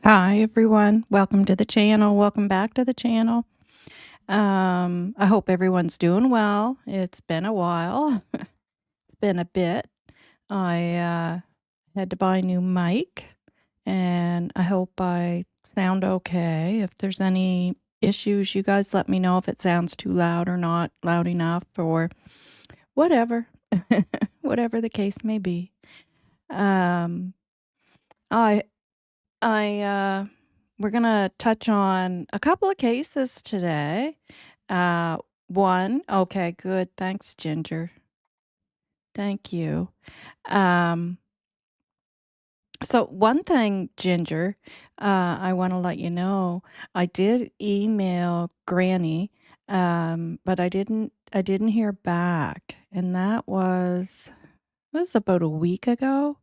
Hi, everyone. Welcome to the channel. Welcome back to the channel. I hope everyone's doing well. It's been a while. It's been a bit. I had to buy a new mic, and I hope I sound okay. If there's any issues, you guys let me know if it sounds too loud or not loud enough or whatever. Whatever the case may be. Um, I we're gonna touch on a couple of cases today. Okay, good. Thanks, Ginger. Thank you. Um, so one thing, Ginger, I want to let you know, I did email Granny, but I didn't hear back, and that was about a week ago.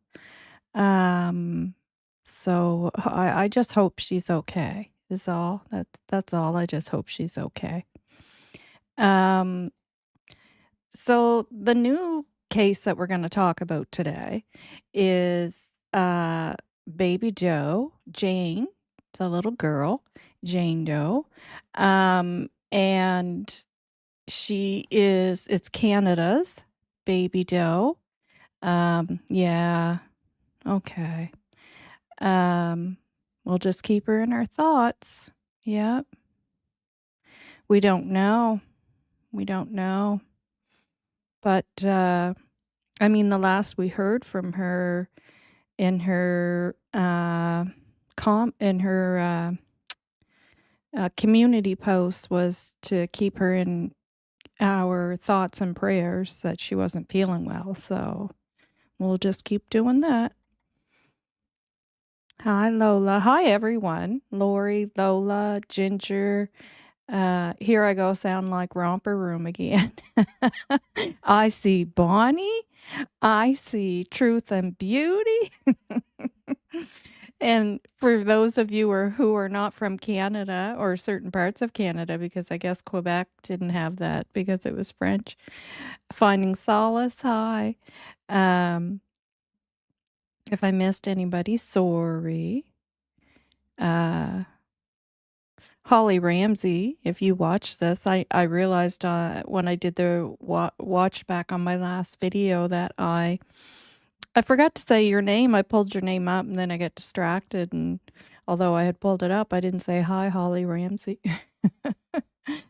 Um, so I just hope she's okay is all. That's all. I just hope she's okay. Um, so the new case that we're going to talk about today is Baby Doe, Jane. It's a little girl, Jane Doe. And it's Canada's Baby Doe. Yeah, okay. We'll just keep her in our thoughts. Yep. We don't know. We don't know. But I mean, the last we heard from her in her community post was to keep her in our thoughts and prayers that she wasn't feeling well. So we'll just keep doing that. Hi, Lola. Hi, everyone. Lori, Lola, Ginger. Here I go, sound like Romper Room again. I see Bonnie. I see Truth and Beauty. And for those of you who are not from Canada or certain parts of Canada, because I guess Quebec didn't have that because it was French, Finding Solace, hi. If I missed anybody, sorry. Holly Ramsey, if you watch this, I realized when I did the watch back on my last video that I forgot to say your name. I pulled your name up and then I got distracted, and although I had pulled it up, I didn't say hi, Holly Ramsey.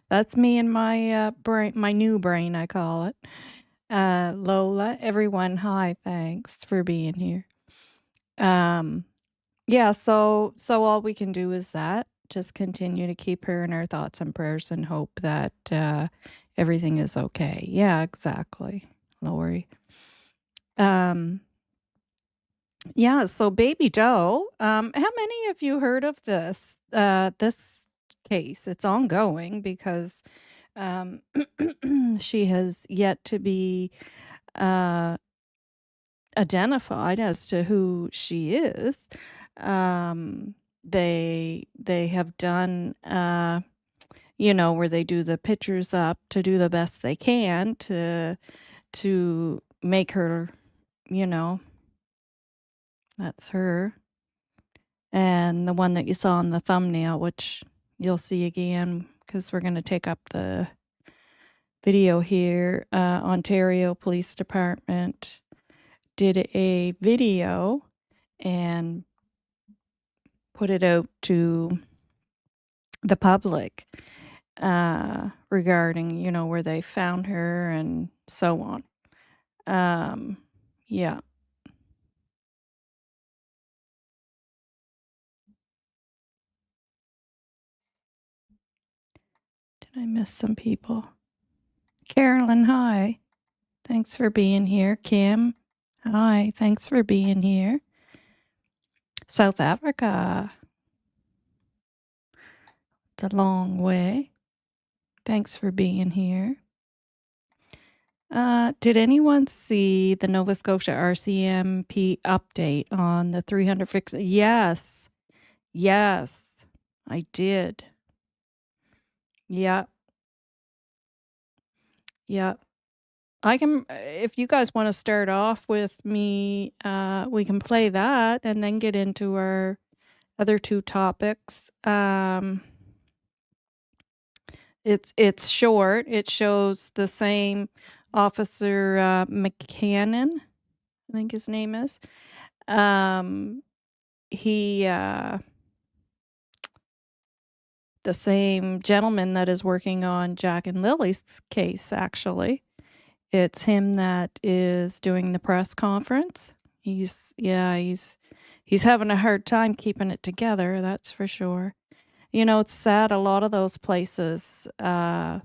That's me and my brain, my new brain, I call it. Lola, everyone, hi, thanks for being here. Yeah, so all we can do is that. Just continue to keep her in our thoughts and prayers and hope that everything is okay. Yeah, exactly, Lori. Yeah, so Baby Doe, how many of you heard of this this case? It's ongoing because she has yet to be identified as to who she is. They have done where they do the pictures up to do the best they can to make her, that's her. And the one that you saw in the thumbnail, which you'll see again because we're going to take up the video here. Ontario Police Department did a video and put it out to the public regarding, where they found her and so on. Yeah. Did I miss some people? Carolyn, hi. Thanks for being here. Kim, hi. Thanks for being here. South Africa. It's a long way. Thanks for being here. Did anyone see the Nova Scotia RCMP update on the 300 fix? Yes. Yes, I did. Yep. Yep. I can, if you guys want to start off with me, we can play that and then get into our other 2 topics. It's short. It shows the same Officer, McCannon, I think his name is. Um, he, the same gentleman that is working on Jack and Lily's case, actually. It's him that is doing the press conference. He's having a hard time keeping it together, that's for sure. You know, it's sad, a lot of those places, that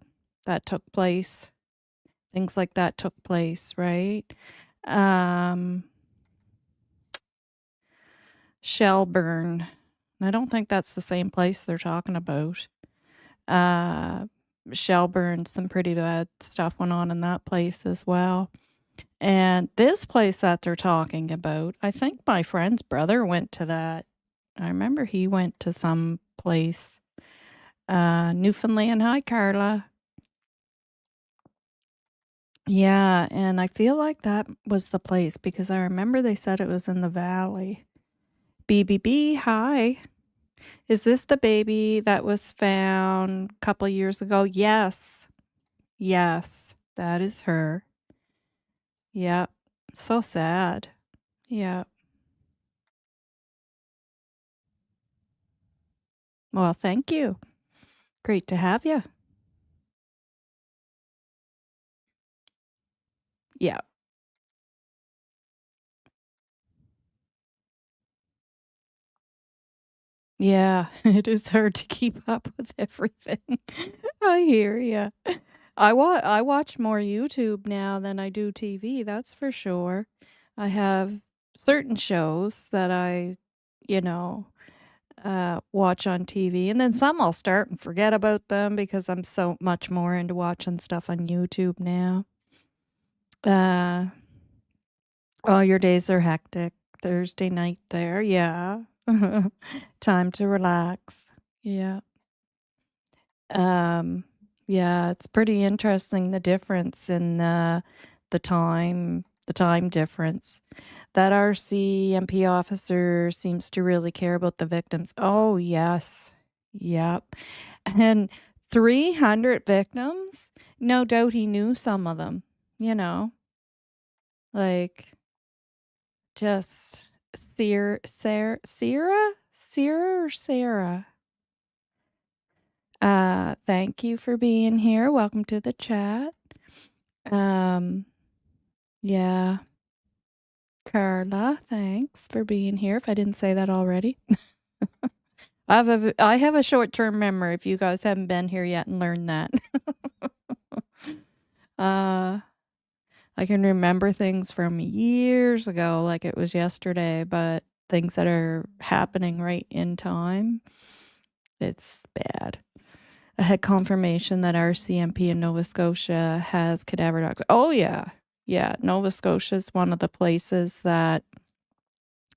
took place, things like that took place, right? Um, Shelburne. I don't think that's the same place they're talking about. Shelburne, some pretty bad stuff went on in that place as well. And this place that they're talking about, I think my friend's brother went to that. I remember he went to some place, Newfoundland. Hi, Carla. Yeah, and I feel like that was the place because I remember they said it was in the valley. BBB, hi. Is this the baby that was found a couple years ago? Yes. Yes, that is her. Yep. So sad. Yeah. Well, thank you. Great to have you. Yeah. Yeah, it is hard to keep up with everything. I hear ya. I watch more YouTube now than I do TV, that's for sure. I have certain shows that I, you know, watch on TV, and then some I'll start and forget about them because I'm so much more into watching stuff on YouTube now. Uh, all your days are hectic. Thursday night there, yeah. Time to relax. Yeah. Um, yeah, it's pretty interesting the difference in the time difference. That RCMP officer seems to really care about the victims. Oh, yes. Yep. And 300 victims? No doubt he knew some of them, you know, like just Sarah or Sarah? Thank you for being here. Welcome to the chat. Um, yeah. Carla, thanks for being here. If I didn't say that already. I have a short-term memory if you guys haven't been here yet and learned that. uh, I can remember things from years ago like it was yesterday, but things that are happening right in time, it's bad. I had confirmation that RCMP in Nova Scotia has cadaver dogs. Oh, yeah. Yeah, Nova Scotia is one of the places that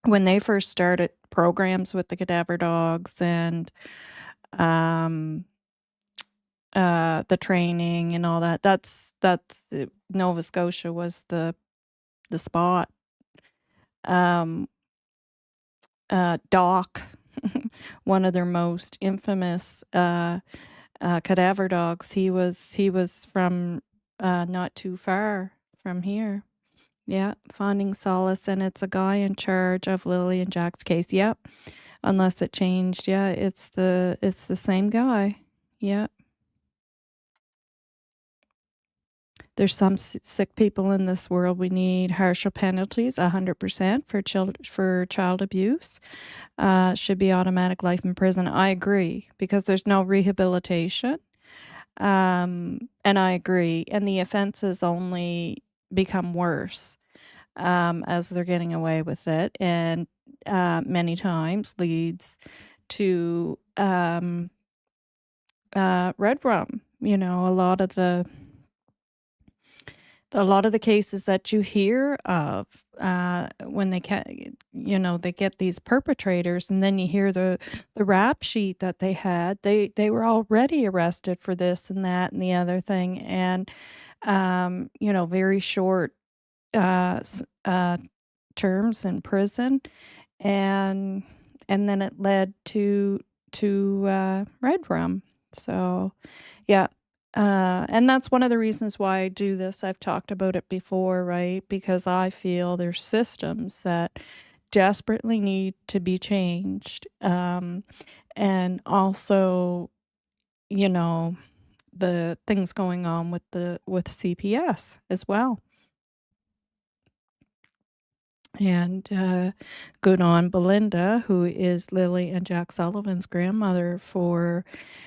when they first started programs with the cadaver dogs and the training and all that, Nova Scotia was the spot. Doc, one of their most infamous cadaver dogs, he was from not too far from here. Yeah, finding solace, and it's a guy in charge of Lilly&Jack's case. Yep, unless it changed. Yeah, it's the same guy. Yeah. There's some sick people in this world. We need harsher penalties, 100% for child abuse. Should be automatic life in prison. I agree because there's no rehabilitation. And I agree. And the offenses only become worse as they're getting away with it, and many times leads to red rum. You know, a lot of the cases that you hear of when they they get these perpetrators, and then you hear the rap sheet that they had. They were already arrested for this and that and the other thing, and very short uh, terms in prison, and and then it led to red rum. So, yeah. And that's one of the reasons why I do this. I've talked about it before, right? Because I feel there's systems that desperately need to be changed. And also, you know, the things going on with CPS as well. And good on Belinda, who is Lilly&Jack Sullivan's grandmother, for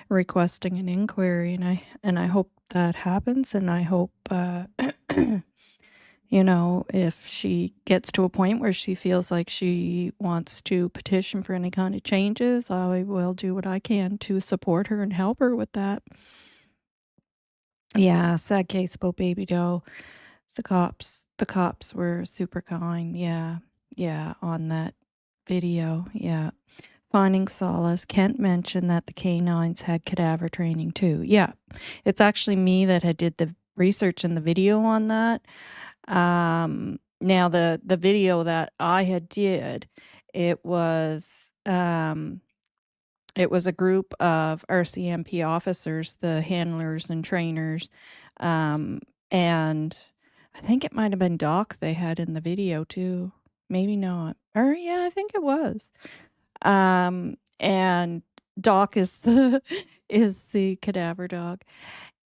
requesting an inquiry, and I hope that happens, and I hope if she gets to a point where she feels like she wants to petition for any kind of changes, I will do what I can to support her and help her with that. Yeah, sad case about Baby Doe. The cops were super kind. Yeah. Yeah, on that video. Yeah. Finding solace. Kent mentioned that the canines had cadaver training too. Yeah. It's actually me that had did the research in the video on that. Now the video that I had did, it was a group of RCMP officers, the handlers and trainers, and I think it might have been Doc they had in the video too. Maybe not. Or yeah, I think it was. And Doc is the is the cadaver dog.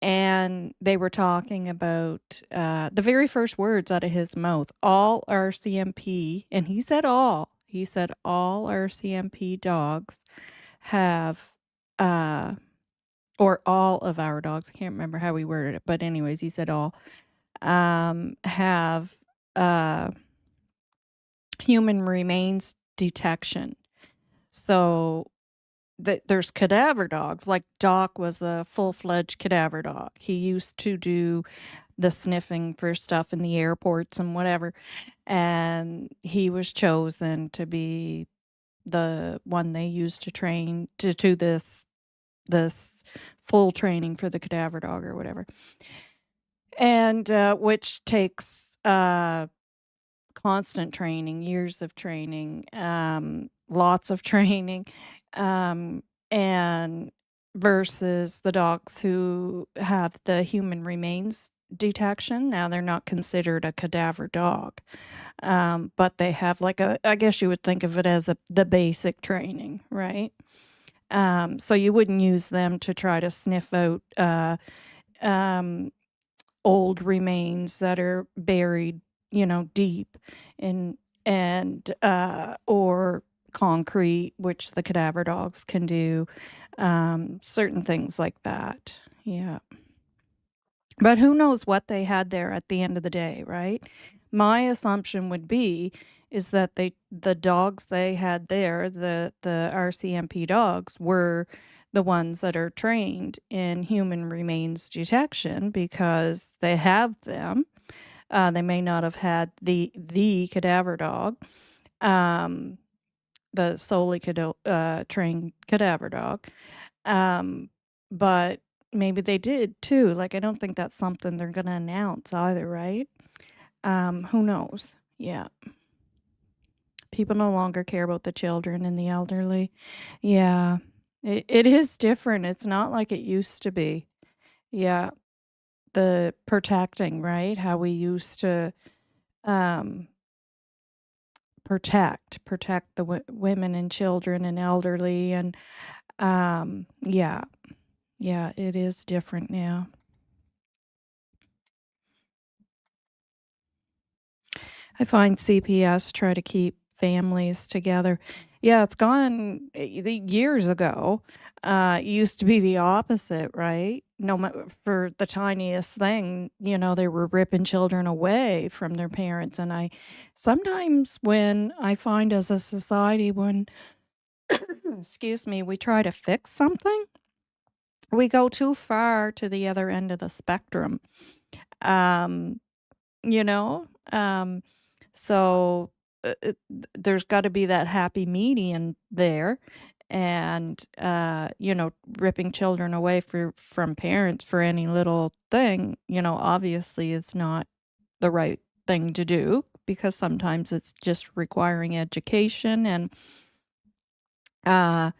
And they were talking about the very first words out of his mouth, all RCMP, and he said all. He said all RCMP dogs have or all of our dogs, I can't remember how he worded it, but anyways, he said all have human remains detection. So there's cadaver dogs. Like Doc was a full-fledged cadaver dog. He used to do the sniffing for stuff in the airports and whatever, and he was chosen to be the one they used to train to do this full training for the cadaver dog or whatever, and which takes constant training, years of training, lots of training, and versus the dogs who have the human remains detection. Now they're not considered a cadaver dog, but they have like I guess you would think of it as the basic training, right? So you wouldn't use them to try to sniff out old remains that are buried, deep in and or concrete, which the cadaver dogs can do, certain things like that. Yeah. But who knows what they had there at the end of the day, right? My assumption would be is that the dogs they had there, the RCMP dogs, were the ones that are trained in human remains detection because they have them. They may not have had the cadaver dog, the solely trained cadaver dog, but maybe they did too. Like, I don't think that's something they're gonna announce either, right? Who knows? Yeah. People no longer care about the children and the elderly. Yeah. It is different. It's not like it used to be. Yeah. The protecting, right? How we used to um protect the women and children and elderly, and yeah. Yeah, it is different now. I find CPS try to keep families together. Yeah, it's gone years ago. It used to be the opposite, right? No, for the tiniest thing, they were ripping children away from their parents. And I sometimes, when I find as a society, when, excuse me, we try to fix something, we go too far to the other end of the spectrum. Um, you know? So there's got to be that happy median there. And, ripping children away from parents for any little thing, obviously it's not the right thing to do because sometimes it's just requiring education and uh,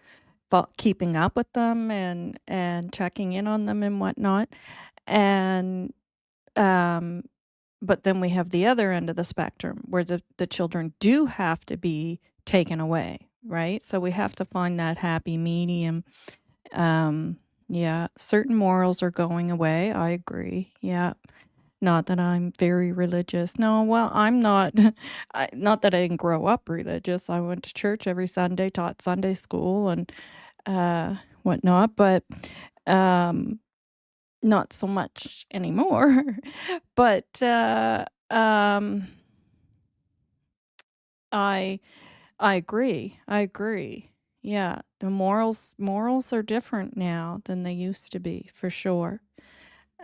keeping up with them and checking in on them and whatnot. And um, but then we have the other end of the spectrum where the children do have to be taken away, right? So we have to find that happy medium. Um, yeah, certain morals are going away. I agree. Yeah. Not that I'm very religious. No, well, I'm not. Not that I didn't grow up religious. I went to church every Sunday, taught Sunday school and whatnot, but um, not so much anymore. But I I agree. I agree. Yeah, the morals are different now than they used to be, for sure.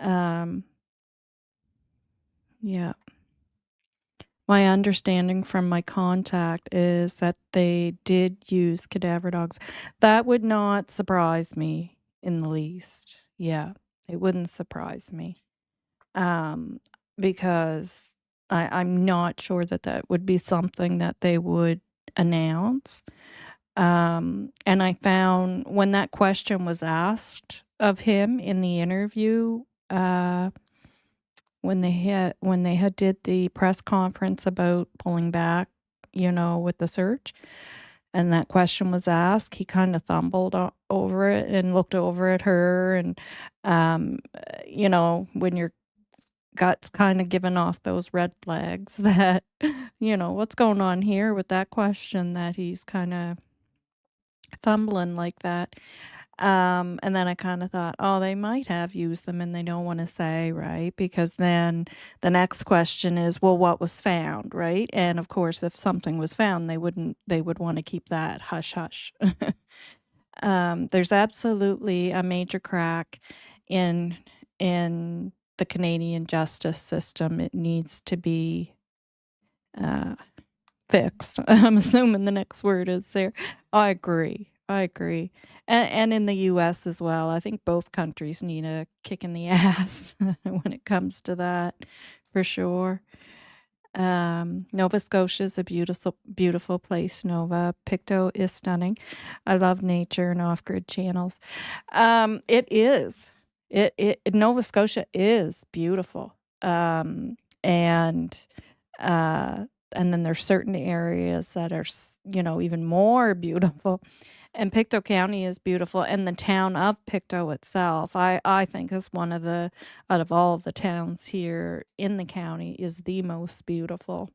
Um, yeah. My understanding from my contact is that they did use cadaver dogs. That would not surprise me in the least. Yeah, it wouldn't surprise me. Um, because I'm not sure that that would be something that they would announce. And I found when that question was asked of him in the interview, when they had did the press conference about pulling back, with the search, and that question was asked, he kind of stumbled over it and looked over at her, and when your gut's kind of giving off those red flags that what's going on here with that question, that he's kind of fumbling like that. And then I kind of thought, oh, they might have used them and they don't want to say, right? Because then the next question is, well, what was found, right? And of course, if something was found, they would want to keep that hush hush. There's absolutely a major crack in the Canadian justice system. It needs to be uh, fixed. I'm assuming the next word is there. I agree. I agree. And in the US as well. I think both countries need a kick in the ass when it comes to that, for sure. Nova Scotia is a beautiful place, Nova. Pictou is stunning. I love nature and off-grid channels. It is. Nova Scotia is beautiful. And uh and then there's certain areas that are, even more beautiful. And Pictou County is beautiful, and the town of Pictou itself, I think, is one of out of all of the towns here in the county, is the most beautiful.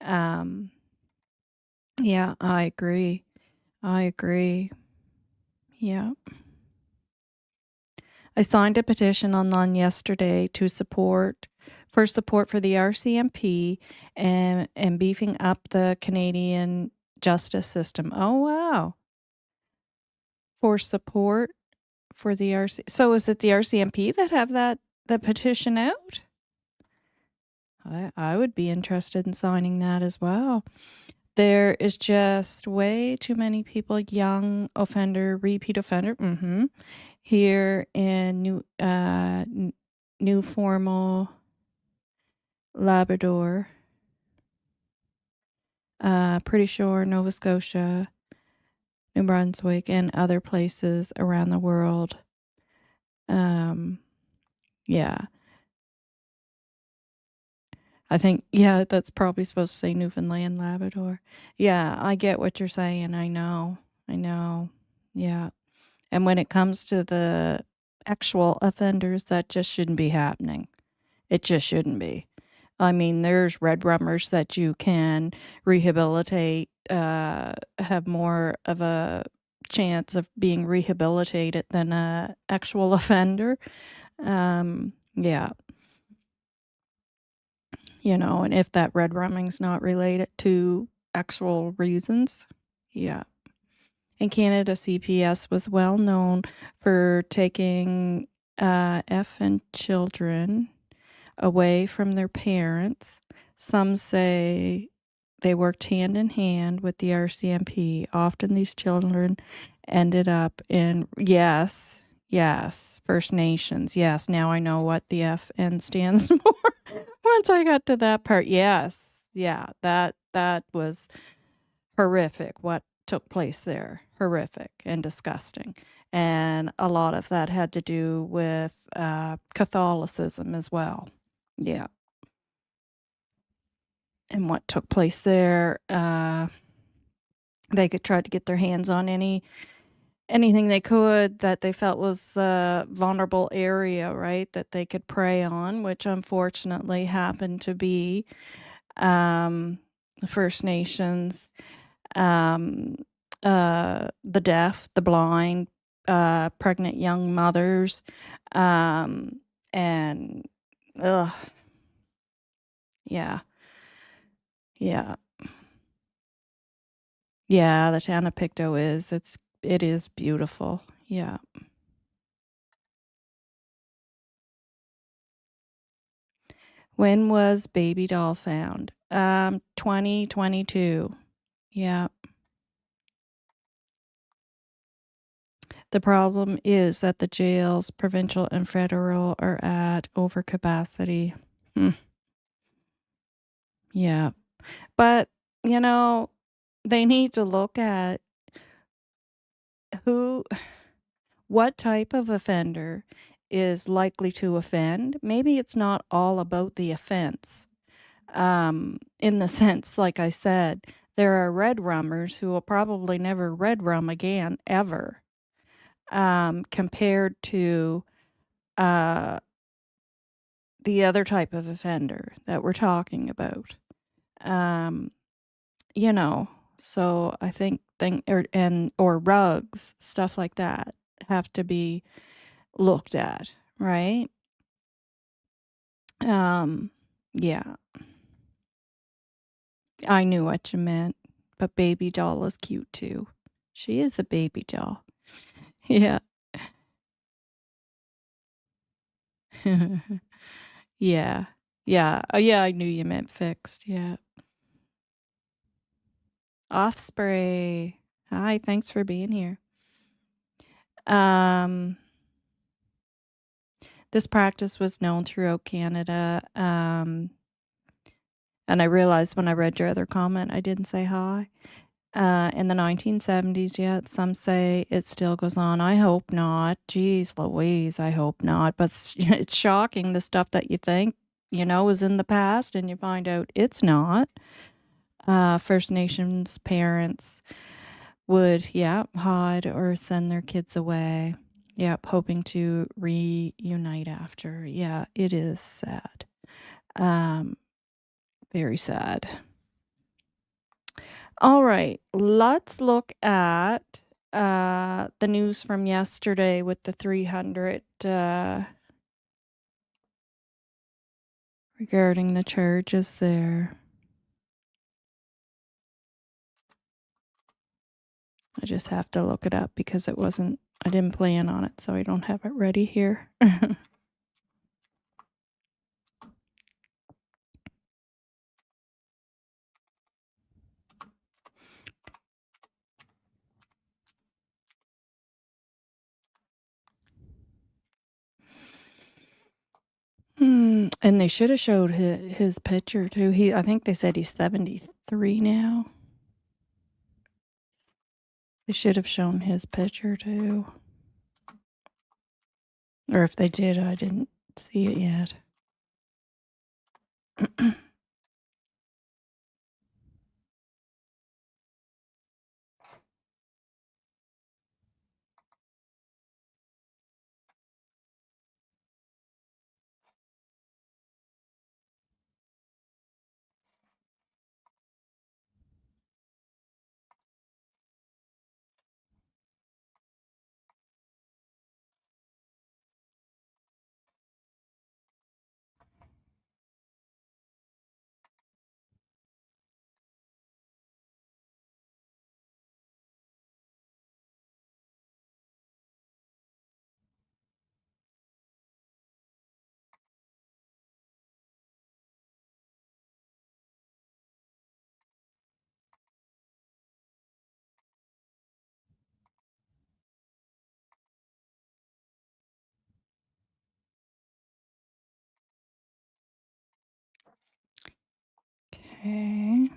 Um, yeah, I agree. I agree. Yeah. I signed a petition online yesterday for support for the RCMP and beefing up the Canadian justice system. Oh, wow. For support for the RC. So is it the RCMP that have that petition out? I would be interested in signing that as well. There is just way too many people, young offender, repeat offender, here in New Formal, Labrador, pretty sure Nova Scotia, New Brunswick, and other places around the world. Yeah. I think, yeah, that's probably supposed to say Newfoundland, Labrador. Yeah, I get what you're saying. I know. I know. Yeah. And when it comes to the actual offenders, that just shouldn't be happening. It just shouldn't be. I mean, there's red rummers that you can rehabilitate, have more of a chance of being rehabilitated than a actual offender. Yeah. And if that red rumming's not related to actual reasons. Yeah. In Canada, CPS was well known for taking F and children away from their parents. Some say they worked hand in hand with the RCMP. Often these children ended up in, yes, First Nations. Yes, now I know what the FN stands for. Once I got to that part, yes. Yeah, that was horrific what took place there. horrific and disgusting. And a lot of that had to do with Catholicism as well. Yeah. And what took place there, they could try to get their hands on anything they could that they felt was a vulnerable area, right, that they could prey on, which unfortunately happened to be the First Nations, um, the deaf, the blind, pregnant young mothers, and ugh, yeah, yeah, yeah. The town of Pictou it is beautiful. Yeah. When was Baby Doll found? 2022. Yeah. The problem is that the jails, provincial and federal, are at overcapacity. Hmm. Yeah. But, you know, they need to look at who what type of offender is likely to offend. Maybe it's not all about the offense. In the sense, like I said, there are red rummers who will probably never red rum again, ever, compared to uh, the other type of offender that we're talking about. Um, you know, so I think or rugs, stuff like that have to be looked at, right? Um, yeah, I knew what you meant, but Baby Doll is cute too. She is a baby doll. Yeah. Yeah. Yeah. Oh, yeah, I knew you meant fixed. Yeah. Offspray. Hi, thanks for being here. Um, this practice was known throughout Canada. And I realized when I read your other comment, I didn't say hi. In the 1970s, yet some say it still goes on. I hope not. Geez Louise, I hope not. But it's shocking the stuff that you think, is in the past and you find out it's not. First Nations parents would, yeah, hide or send their kids away. Yep, hoping to reunite after. Yeah, it is sad. Um, very sad. All right, let's look at the news from yesterday with the 300 regarding the charges there. I just have to look it up because I didn't plan on it, so I don't have it ready here. And they should have showed his picture too. I think they said he's 73 now. They should have shown his picture too. Or if they did, I didn't see it yet. Okay.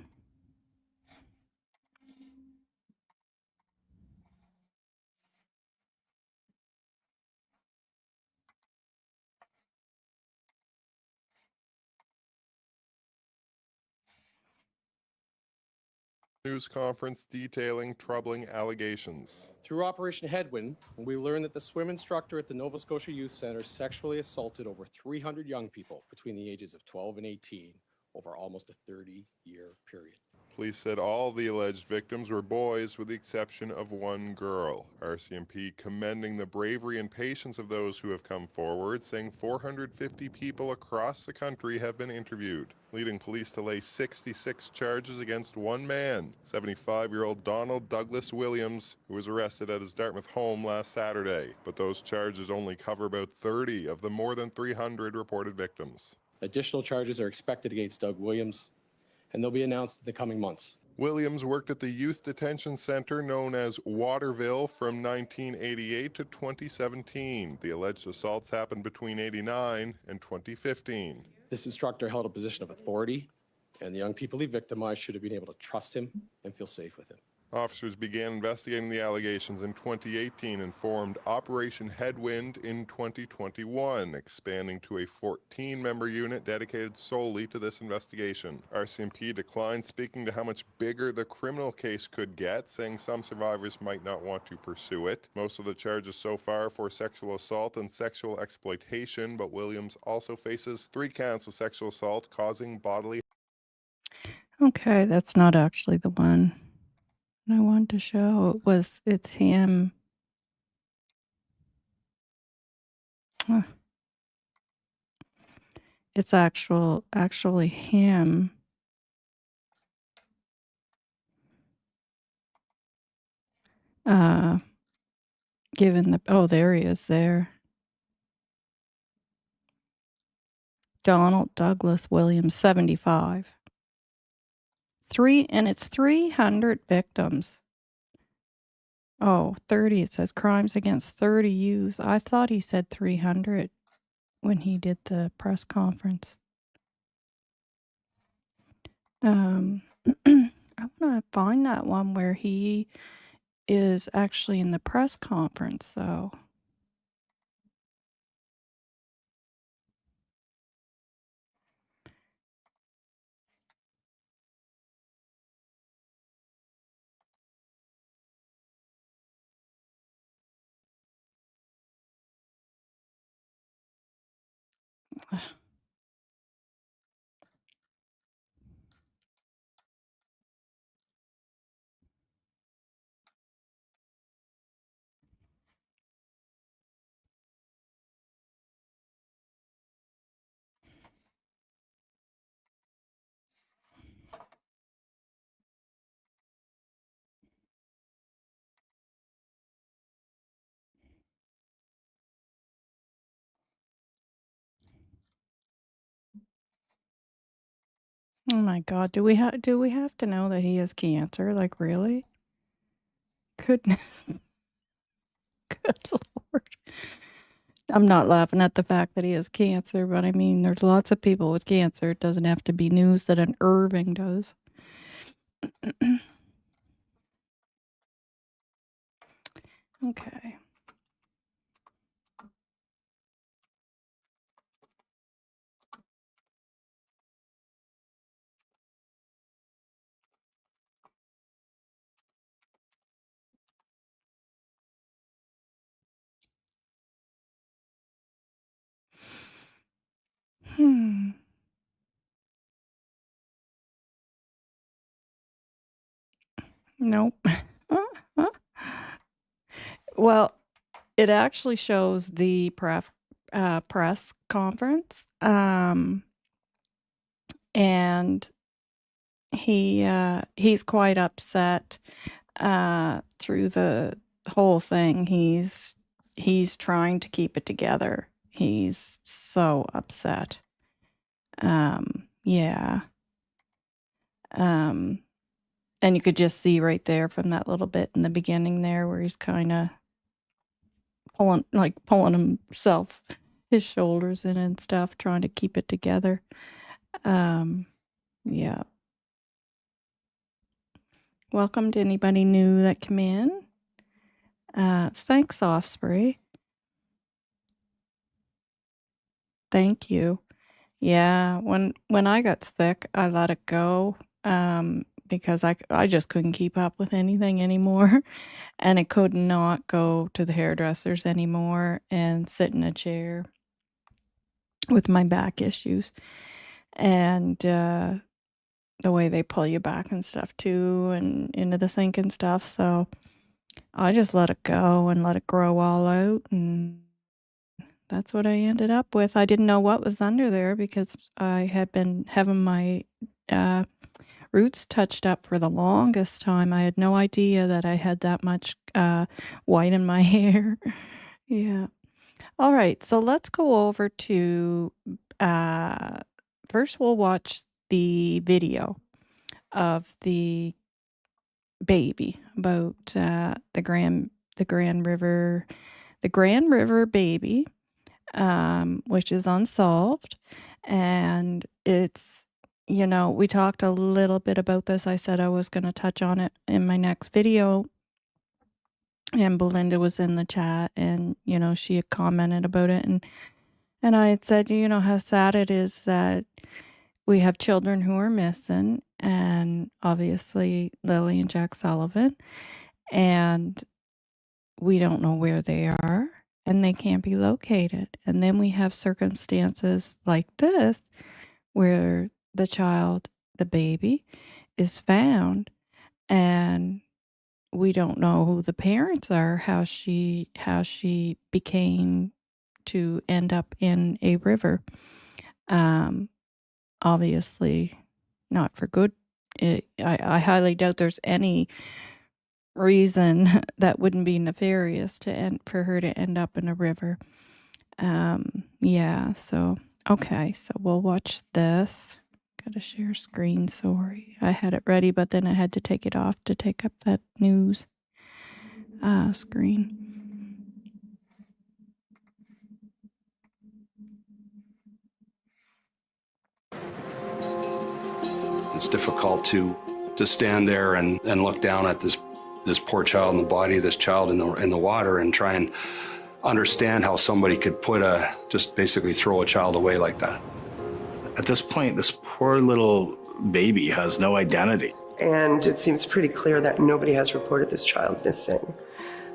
News conference detailing troubling allegations. Through Operation Headwind, we learned that the swim instructor at the Nova Scotia Youth Centre sexually assaulted over 300 young people between the ages of 12 and 18 over almost a 30-year period. Police said all the alleged victims were boys with the exception of one girl. RCMP commending the bravery and patience of those who have come forward, saying 450 people across the country have been interviewed, leading police to lay 66 charges against one man, 75-year-old Donald Douglas Williams, who was arrested at his Dartmouth home last Saturday. But those charges only cover about 30 of the more than 300 reported victims. Additional charges are expected against Doug Williams, and they'll be announced in the coming months. Williams worked at the youth detention center known as Waterville from 1988 to 2017. The alleged assaults happened between 1989 and 2015. This instructor held a position of authority, and the young people he victimized should have been able to trust him and feel safe with him. Officers began investigating the allegations in 2018 and formed Operation Headwind in 2021, expanding to a 14-member unit dedicated solely to this investigation. RCMP declined speaking to how much bigger the criminal case could get, saying some survivors might not want to pursue it. Most of the charges so far for sexual assault and sexual exploitation, but Williams also faces 3 counts of sexual assault causing bodily. Okay, that's not actually the one I wanted to show. It's him. Huh. It's actually him. Given the, oh, there he is there. Donald Douglas Williams, 75. And it's 300 victims. Oh, 30, it says crimes against 30 youths. I thought he said 300 when he did the press conference. I want to find that one where he is actually in the press conference, though. Oh my God, do we have to know that he has cancer? Like, really? Goodness. Good Lord. I'm not laughing at the fact that he has cancer, but I mean, there's lots of people with cancer. It doesn't have to be news that an Irving does. Okay. Nope. Well, it actually shows the press conference, and he's quite upset through the whole thing. He's trying to keep it together. He's so upset. Yeah. And you could just see right there from that little bit in the beginning there where he's kind of pulling himself, his shoulders in and stuff, trying to keep it together. Yeah. Welcome to anybody new that came in. Thanks, Osprey. Thank you. Yeah, when I got sick, I let it go. because I just couldn't keep up with anything anymore. And I could not go to the hairdressers anymore and sit in a chair with my back issues. And the way they pull you back and stuff too, and into the sink and stuff. So I just let it go and let it grow all out, and that's what I ended up with. I didn't know what was under there because I had been having my roots touched up for the longest time. I had no idea that I had that much white in my hair. Yeah. All right, so let's go over to first we'll watch the video of the baby about the Grand River baby, which is unsolved. And it's, we talked a little bit about this. I said I was going to touch on it in my next video. And Belinda was in the chat, and, she had commented about it. And I had said, how sad it is that we have children who are missing, and obviously Lilly&Jack Sullivan, and we don't know where they are, and they can't be located. And then we have circumstances like this where the baby, is found, and we don't know who the parents are, how she became to end up in a river. Obviously not for good. I highly doubt there's any reason that wouldn't be nefarious for her to end up in a river. Yeah, so okay, so we'll watch this. Gotta share screen, sorry. I had it ready, but then I had to take it off to take up that news screen. It's difficult to stand there and look down at this poor child in the body of this child in the water and try and understand how somebody could just basically throw a child away like that. At this point, this poor little baby has no identity. And it seems pretty clear that nobody has reported this child missing.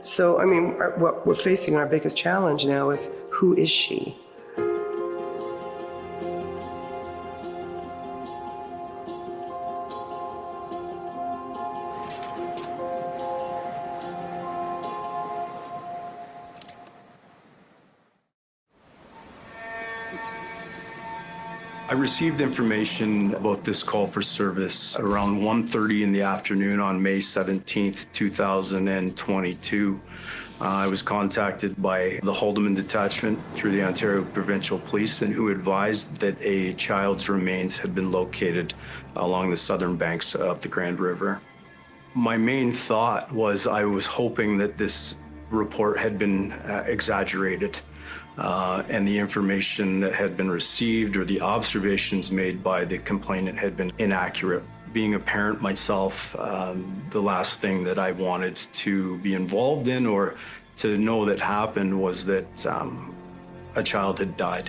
So, I mean, what we're facing, our biggest challenge now is, who is she? I received information about this call for service around 1:30 in the afternoon on May 17th, 2022. I was contacted by the Haldeman Detachment through the Ontario Provincial Police, and who advised that a child's remains had been located along the southern banks of the Grand River. My main thought was I was hoping that this report had been exaggerated. And the information that had been received or the observations made by the complainant had been inaccurate. Being a parent myself, the last thing that I wanted to be involved in or to know that happened was that a child had died.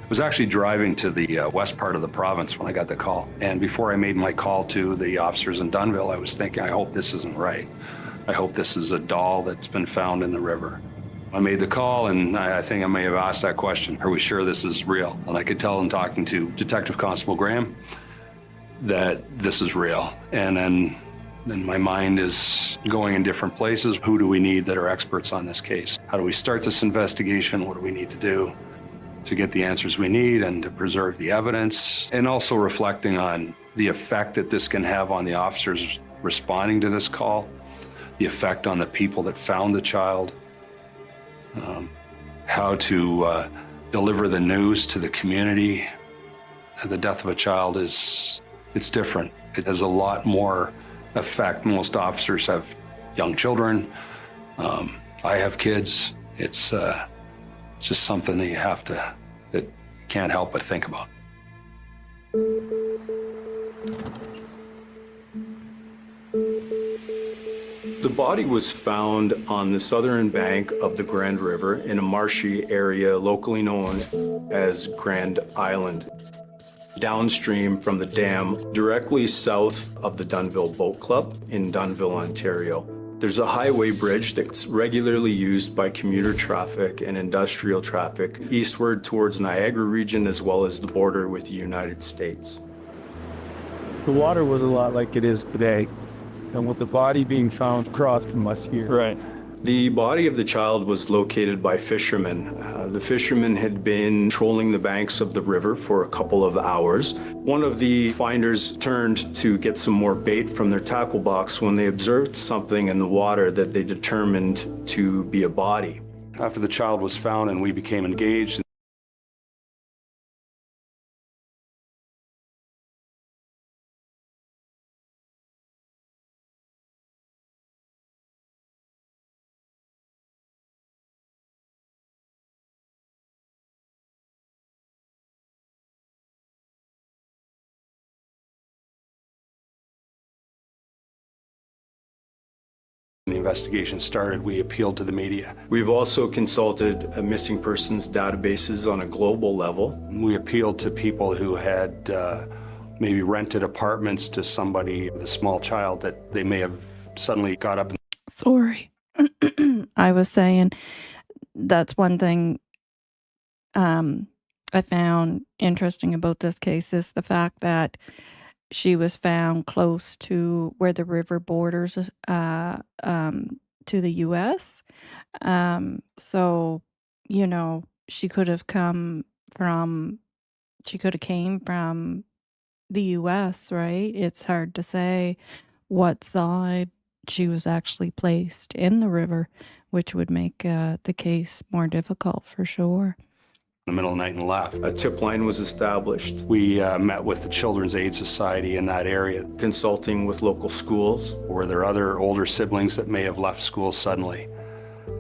I was actually driving to the west part of the province when I got the call. And before I made my call to the officers in Dunnville, I was thinking, I hope this isn't right. I hope this is a doll that's been found in the river. I made the call, and I think I may have asked that question, are we sure this is real? And I could tell in talking to Detective Constable Graham that this is real. And then my mind is going in different places. Who do we need that are experts on this case? How do we start this investigation? What do we need to do to get the answers we need and to preserve the evidence? And also reflecting on the effect that this can have on the officers responding to this call, the effect on the people that found the child, how to deliver the news to the community. The death of a child it's different. It has a lot more effect. Most officers have young children. I have kids. It's just something that that you can't help but think about. The body was found on the southern bank of the Grand River in a marshy area locally known as Grand Island. downstream from the dam, directly south of the Dunnville Boat Club in Dunnville, Ontario. There's a highway bridge that's regularly used by commuter traffic and industrial traffic eastward towards Niagara region as well as the border with the United States. The water was a lot like it is today, and with the body being found across from us here. Right. The body of the child was located by fishermen. The fishermen had been trolling the banks of the river for a couple of hours. One of the finders turned to get some more bait from their tackle box when they observed something in the water that they determined to be a body. After the child was found and we became engaged, the investigation started, we appealed to the media. We've also consulted missing persons databases on a global level. We appealed to people who had maybe rented apartments to somebody with a small child that they may have suddenly got up and... Sorry. I was saying that's one thing I found interesting about this case is the fact that she was found close to where the river borders to the U.S. So, you know, she could have came from the U.S., right? It's hard to say what side she was actually placed in the river, which would make the case more difficult for sure. In the middle of the night and left. A tip line was established. We met with the Children's Aid Society in that area. Consulting with local schools. Were there other older siblings that may have left school suddenly?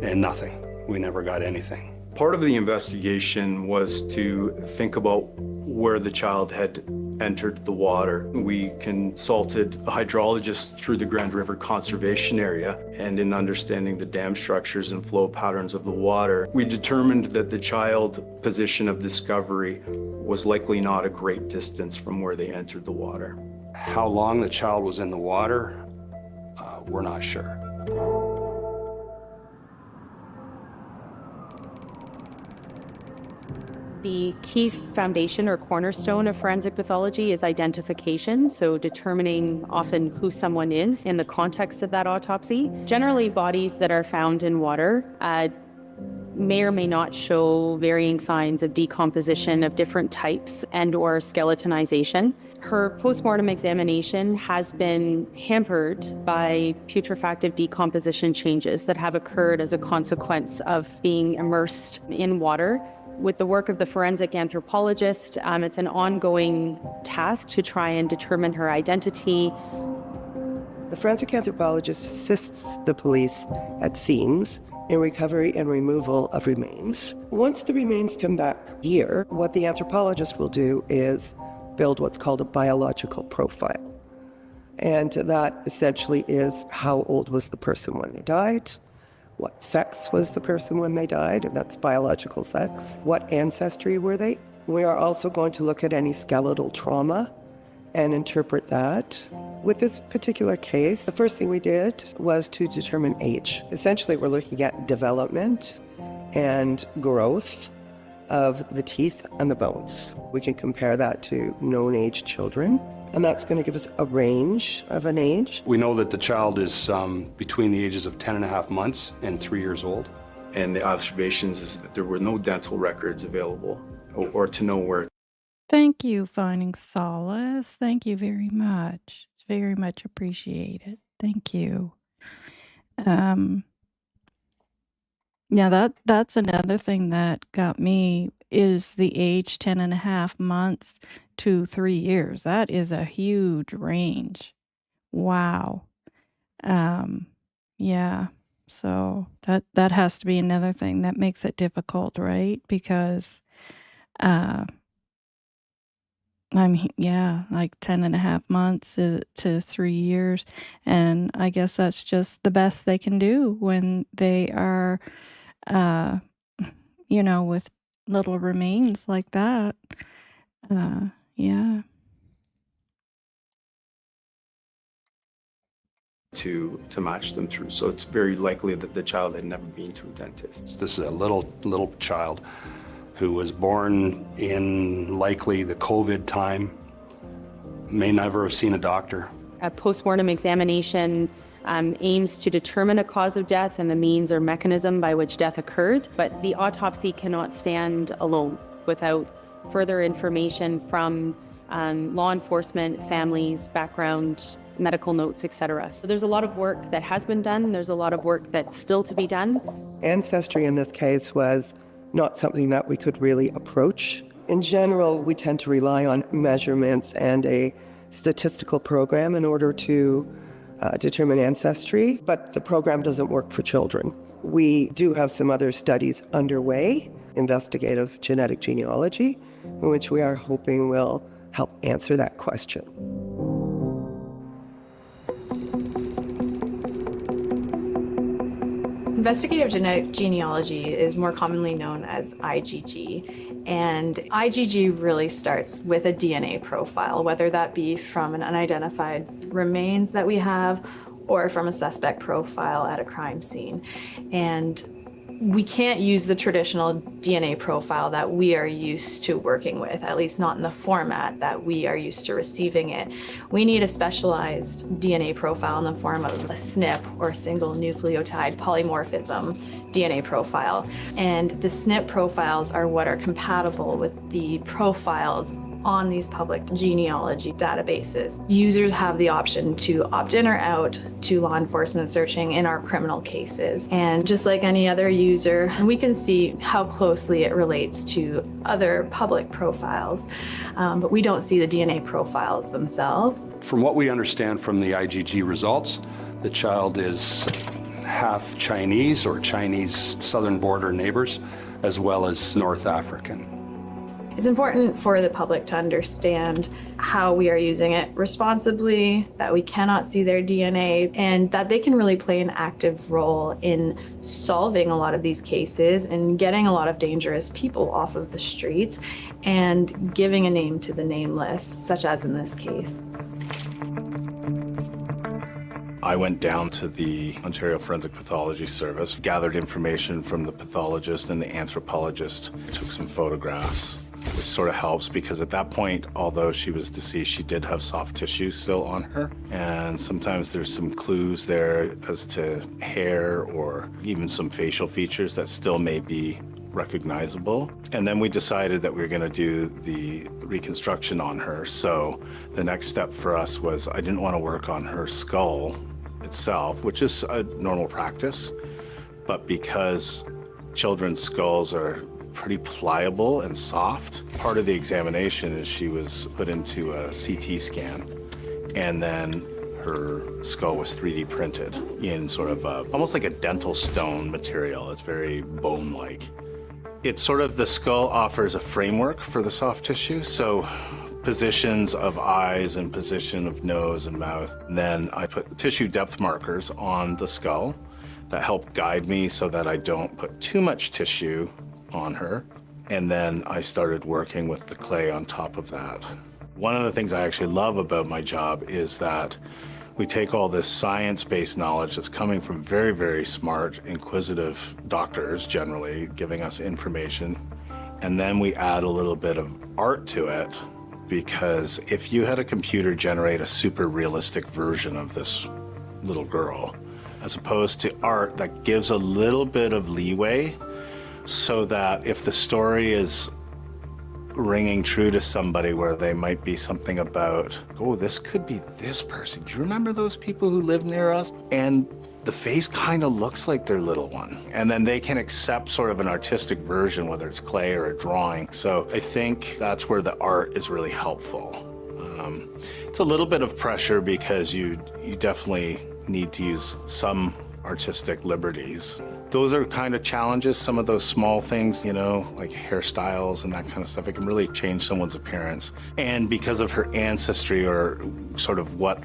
And nothing. We never got anything. Part of the investigation was to think about where the child had entered the water. We consulted a hydrologist through the Grand River Conservation Area, and in understanding the dam structures and flow patterns of the water, we determined that the child position of discovery was likely not a great distance from where they entered the water. How long the child was in the water, we're not sure. The key foundation or cornerstone of forensic pathology is identification, so determining often who someone is in the context of that autopsy. Generally, bodies that are found in water may or may not show varying signs of decomposition of different types and or skeletonization. Her postmortem examination has been hampered by putrefactive decomposition changes that have occurred as a consequence of being immersed in water. With the work of the forensic anthropologist, it's an ongoing task to try and determine her identity. The forensic anthropologist assists the police at scenes in recovery and removal of remains. Once the remains come back here, what the anthropologist will do is build what's called a biological profile. And that essentially is how old was the person when they died, what sex was the person when they died, and that's biological sex. What ancestry were they? We are also going to look at any skeletal trauma and interpret that. With this particular case, the first thing we did was to determine age. Essentially, we're looking at development and growth of the teeth and the bones. We can compare that to known age children, and that's going to give us a range of an age. We know that the child is between the ages of 10.5 months and 3 years old. And the observations is that there were no dental records available or to know where. Thank you, Finding Solace. Thank you very much. It's very much appreciated. Thank you. Yeah, that's another thing that got me is the age 10.5 months to 3 years. That is a huge range. Wow. Yeah. So that has to be another thing that makes it difficult, right? Because like 10.5 months to 3 years. And I guess that's just the best they can do when they are, with little remains like that. Yeah. to match them through. So it's very likely that the child had never been to a dentist. This is a little child who was born in likely the COVID time, may never have seen a doctor. A postmortem examination aims to determine a cause of death and the means or mechanism by which death occurred, but the autopsy cannot stand alone without further information from law enforcement, families, background, medical notes, etc. So there's a lot of work that has been done. There's a lot of work that's still to be done. Ancestry in this case was not something that we could really approach. In general, we tend to rely on measurements and a statistical program in order to determine ancestry, but the program doesn't work for children. We do have some other studies underway, investigative genetic genealogy, in which we are hoping will help answer that question. Investigative genetic genealogy is more commonly known as IgG, and IgG really starts with a DNA profile, whether that be from an unidentified remains that we have or from a suspect profile at a crime scene. And we can't use the traditional DNA profile that we are used to working with, at least not in the format that we are used to receiving it. We need a specialized DNA profile in the form of a SNP, or single nucleotide polymorphism DNA profile. And the SNP profiles are what are compatible with the profiles on these public genealogy databases. Users have the option to opt in or out to law enforcement searching in our criminal cases. And just like any other user, we can see how closely it relates to other public profiles, but we don't see the DNA profiles themselves. From what we understand from the IgG results, the child is half Chinese or Chinese southern border neighbors, as well as North African. It's important for the public to understand how we are using it responsibly, that we cannot see their DNA, and that they can really play an active role in solving a lot of these cases and getting a lot of dangerous people off of the streets and giving a name to the nameless, such as in this case. I went down to the Ontario Forensic Pathology Service, gathered information from the pathologist and the anthropologist, took some photographs, which sort of helps because at that point, although she was deceased, she did have soft tissue still on her. And sometimes there's some clues there as to hair or even some facial features that still may be recognizable. And then we decided that we were going to do the reconstruction on her. So the next step for us was I didn't want to work on her skull itself, which is a normal practice, but because children's skulls are pretty pliable and soft, part of the examination is she was put into a CT scan, and then her skull was 3D printed in sort of almost like a dental stone material. It's very bone-like. It's sort of, the skull offers a framework for the soft tissue, so positions of eyes and position of nose and mouth. And then I put tissue depth markers on the skull that help guide me so that I don't put too much tissue on her. And then I started working with the clay on top of that. One of the things I actually love about my job is that we take all this science-based knowledge that's coming from very, very smart, inquisitive doctors, generally, giving us information, and then we add a little bit of art to it, because if you had a computer generate a super realistic version of this little girl, as opposed to art that gives a little bit of leeway, so that if the story is ringing true to somebody where they might be something about, oh, this could be this person. Do you remember those people who live near us? And the face kind of looks like their little one. And then they can accept sort of an artistic version, whether it's clay or a drawing. So I think that's where the art is really helpful. It's a little bit of pressure because you definitely need to use some artistic liberties. Those are kind of challenges, some of those small things, you know, like hairstyles and that kind of stuff. It can really change someone's appearance. And because of her ancestry, or sort of what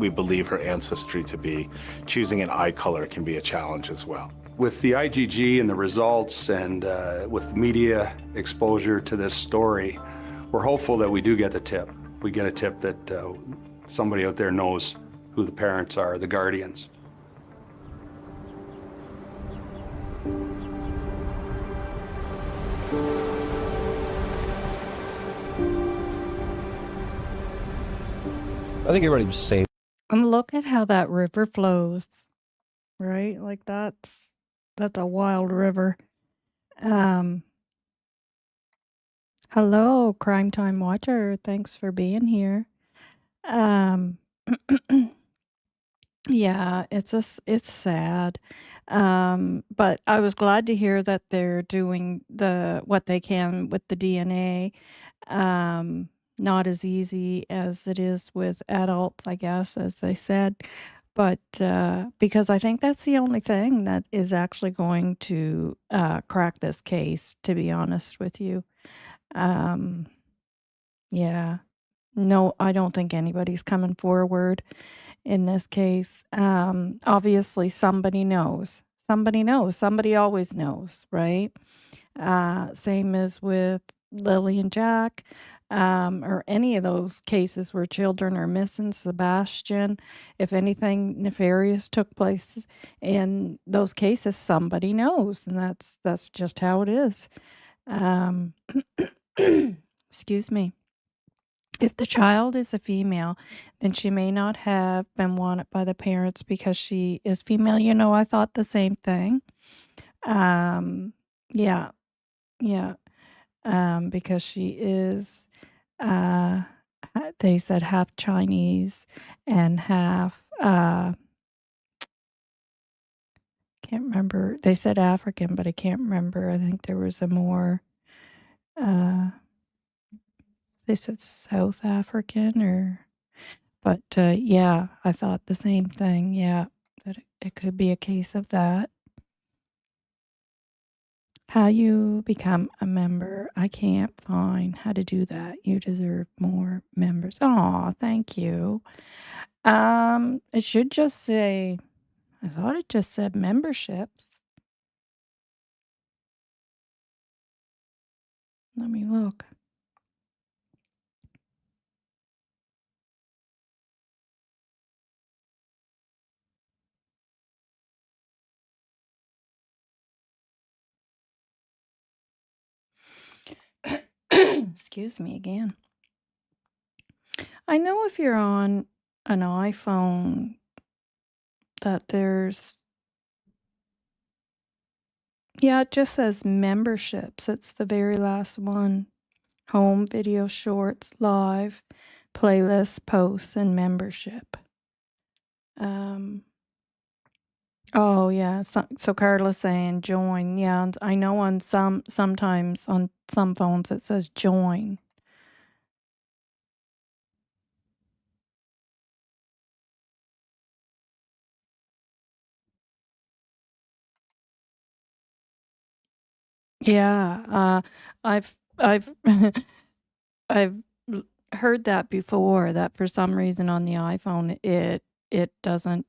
we believe her ancestry to be, choosing an eye color can be a challenge as well. With the IgG and the results and with media exposure to this story, we're hopeful that we do get the tip. We get a tip that somebody out there knows who the parents are, the guardians. I think everybody was safe. And look at how that river flows, right? Like that's a wild river. Hello, Crime Time Watcher. Thanks for being here. Um, yeah, it's sad. But I was glad to hear that they're doing what they can with the DNA. Not as easy as it is with adults, I guess, as they said. But because I think that's the only thing that is actually going to crack this case, to be honest with you. Yeah. No, I don't think anybody's coming forward in this case. Obviously, somebody knows. Somebody knows. Somebody always knows, right? Same as with Lily and Jack, or any of those cases where children are missing. Sebastian, if anything nefarious took place in those cases, somebody knows, and that's just how it is. Excuse me. If the child is a female, then she may not have been wanted by the parents because she is female. You know, I thought the same thing. Yeah, yeah. Because she is, they said half Chinese and half, can't remember. They said African, but I can't remember. I think there was a more, they said South African but yeah, I thought the same thing. Yeah, that it could be a case of that. How you become a member? I can't find how to do that. You deserve more members. Oh, thank you. It should just say, I thought it just said memberships. Let me look. Excuse me again. I know if you're on an iPhone that there's, yeah, it just says memberships. It's the very last one. Home, video, shorts, live, playlist, posts, and membership. Oh yeah. So Carla's saying join. Yeah, and I know on sometimes on some phones it says join. Yeah, I've I've heard that before, that for some reason on the iPhone it doesn't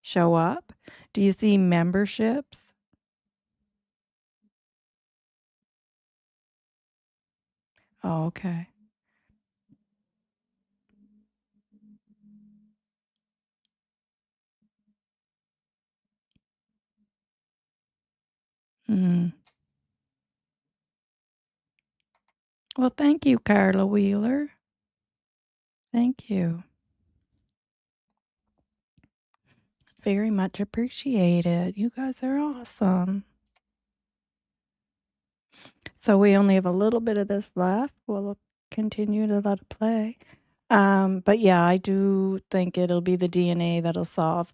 show up. Do you see memberships? Oh, okay. Mm. Well, thank you, Carla Wheeler. Thank you. Very much appreciated. You guys are awesome. So we only have a little bit of this left. We'll continue to let it play. But yeah, I do think it'll be the DNA that'll solve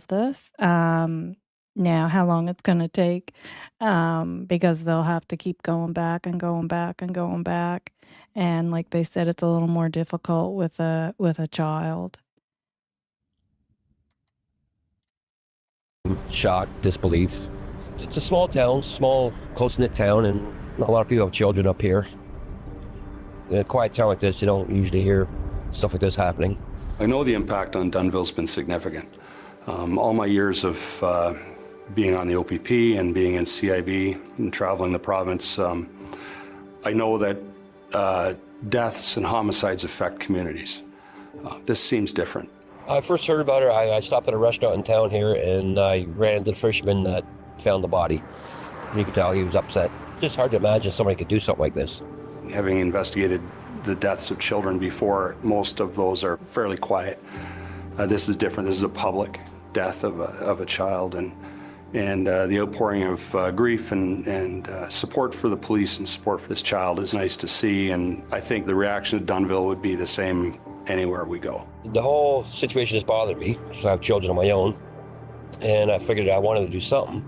this. Now, how long it's going to take, because they'll have to keep going back and going back and going back. And like they said, it's a little more difficult with a child. Shock, disbelief. It's a small town, small, close-knit town, and a lot of people have children up here. In a quiet town like this, you don't usually hear stuff like this happening. I know the impact on Dunnville's been significant. All my years of being on the OPP and being in CIB and traveling the province, I know that deaths and homicides affect communities. This seems different. I first heard about her, I stopped at a restaurant in town here, and I ran into the fisherman that found the body. And you could tell he was upset. Just hard to imagine somebody could do something like this. Having investigated the deaths of children before, most of those are fairly quiet. This is different. This is a public death of a child, and the outpouring of grief and support for the police and support for this child is nice to see, and I think the reaction of Dunnville would be the same anywhere we go. The whole situation has bothered me, because I have children of my own, and I figured I wanted to do something.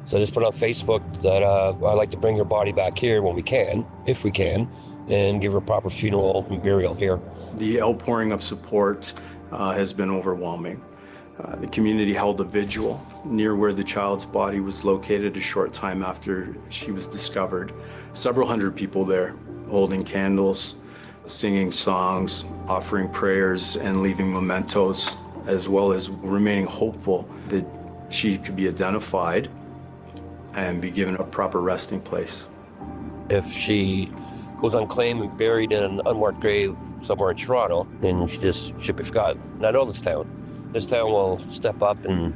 So I just put on Facebook that I'd like to bring her body back here when we can, if we can, and give her a proper funeral and burial here. The outpouring of support has been overwhelming. The community held a vigil near where the child's body was located a short time after she was discovered. Several hundred people there holding candles, singing songs, offering prayers, and leaving mementos, as well as remaining hopeful that she could be identified and be given a proper resting place. If she goes unclaimed and buried in an unmarked grave somewhere in Toronto, then she just should be forgotten. And I know this town. This town will step up and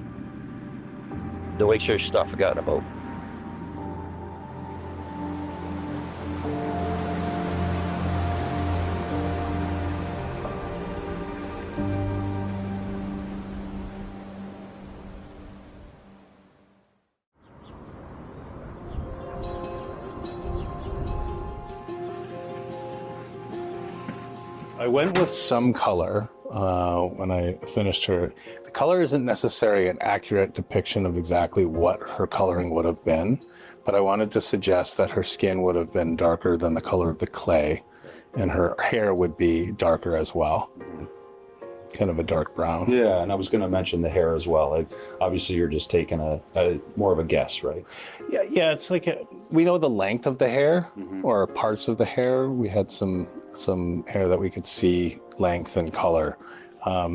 they'll make sure she's not forgotten about. I went with some color when I finished her. The color isn't necessarily an accurate depiction of exactly what her coloring would have been, but I wanted to suggest that her skin would have been darker than the color of the clay, and her hair would be darker as well. Kind of a dark brown. Yeah, and I was going to mention the hair as well. Obviously, you're just taking a more of a guess, right? Yeah, it's like we know the length of the hair or parts of the hair. We had some hair that we could see length and color.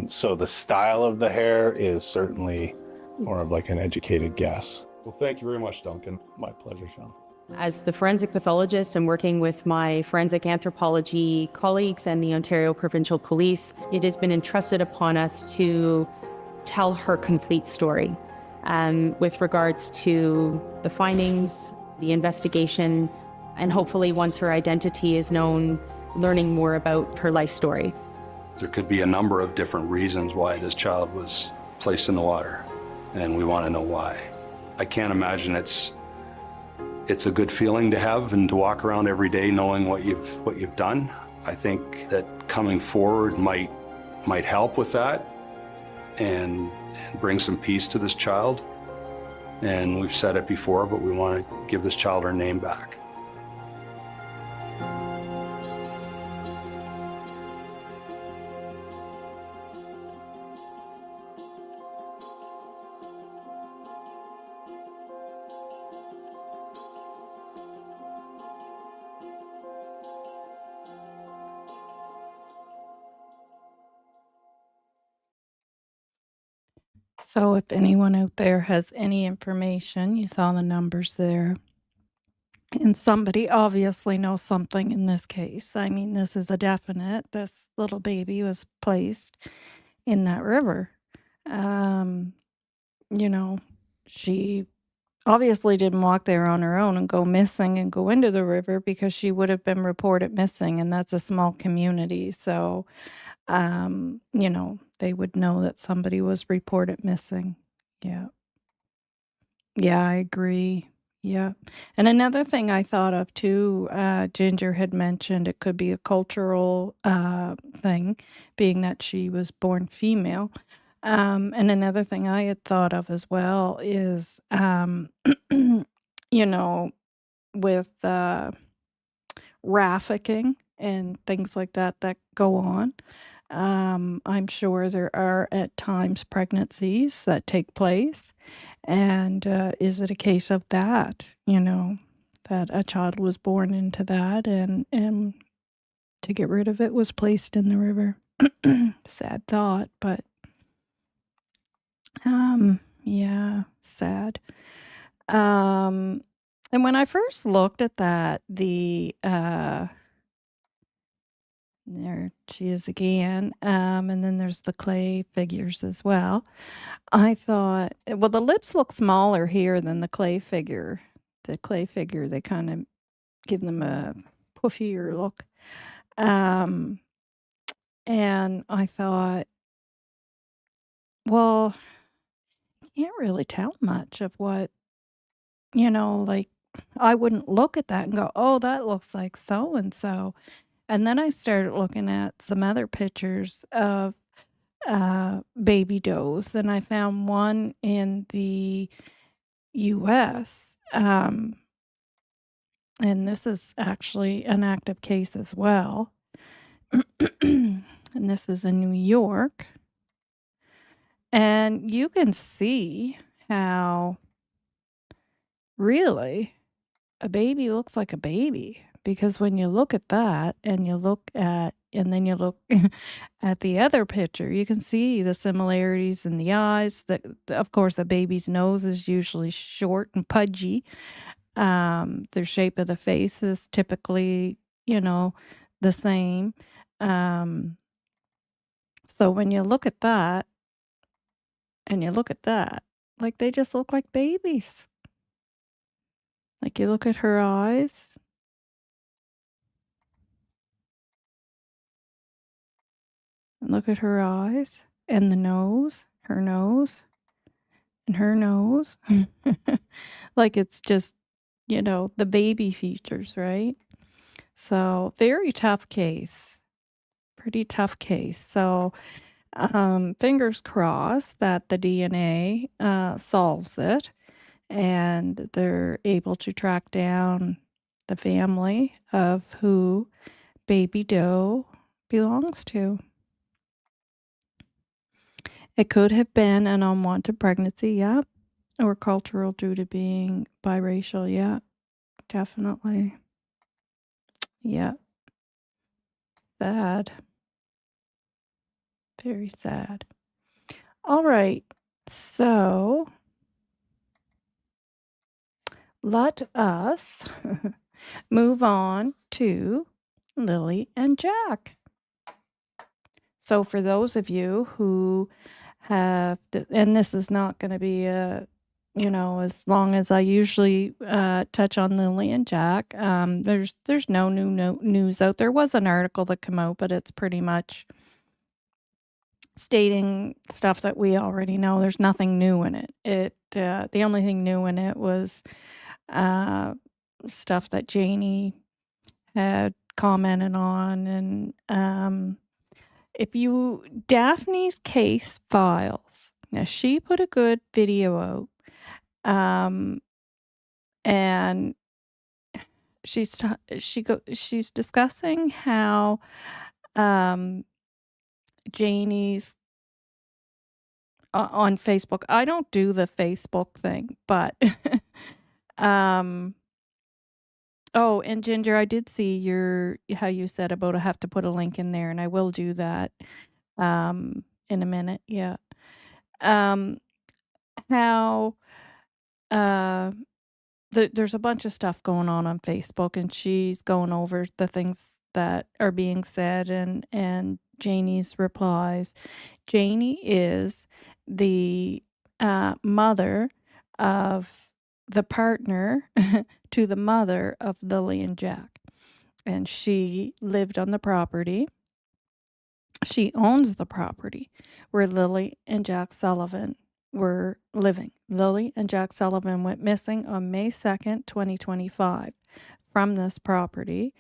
So the style of the hair is certainly more of like an educated guess. Well, thank you very much, Duncan. My pleasure, Sean. As the forensic pathologist and working with my forensic anthropology colleagues and the Ontario Provincial Police, it has been entrusted upon us to tell her complete story with regards to the findings, the investigation, and hopefully once her identity is known, learning more about her life story. There could be a number of different reasons why this child was placed in the water, and we want to know why. I can't imagine it's a good feeling to have and to walk around every day knowing what you've done. I think that coming forward might help with that and bring some peace to this child. And we've said it before, but we want to give this child her name back. So if anyone out there has any information, you saw the numbers there, and somebody obviously knows something in this case. I mean, this is a definite. This little baby was placed in that river. You know, she obviously didn't walk there on her own and go missing and go into the river, because she would have been reported missing, and that's a small community. So, they would know that somebody was reported missing. Yeah. Yeah, I agree. Yeah. And another thing I thought of too, Ginger had mentioned it could be a cultural thing, being that she was born female. And another thing I had thought of as well is, with trafficking and things like that go on. I'm sure there are at times pregnancies that take place. And is it a case of that, that a child was born into that and to get rid of it was placed in the river? Sad thought, but yeah, sad. And when I first looked at that, there she is again, and then there's the clay figures as well. I thought, well, the lips look smaller here than the clay figure. The clay figure, they kind of give them a puffier look. Um, and I thought, well, you can't really tell much of what, like, I wouldn't look at that and go, oh, that looks like so and so. And then I started looking at some other pictures of baby does, and I found one in the US. And this is actually an active case as well. And this is in New York. And you can see how really a baby looks like a baby, because when you look at that and then you look at the other picture, you can see the similarities in the eyes. That, of course, a baby's nose is usually short and pudgy. The shape of the face is typically, the same. So when you look at that and you look at that, like, they just look like babies. Like, you look at her eyes. And look at her eyes and the nose, her nose, and her nose. Like, it's just, the baby features, right? So, very tough case. Pretty tough case. So, fingers crossed that the DNA solves it and they're able to track down the family of who Baby Doe belongs to. It could have been an unwanted pregnancy, yeah, or cultural due to being biracial, yeah, definitely. Yeah, sad. Very sad. All right, so let us move on to Lily and Jack. So for those of you who and this is not going to be as long as I usually touch on Lily and Jack. There's no news out. There was an article that came out, but it's pretty much stating stuff that we already know. There's nothing new in it. The only thing new in it was stuff that Janie had commented on, and if you Daphne's case files. Now, she put a good video out, and she's discussing how Janie's on Facebook. I don't do the Facebook thing, but oh, and Ginger, I did see how you said about I have to put a link in there, and I will do that in a minute. Yeah. How there's a bunch of stuff going on Facebook, and she's going over the things that are being said and Janie's replies. Janie is the mother of the partner to the mother of Lily and Jack, and she lived on the property. She owns the property where Lily and Jack Sullivan were living. Lily and Jack Sullivan went missing on May 2nd, 2025 from this property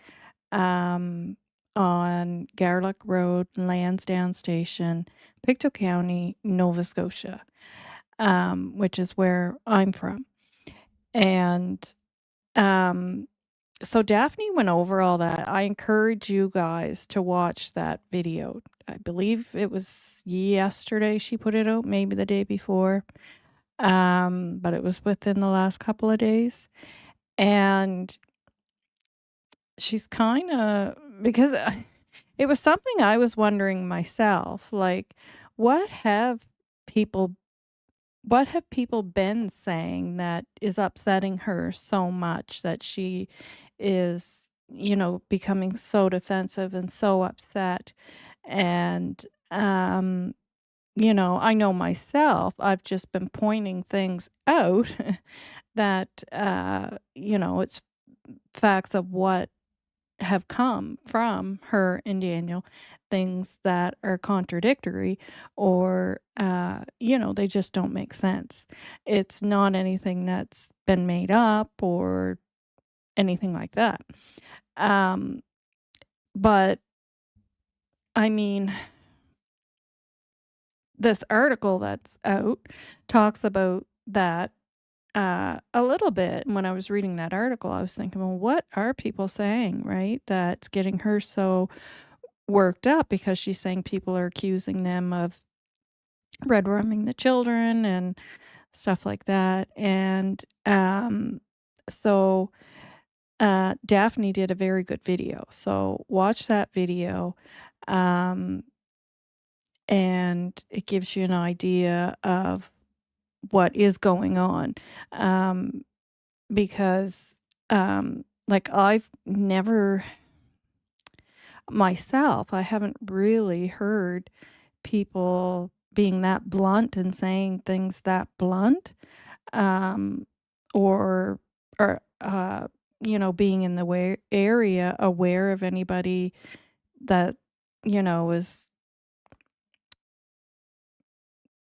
on Garlick Road, Lansdowne Station, Pictou County, Nova Scotia, which is where I'm from. And so Daphne went over all that. I encourage you guys to watch that video. I believe it was yesterday she put it out, maybe the day before. But it was within the last couple of days. And she's kind of, because it was something I was wondering myself, like, what have people what have people been saying that is upsetting her so much that she is, becoming so defensive and so upset? And, I know myself, I've just been pointing things out that, it's facts of what have come from her and Daniel, things that are contradictory or, they just don't make sense. It's not anything that's been made up or anything like that. Um, but I mean, this article that's out talks about that a little bit. When I was reading that article, I was thinking, well, what are people saying, right? That's getting her so worked up because she's saying people are accusing them of red rumming the children and stuff like that. And so Daphne did a very good video. So watch that video. Um, and it gives you an idea of what is going on. Um, because like I've never myself, I haven't really heard people being that blunt and saying things that blunt, um, or being in the area aware of anybody that is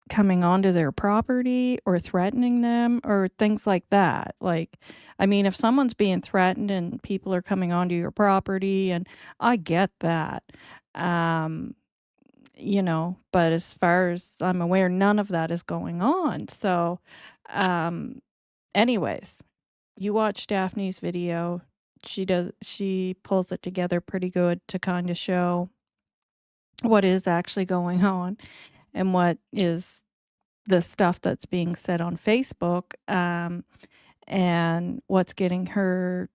coming onto their property or threatening them or things like that. Like, I mean, if someone's being threatened and people are coming onto your property, and I get that. Um, but as far as I'm aware, none of that is going on. So, um, anyways, you watch Daphne's video. She pulls it together pretty good to kind of show what is actually going on and what is the stuff that's being said on Facebook, and what's getting her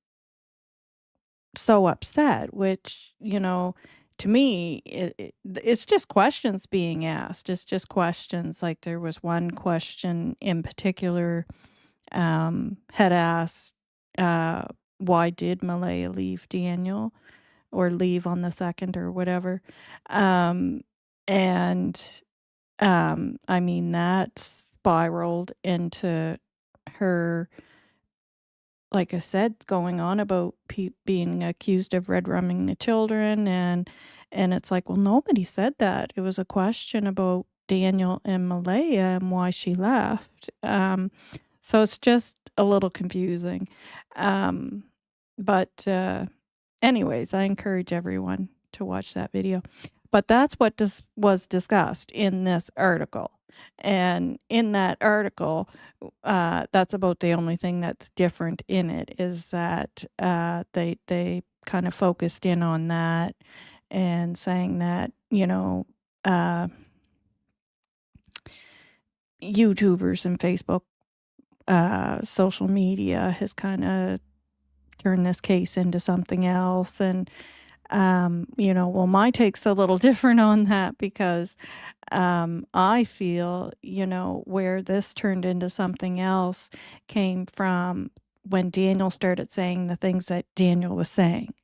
so upset, which, to me, it's just questions being asked. It's just questions. Like there was one question in particular, had asked, why did Malaya leave Daniel or leave on the 2nd or whatever? And I mean, that spiraled into her, like I said, going on about being accused of red rumming the children, and it's like, well, nobody said that. It was a question about Daniel and Malaya and why she left. So it's just a little confusing. Um, but anyways, I encourage everyone to watch that video. But that's what was discussed in this article. And in that article, that's about the only thing that's different in it, is that they kind of focused in on that and saying that, YouTubers and Facebook, social media has kind of turned this case into something else. And well, my take's a little different on that because I feel, where this turned into something else came from when Daniel started saying the things that Daniel was saying.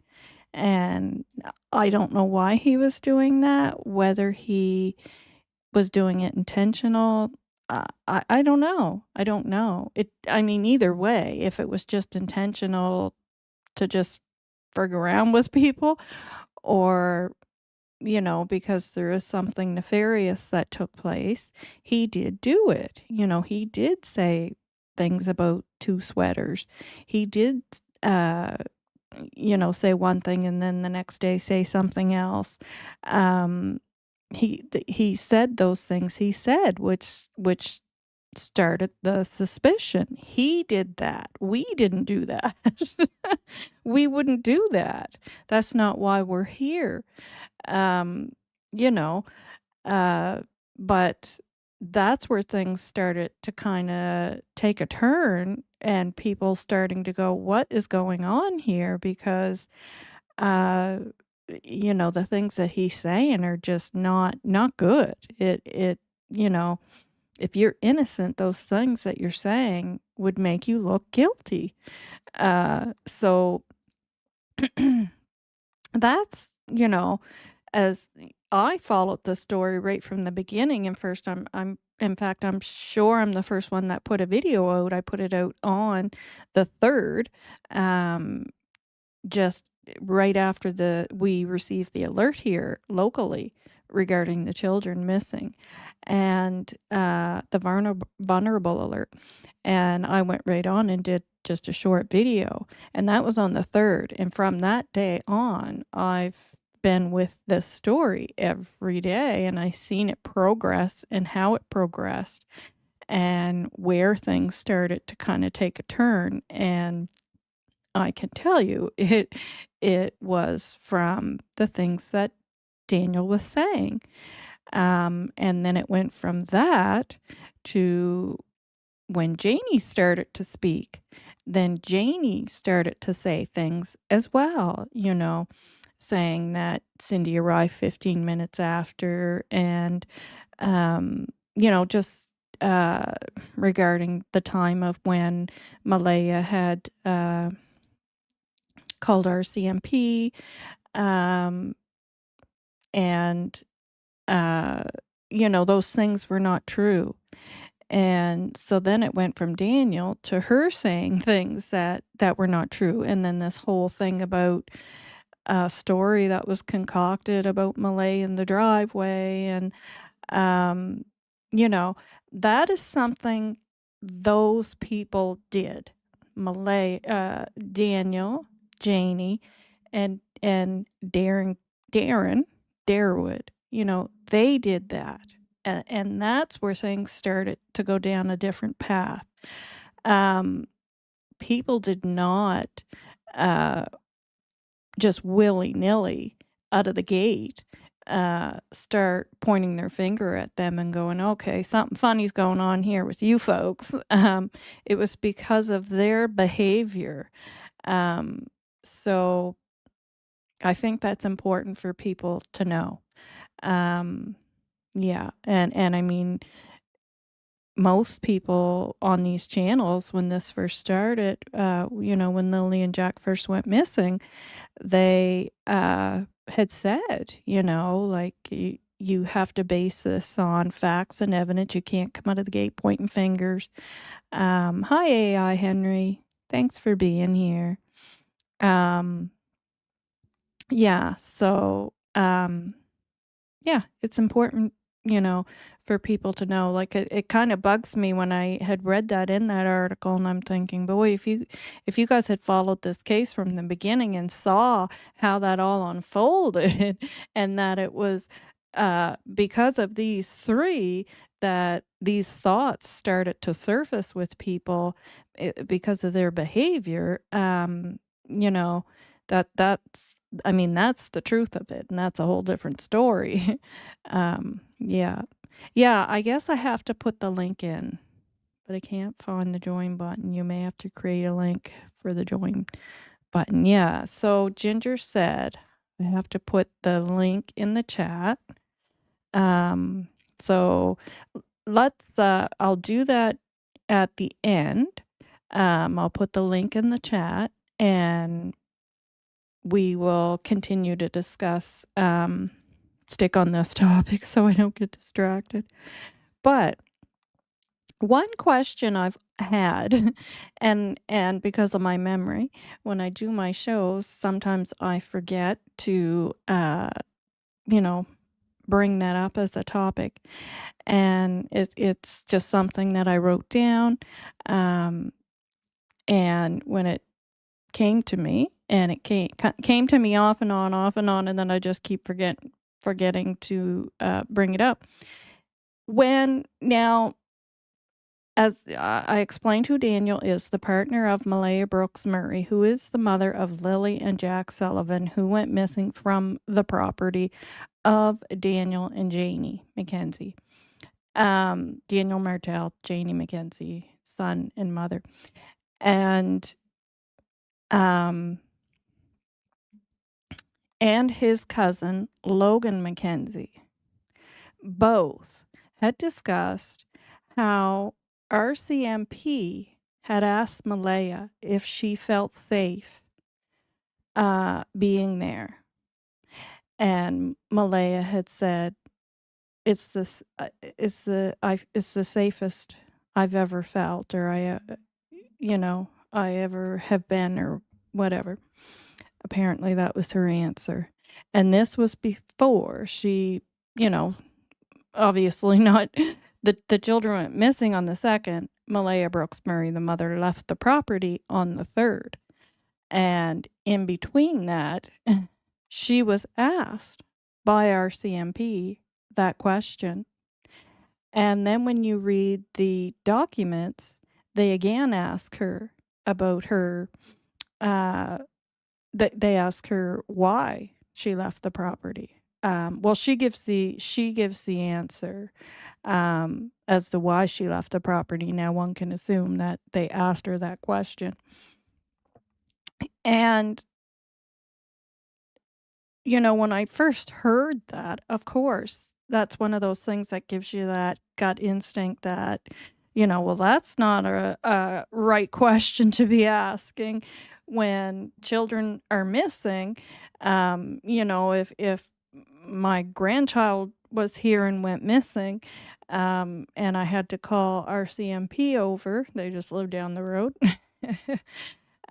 And I don't know why he was doing that, whether he was doing it intentional. I don't know. I don't know. I mean, either way, if it was just intentional to just frig around with people, or because there is something nefarious that took place, he did do it. He did say things about 2 sweaters. He did, say one thing and then the next day say something else. He said those things he said, which started the suspicion. He did that. We didn't do that. We wouldn't do that. That's not why we're here. Um, you know, uh, but that's where things started to kind of take a turn, and people starting to go, what is going on here? Because, uh, the things that he's saying are just not good. It, you know, if you're innocent, those things that you're saying would make you look guilty. So that's, as I followed the story right from the beginning. And first, in fact, I'm sure I'm the first one that put a video out. I put it out on the 3rd, just right after we received the alert here locally regarding the children missing, and the vulnerable alert. And I went right on and did just a short video, and that was on the 3rd. And from that day on, I've been with this story every day, and I seen it progress and how it progressed and where things started to kind of take a turn. And I can tell you it was from the things that Daniel was saying. And then it went from that to when Janie started to speak. Then Janie started to say things as well, saying that Cindy arrived 15 minutes after, and, just regarding the time of when Malaya had called RCMP, and those things were not true. And so then it went from Daniel to her saying things that were not true, and then this whole thing about a story that was concocted about Malay in the driveway. And that is something those people did. Malay, Daniel, Janie, and Darren Darwood, they did that. And that's where things started to go down a different path. People did not just willy-nilly out of the gate start pointing their finger at them and going, okay, something funny's going on here with you folks. It was because of their behavior. So I think that's important for people to know. Yeah, and I mean, most people on these channels, when this first started, when Lily and Jack first went missing, they had said, like, you have to base this on facts and evidence. You can't come out of the gate pointing fingers. Hi, AI Henry. Thanks for being here. Yeah, so, yeah, it's important, for people to know. Like, it kind of bugs me when I had read that in that article, and I'm thinking, boy, if you guys had followed this case from the beginning and saw how that all unfolded, and that it was because of these three that these thoughts started to surface with people, because of their behavior, that's I mean, that's the truth of it, and that's a whole different story. Yeah. Yeah, I guess I have to put the link in, but I can't find the join button. You may have to create a link for the join button. Yeah, so Ginger said I have to put the link in the chat. So let's, I'll do that at the end. I'll put the link in the chat, and we will continue to discuss, stick on this topic so I don't get distracted. But one question I've had, and because of my memory, when I do my shows, sometimes I forget to, bring that up as a topic. And it's just something that I wrote down. And when it came to me, and it came to me off and on, and then I just keep forgetting to bring it up. Now, as I explained, who Daniel is, the partner of Malaya Brooks Murray, who is the mother of Lily and Jack Sullivan, who went missing from the property of Daniel and Janie McKenzie. Daniel Martell, Janie McKenzie, son and mother. And his cousin, Logan McKenzie, both had discussed how RCMP had asked Malaya if she felt safe being there. And Malaya had said, it's this, it's the safest I've ever felt, or I ever have been, or whatever. Apparently that was her answer. And this was before she, obviously not, the children went missing on the 2nd. Malaya Brooks-Murray, the mother, left the property on the 3rd. And in between that, she was asked by RCMP that question. And then when you read the documents, they again ask her about her, they ask her why she left the property. Well, she gives the answer as to why she left the property. Now, one can assume that they asked her that question. And, when I first heard that, of course, that's one of those things that gives you that gut instinct that, well, that's not a right question to be asking when children are missing. If my grandchild was here and went missing, and I had to call RCMP over, they just live down the road.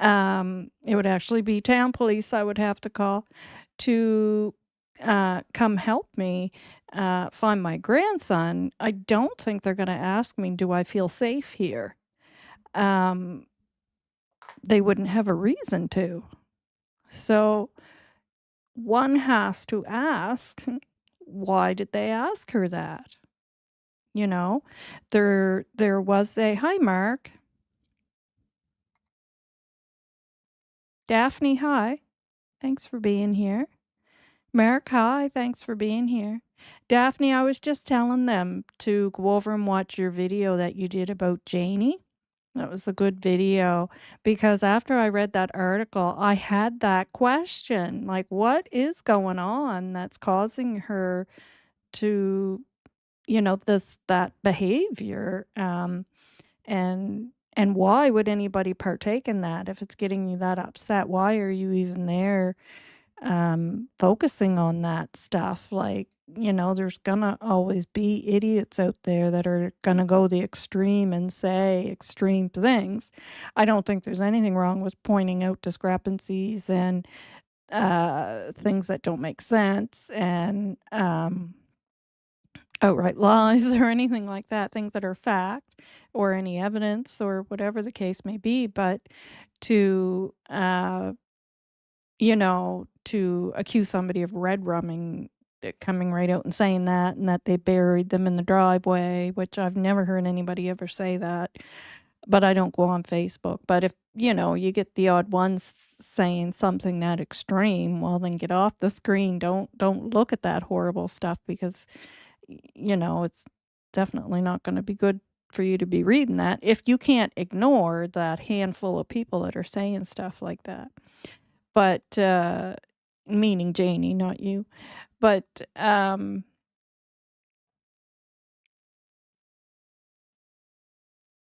It would actually be town police I would have to call to come help me find my grandson. I don't think they're going to ask me, do I feel safe here? They wouldn't have a reason to. So one has to ask, why did they ask her that? There was a, hi, Mark. Daphne, hi. Thanks for being here. Mark, hi. Thanks for being here. Daphne, I was just telling them to go over and watch your video that you did about Janie. That was a good video because after I read that article, I had that question, like, what is going on that's causing her to, that behavior? And why would anybody partake in that if it's getting you that upset? Why are you even there focusing on that stuff? Like, there's gonna always be idiots out there that are gonna go the extreme and say extreme things. I don't think there's anything wrong with pointing out discrepancies and things that don't make sense and outright lies or anything like that, things that are fact or any evidence or whatever the case may be. But to to accuse somebody of red rumming, coming right out and saying that, and that they buried them in the driveway, which I've never heard anybody ever say that. But I don't go on Facebook. But if, you get the odd ones saying something that extreme, well, then get off the screen. Don't look at that horrible stuff because, it's definitely not going to be good for you to be reading that if you can't ignore that handful of people that are saying stuff like that. But, meaning Janie, not you. But, oh,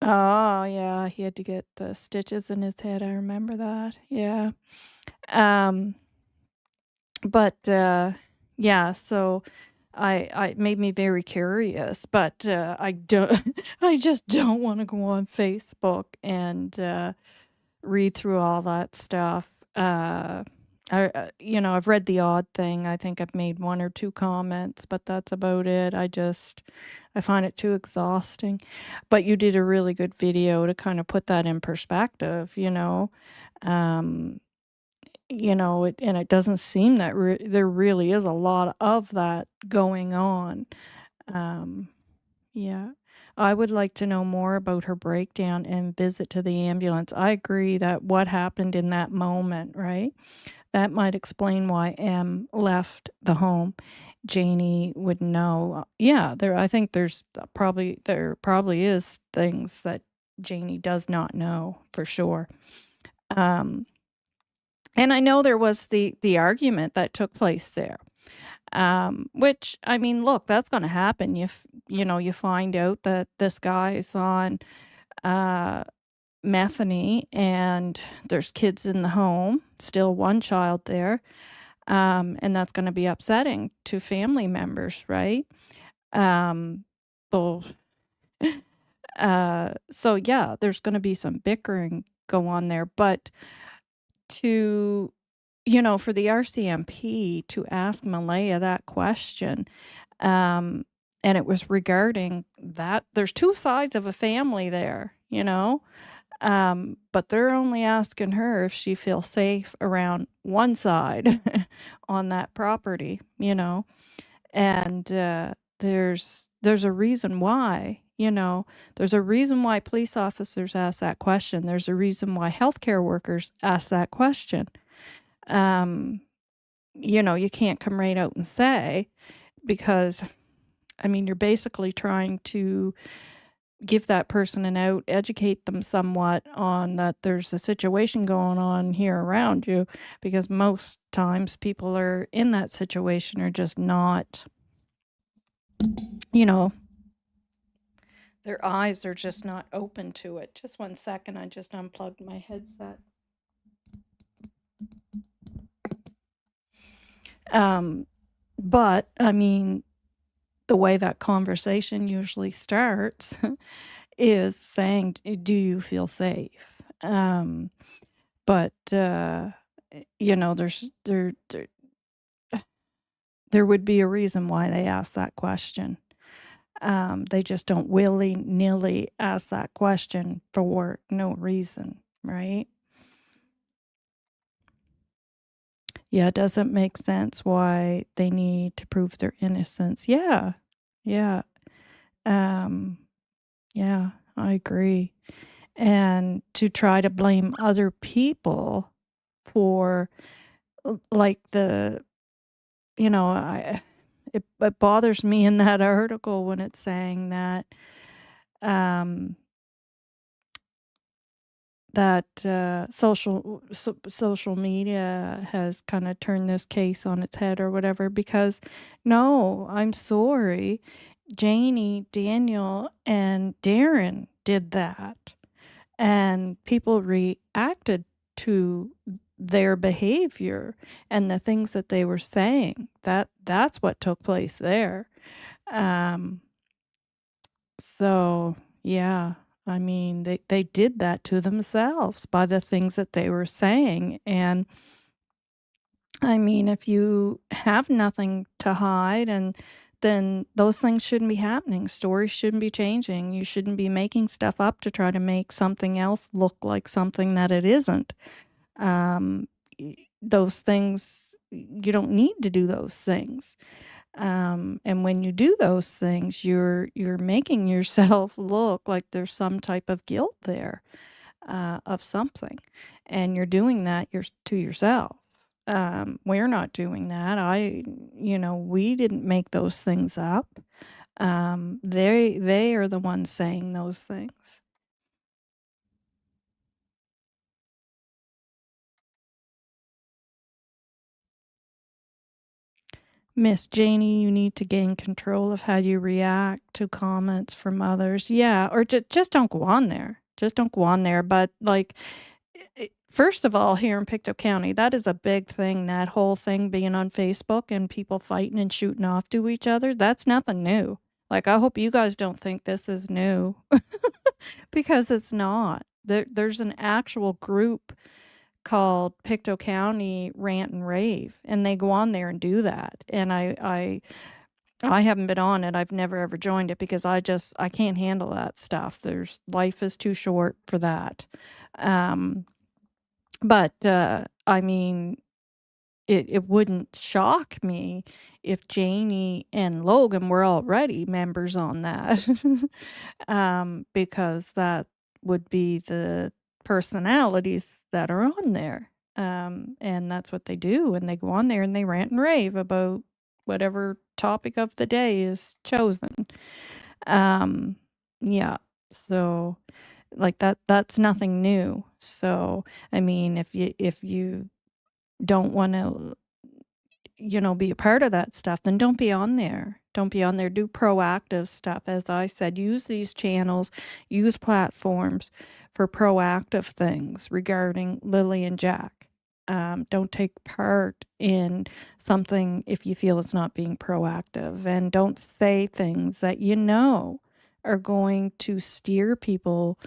yeah, he had to get the stitches in his head. I remember that. Yeah. But, yeah, so I it made me very curious, but, I don't I just don't wanna go on Facebook and, read through all that stuff. I've read the odd thing. I think I've made 1 or 2 comments, but that's about it. I find it too exhausting. But you did a really good video to kind of put that in perspective, Um, and it doesn't seem that there really is a lot of that going on. Yeah. I would like to know more about her breakdown and visit to the ambulance. I agree that what happened in that moment, right? That might explain why M left the home. Janie would know. Yeah, I think there probably is things that Janie does not know for sure. And I know there was the argument that took place there. Which, I mean, look, that's going to happen. You find out that this guy is on methany and there's kids in the home, still one child there. And that's going to be upsetting to family members, right? Um, well, so yeah, there's going to be some bickering go on there, but to, for the RCMP to ask Malaya that question, and it was regarding that there's two sides of a family there, but they're only asking her if she feels safe around one side on that property, and there's a reason why, there's a reason why police officers ask that question. There's a reason why healthcare workers ask that question. You can't come right out and say, because, I mean, you're basically trying to give that person an out, educate them somewhat on that there's a situation going on here around you, because most times people are in that situation are just not, their eyes are just not open to it. Just one second, I just unplugged my headset. But I mean, the way that conversation usually starts is saying, "Do you feel safe?" But there would be a reason why they ask that question. They just don't willy-nilly ask that question for no reason, right? Yeah, it doesn't make sense why they need to prove their innocence. Yeah. Yeah. Yeah, I agree. And to try to blame other people for like it bothers me in that article when it's saying that um social media has kind of turned this case on its head or whatever, because no, I'm sorry, Janie, Daniel, and Darren did that, and people reacted to their behavior and the things that they were saying. That's what took place there. Um, so yeah, I mean, they did that to themselves by the things that they were saying. And I mean, if you have nothing to hide, and then those things shouldn't be happening. Stories shouldn't be changing. You shouldn't be making stuff up to try to make something else look like something that it isn't. Those things, you don't need to do those things. And when you do those things, you're making yourself look like there's some type of guilt there, of something, and you're doing that to yourself. We're not doing that. We didn't make those things up. They are the ones saying those things. Miss Janie, you need to gain control of how you react to comments from others. Yeah, or just don't go on there. Just don't go on there. But like, first of all, here in Pictou County, that is a big thing. That whole thing being on Facebook and people fighting and shooting off to each other, that's nothing new. Like, I hope you guys don't think this is new, because it's not. There's an actual group called Pictou County Rant and Rave, and they go on there and do that. And I haven't been on it. I've never ever joined it, because I can't handle that stuff. Life is too short for that. But I mean, it wouldn't shock me if Janie and Logan were already members on that, because that would be the personalities that are on there. And that's what they do. And they go on there and they rant and rave about whatever topic of the day is chosen. Yeah. So like that's nothing new. So, I mean, if you don't want to, be a part of that stuff, then don't be on there. Don't be on there. Do proactive stuff. As I said, use these channels, use platforms for proactive things regarding Lily and Jack. Don't take part in something if you feel it's not being proactive, and don't say things that are going to steer people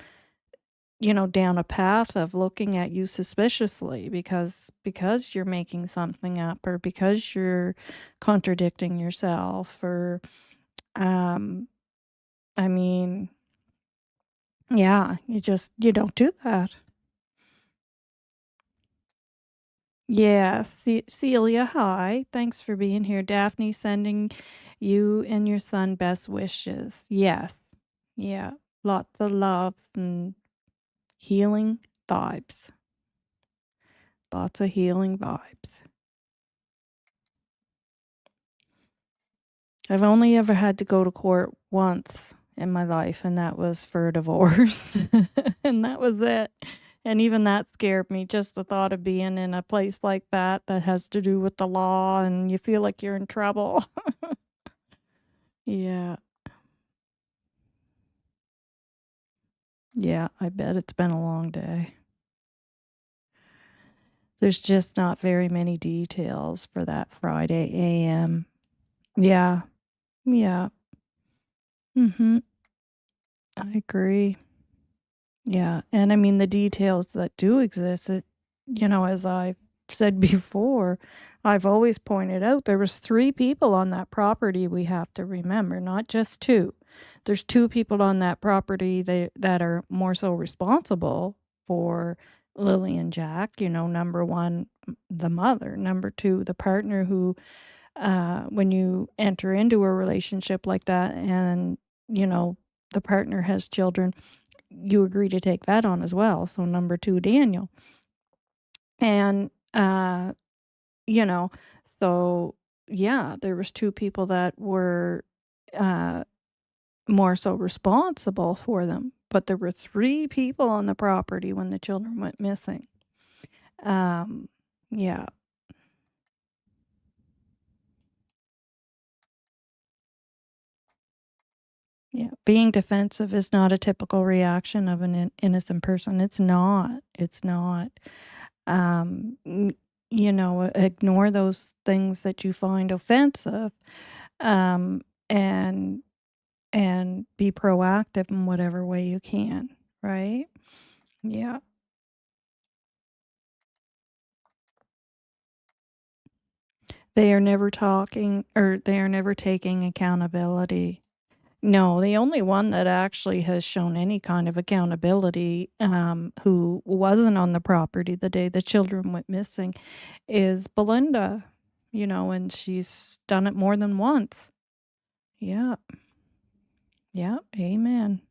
down a path of looking at you suspiciously because you're making something up, or because you're contradicting yourself, or I mean, yeah, you don't do that. Yeah, Celia, hi. Thanks for being here. Daphne sending you and your son best wishes. Yes. Yeah. Lots of love and healing vibes. Lots of healing vibes. I've only ever had to go to court once in my life, and that was for a divorce. And that was it. And even that scared me, just the thought of being in a place like that has to do with the law and you feel like you're in trouble. Yeah. Yeah, I bet it's been a long day. There's just not very many details for that Friday AM. Yeah. Yeah. Mhm. I agree. Yeah, and I mean, the details that do exist, as I've said before, I've always pointed out there was 3 people on that property, we have to remember, not just 2. There's 2 people on that property that are more so responsible for Lily and Jack. Number 1, the mother. Number 2, the partner who, when you enter into a relationship like that and, the partner has children, you agree to take that on as well. So number 2, Daniel. And, you know, so yeah, there was 2 people that were, uh, more so responsible for them, but there were 3 people on the property when the children went missing. Um, yeah. Yeah, being defensive is not a typical reaction of an innocent person. It's not. It's not. Um, n- Ignore those things that you find offensive, um, and be proactive in whatever way you can. Right? Yeah. They are never talking, or they are never taking accountability. No, the only one that actually has shown any kind of accountability, who wasn't on the property the day the children went missing, is Belinda, and she's done it more than once. Yeah. Yeah. Amen.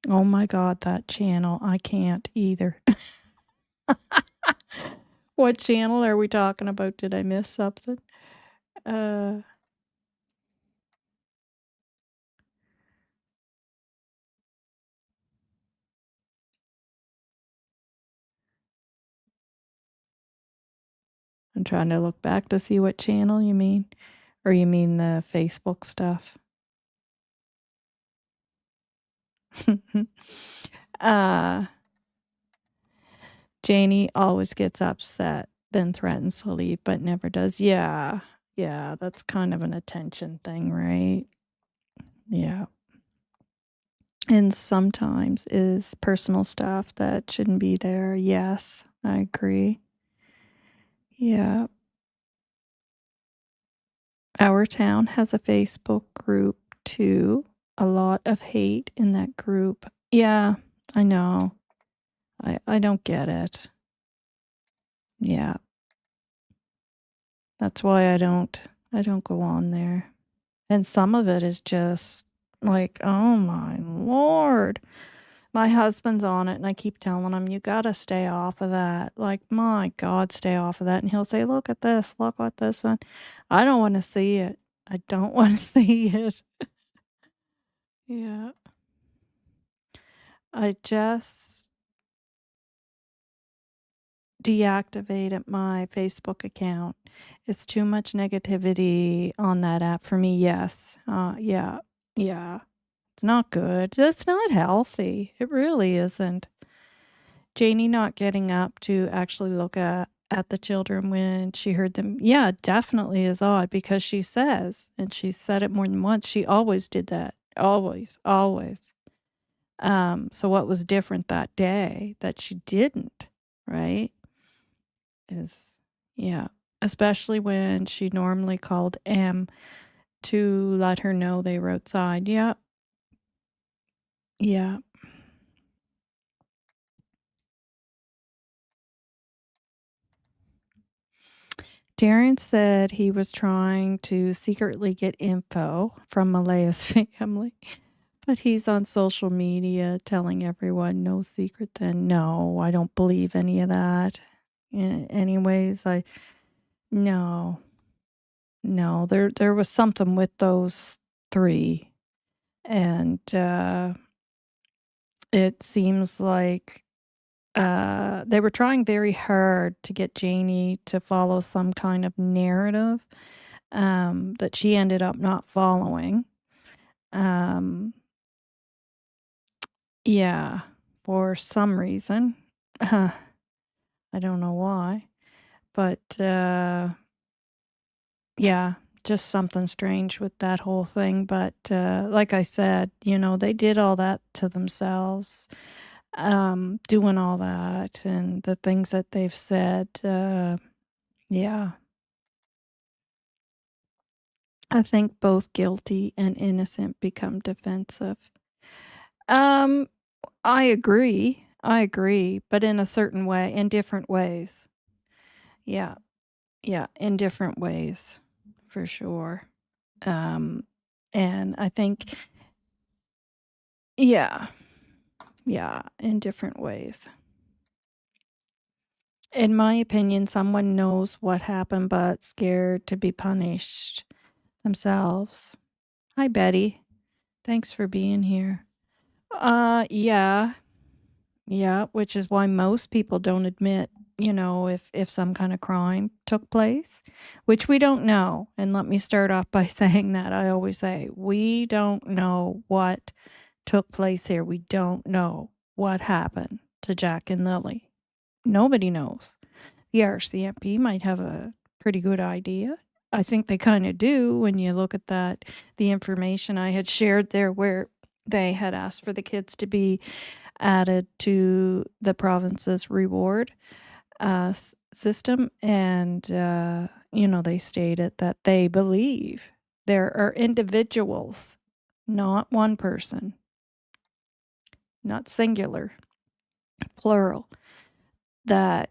Oh my God, that channel. I can't either. What channel are we talking about? Did I miss something? Uh, I'm trying to look back to see what channel you mean. Or you mean the Facebook stuff? uh, Janie always gets upset, then threatens to leave, but never does. Yeah. Yeah, that's kind of an attention thing, right? Yeah. And sometimes is personal stuff that shouldn't be there. Yes, I agree. Yeah. Our town has a Facebook group too. A lot of hate in that group. Yeah, I know. I don't get it. Yeah. That's why I don't go on there. And some of it is just like, oh my Lord. My husband's on it and I keep telling him, you gotta stay off of that. Like, my God, stay off of that. And he'll say, look at this, look what this one. I don't want to see it. I don't want to see it. Yeah. deactivated my Facebook account. It's too much negativity on that app for me. Yes. Yeah. Yeah. It's not good. It's not healthy. It really isn't. Janie not getting up to actually look at the children when she heard them. Yeah, definitely is odd because she says, and she said it more than once, she always did that. Always, always. So what was different that day that she didn't, right? Is yeah, especially when she normally called M to let her know they were outside. Yeah. Yeah. Darren said he was trying to secretly get info from Malaya's family, but he's on social media telling everyone no secret. Then no, I don't believe any of that. Anyways, no, there was something with those three, and it seems like they were trying very hard to get Janie to follow some kind of narrative that she ended up not following. Yeah, for some reason. I don't know why, but yeah, just something strange with that whole thing. But like I said, they did all that to themselves, doing all that and the things that they've said. Yeah. I think both guilty and innocent become defensive. Um, I agree, but in a certain way, in different ways. Yeah, yeah, in different ways, for sure. And I think, yeah, yeah, in different ways. In my opinion, someone knows what happened but scared to be punished themselves. Hi, Betty. Thanks for being here. Yeah. Yeah, which is why most people don't admit, if some kind of crime took place, which we don't know. And let me start off by saying that. I always say, we don't know what took place here. We don't know what happened to Jack and Lily. Nobody knows. The RCMP might have a pretty good idea. I think they kind of do when you look at that, the information I had shared there where they had asked for the kids to be added to the province's reward system. And, they stated that they believe there are individuals, not one person, not singular, plural, that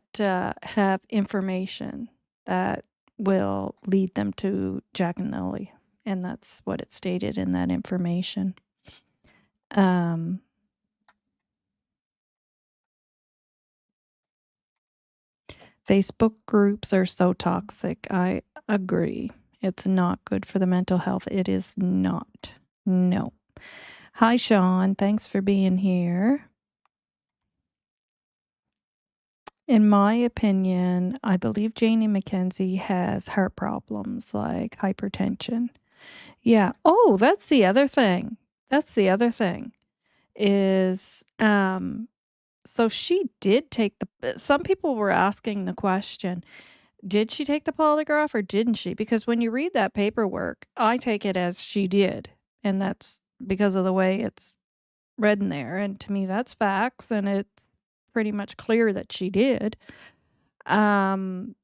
have information that will lead them to Jack and Lily. And that's what it stated in that information. Facebook groups are so toxic. I agree. It's not good for the mental health. It is not. No. Hi, Sean. Thanks for being here. In my opinion, I believe Janie McKenzie has heart problems like hypertension. Yeah. Oh, that's the other thing. Is so she did take some people were asking the question, did she take the polygraph or didn't she? Because when you read that paperwork, I take it as she did. And that's because of the way it's read in there. And to me, that's facts. And it's pretty much clear that she did. But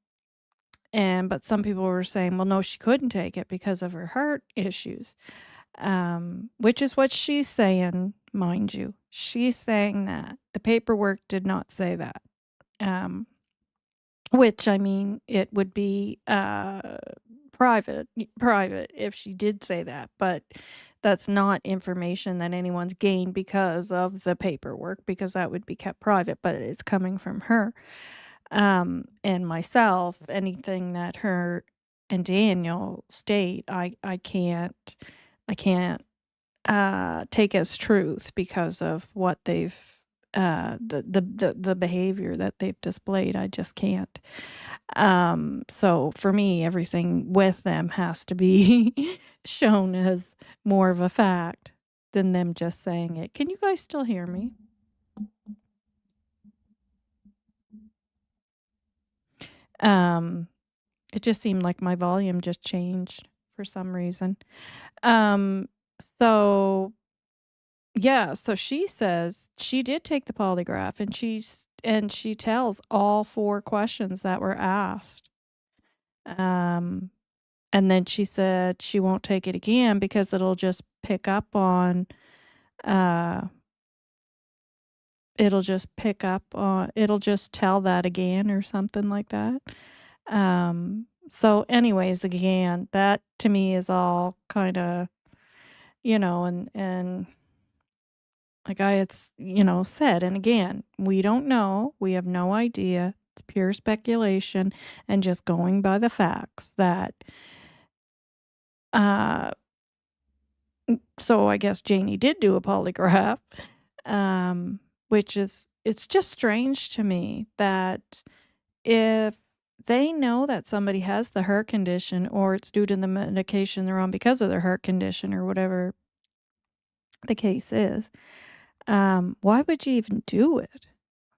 some people were saying, well, no, she couldn't take it because of her heart issues. Which is what she's saying, mind you. She's saying that. The paperwork did not say that. Which, I mean, it would be private if she did say that, but that's not information that anyone's gained because of the paperwork, because that would be kept private, but it's coming from her. And myself, anything that her and Daniel state, I can't take as truth because of what they've the behavior that they've displayed. I just can't. So for me, everything with them has to be shown as more of a fact than them just saying it. Can you guys still hear me? Um, it just seemed like my volume just changed for some reason. Um, so yeah, so she says she did take the polygraph and she tells all 4 questions that were asked. Um, and then she said she won't take it again because it'll just pick up on uh it'll just tell that again or something like that. So anyways, again, that to me is all kind of, and like I had, said, and again, we don't know. We have no idea. It's pure speculation and just going by the facts that, uh, so I guess Janie did do a polygraph, which it's just strange to me that if they know that somebody has the heart condition or it's due to the medication they're on because of their heart condition or whatever the case is, why would you even do it?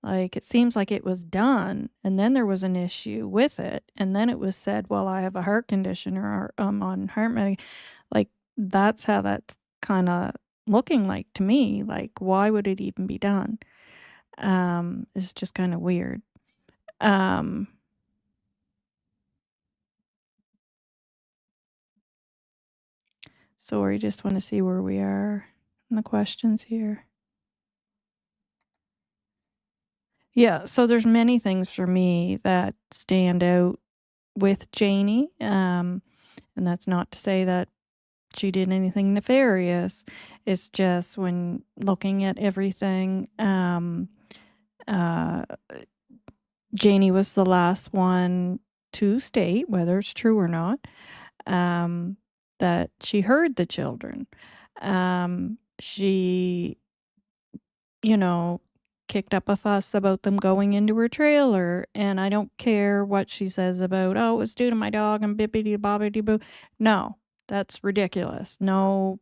Like, it seems like it was done, and then there was an issue with it, and then it was said, "Well, I have a heart condition or I'm on heart medic." Like, that's how that's kinda looking like to me. Like, why would it even be done? It's just kinda weird. Um So I just wanna see where we are in the questions here. Yeah, so there's many things for me that stand out with Janie, and that's not to say that she did anything nefarious. It's just when looking at everything, uh, Janie was the last one to state, whether it's true or not, um, that she heard the children. She, you know, kicked up a fuss about them going into her trailer, and I don't care what she says about, "Oh, it was due to my dog and bippity bobbity boo." No, that's ridiculous. No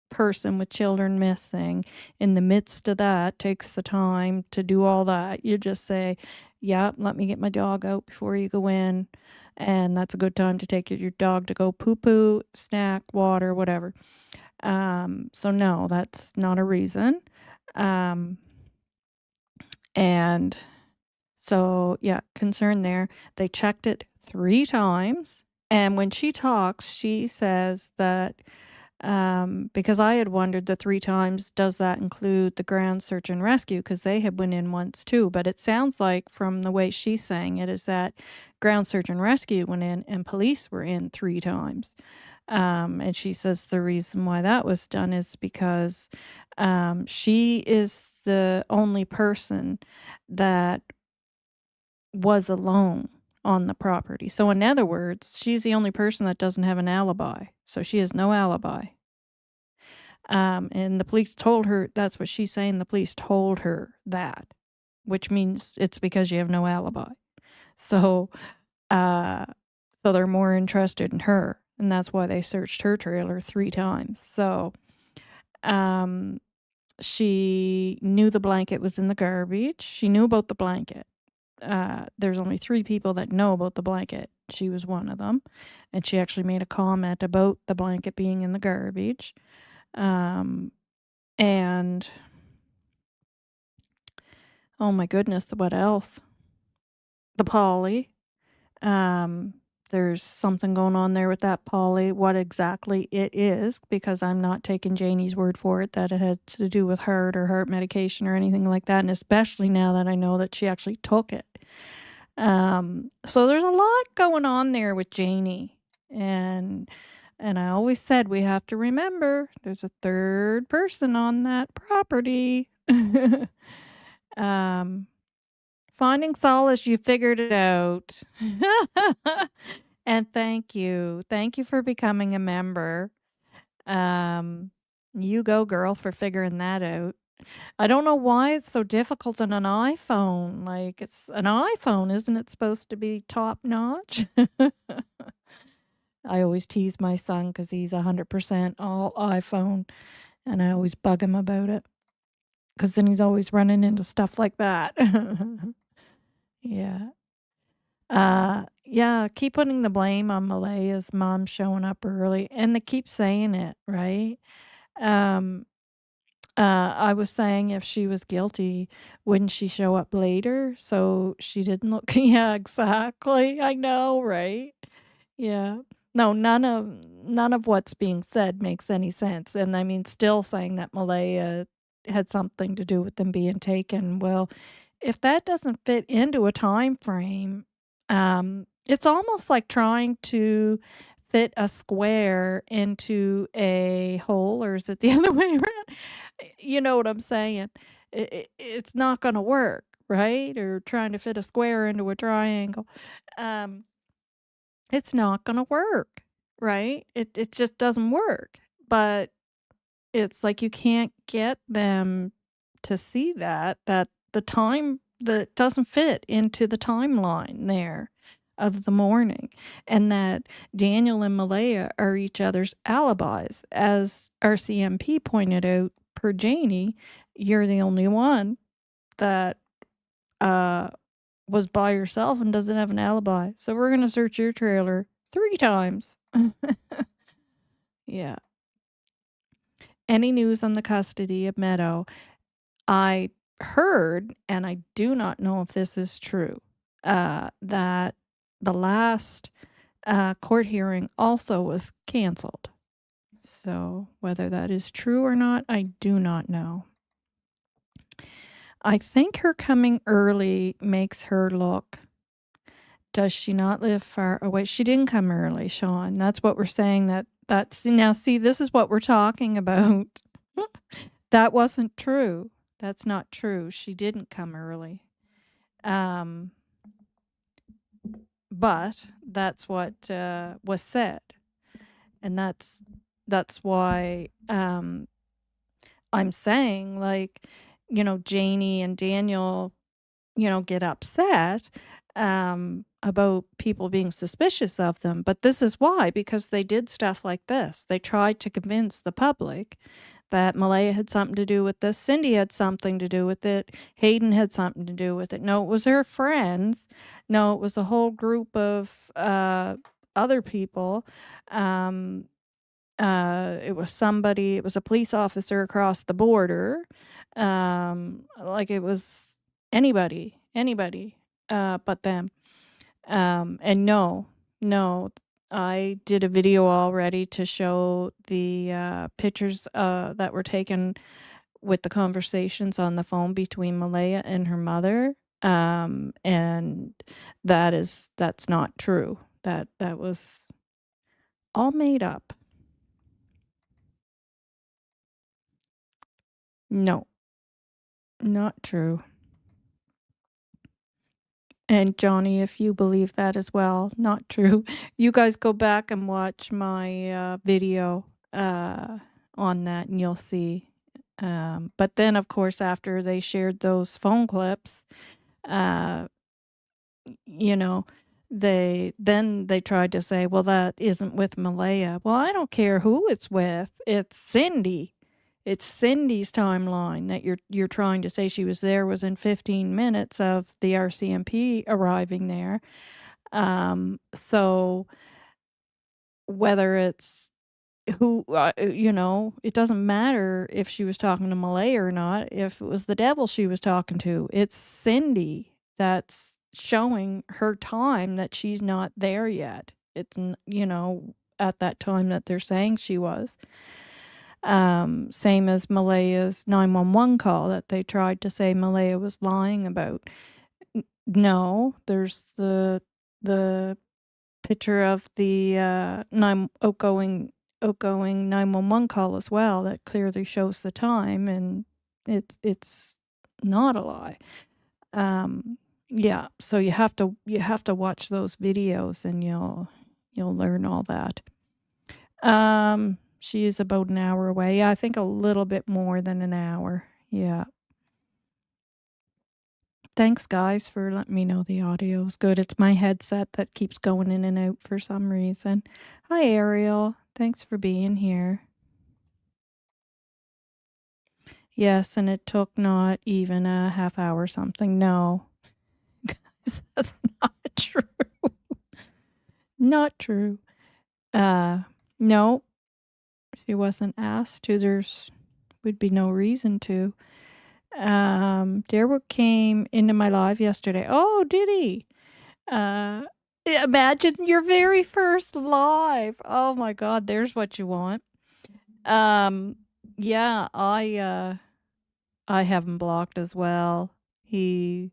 person with children missing in the midst of that takes the time to do all that. You just say, "Yeah, let me get my dog out before you go in." And that's a good time to take your dog to go poo poo, snack, water, whatever. So no, that's not a reason. Um, and so, yeah, concern there. They checked it 3 times, and when she talks, she says that, because I had wondered the 3 times, does that include the ground search and rescue? Because they had went in once too, but it sounds like from the way she's saying it is that ground search and rescue went in and police were in 3 times. And she says the reason why that was done is because, she is the only person that was alone on the property. So in other words, she's the only person that doesn't have an alibi. So she has no alibi. And the police told her, that's what she's saying. The police told her that, which means it's because you have no alibi. So, uh, so they're more interested in her, and that's why they searched her trailer 3 times. So, she knew the blanket was in the garbage. She knew about the blanket. There's only 3 people that know about the blanket. She was one of them, and she actually made a comment about the blanket being in the garbage. And oh my goodness, what else? The Polly. There's something going on there with that Polly. What exactly it is, because I'm not taking Janie's word for it that it has to do with heart or heart medication or anything like that, and especially now that I know that she actually took it. So there's a lot going on there with Janie, and I always said we have to remember there's a 3rd person on that property. Um, Finding solace, you figured it out. And thank you. Thank you for becoming a member. You go, girl, for figuring that out. I don't know why it's so difficult on an iPhone. Like, it's an iPhone, isn't it supposed to be top notch? I always tease my son because he's 100% all iPhone, and I always bug him about it because then he's always running into stuff like that. Yeah. Yeah, keep putting the blame on Malaya's mom showing up early, and they keep saying it, right? Um, I was saying if she was guilty, wouldn't she show up later so she didn't look yeah, exactly. I know, right? Yeah. No, none of what's being said makes any sense, and I mean, still saying that Malaya had something to do with them being taken. Well, if that doesn't fit into a time frame, it's almost like trying to fit a square into a hole, or is it the other way around? You know what I'm saying? It's not gonna work, right? Or trying to fit a square into a triangle. Um, it's not gonna work, right? It just doesn't work. But it's like you can't get them to see that the time that doesn't fit into the timeline there of the morning, and that Daniel and Malaya are each other's alibis. As RCMP pointed out, per Janie, you're the only one that uh was by yourself and doesn't have an alibi. So we're gonna search your trailer 3 times. Yeah. Any news on the custody of Meadow? I heard, and I do not know if this is true, that the last court hearing also was canceled. So whether that is true or not, I do not know. I think her coming early makes her look. Does she not live far away? She didn't come early, Sean. That's what we're saying. That's now. See, this is what we're talking about. That wasn't true. That's not true. She didn't come early. But that's what was said, and that's why I'm saying, like, Janie and Daniel, get upset about people being suspicious of them. But this is why, because they did stuff like this. They tried to convince the public that Malaya had something to do with this. Cindy had something to do with it. Hayden had something to do with it. No, it was her friends. No, it was a whole group of other people. It was a police officer across the border. Like it was anybody, but them. And no, I did a video already to show the pictures that were taken with the conversations on the phone between Malaya and her mother. And that's not true. That was all made up. No, not true. And Johnny, if you believe that as well, not true. You guys go back and watch my video on that and you'll see. But then, of course, after they shared those phone clips, you know, they tried to say, well, that isn't with Malaya. Well, I don't care who it's with. It's Cindy. It's Cindy's timeline that you're trying to say she was there within 15 minutes of the RCMP arriving there. So whether it's who, it doesn't matter if she was talking to Malaya or not. If it was the devil she was talking to, it's Cindy that's showing her time that she's not there yet. It's, at that time that they're saying she was. Same as Malaya's 911 call that they tried to say Malaya was lying about. No, there's the picture of the outgoing 911 call as well that clearly shows the time, and it's not a lie. Yeah, so you have to watch those videos and you'll learn all that. She is about an hour away. Yeah, I think a little bit more than an hour. Yeah. Thanks, guys, for letting me know the audio is good. It's my headset that keeps going in and out for some reason. Hi, Ariel. Thanks for being here. Yes, and it took not even a half hour or something. No. Guys, that's not true. Not true. No, she wasn't asked to. There's would be no reason to. Derwood came into my live yesterday. Oh, did he? Imagine your very first live. Oh my God, there's what you want. Yeah, I have him blocked as well. He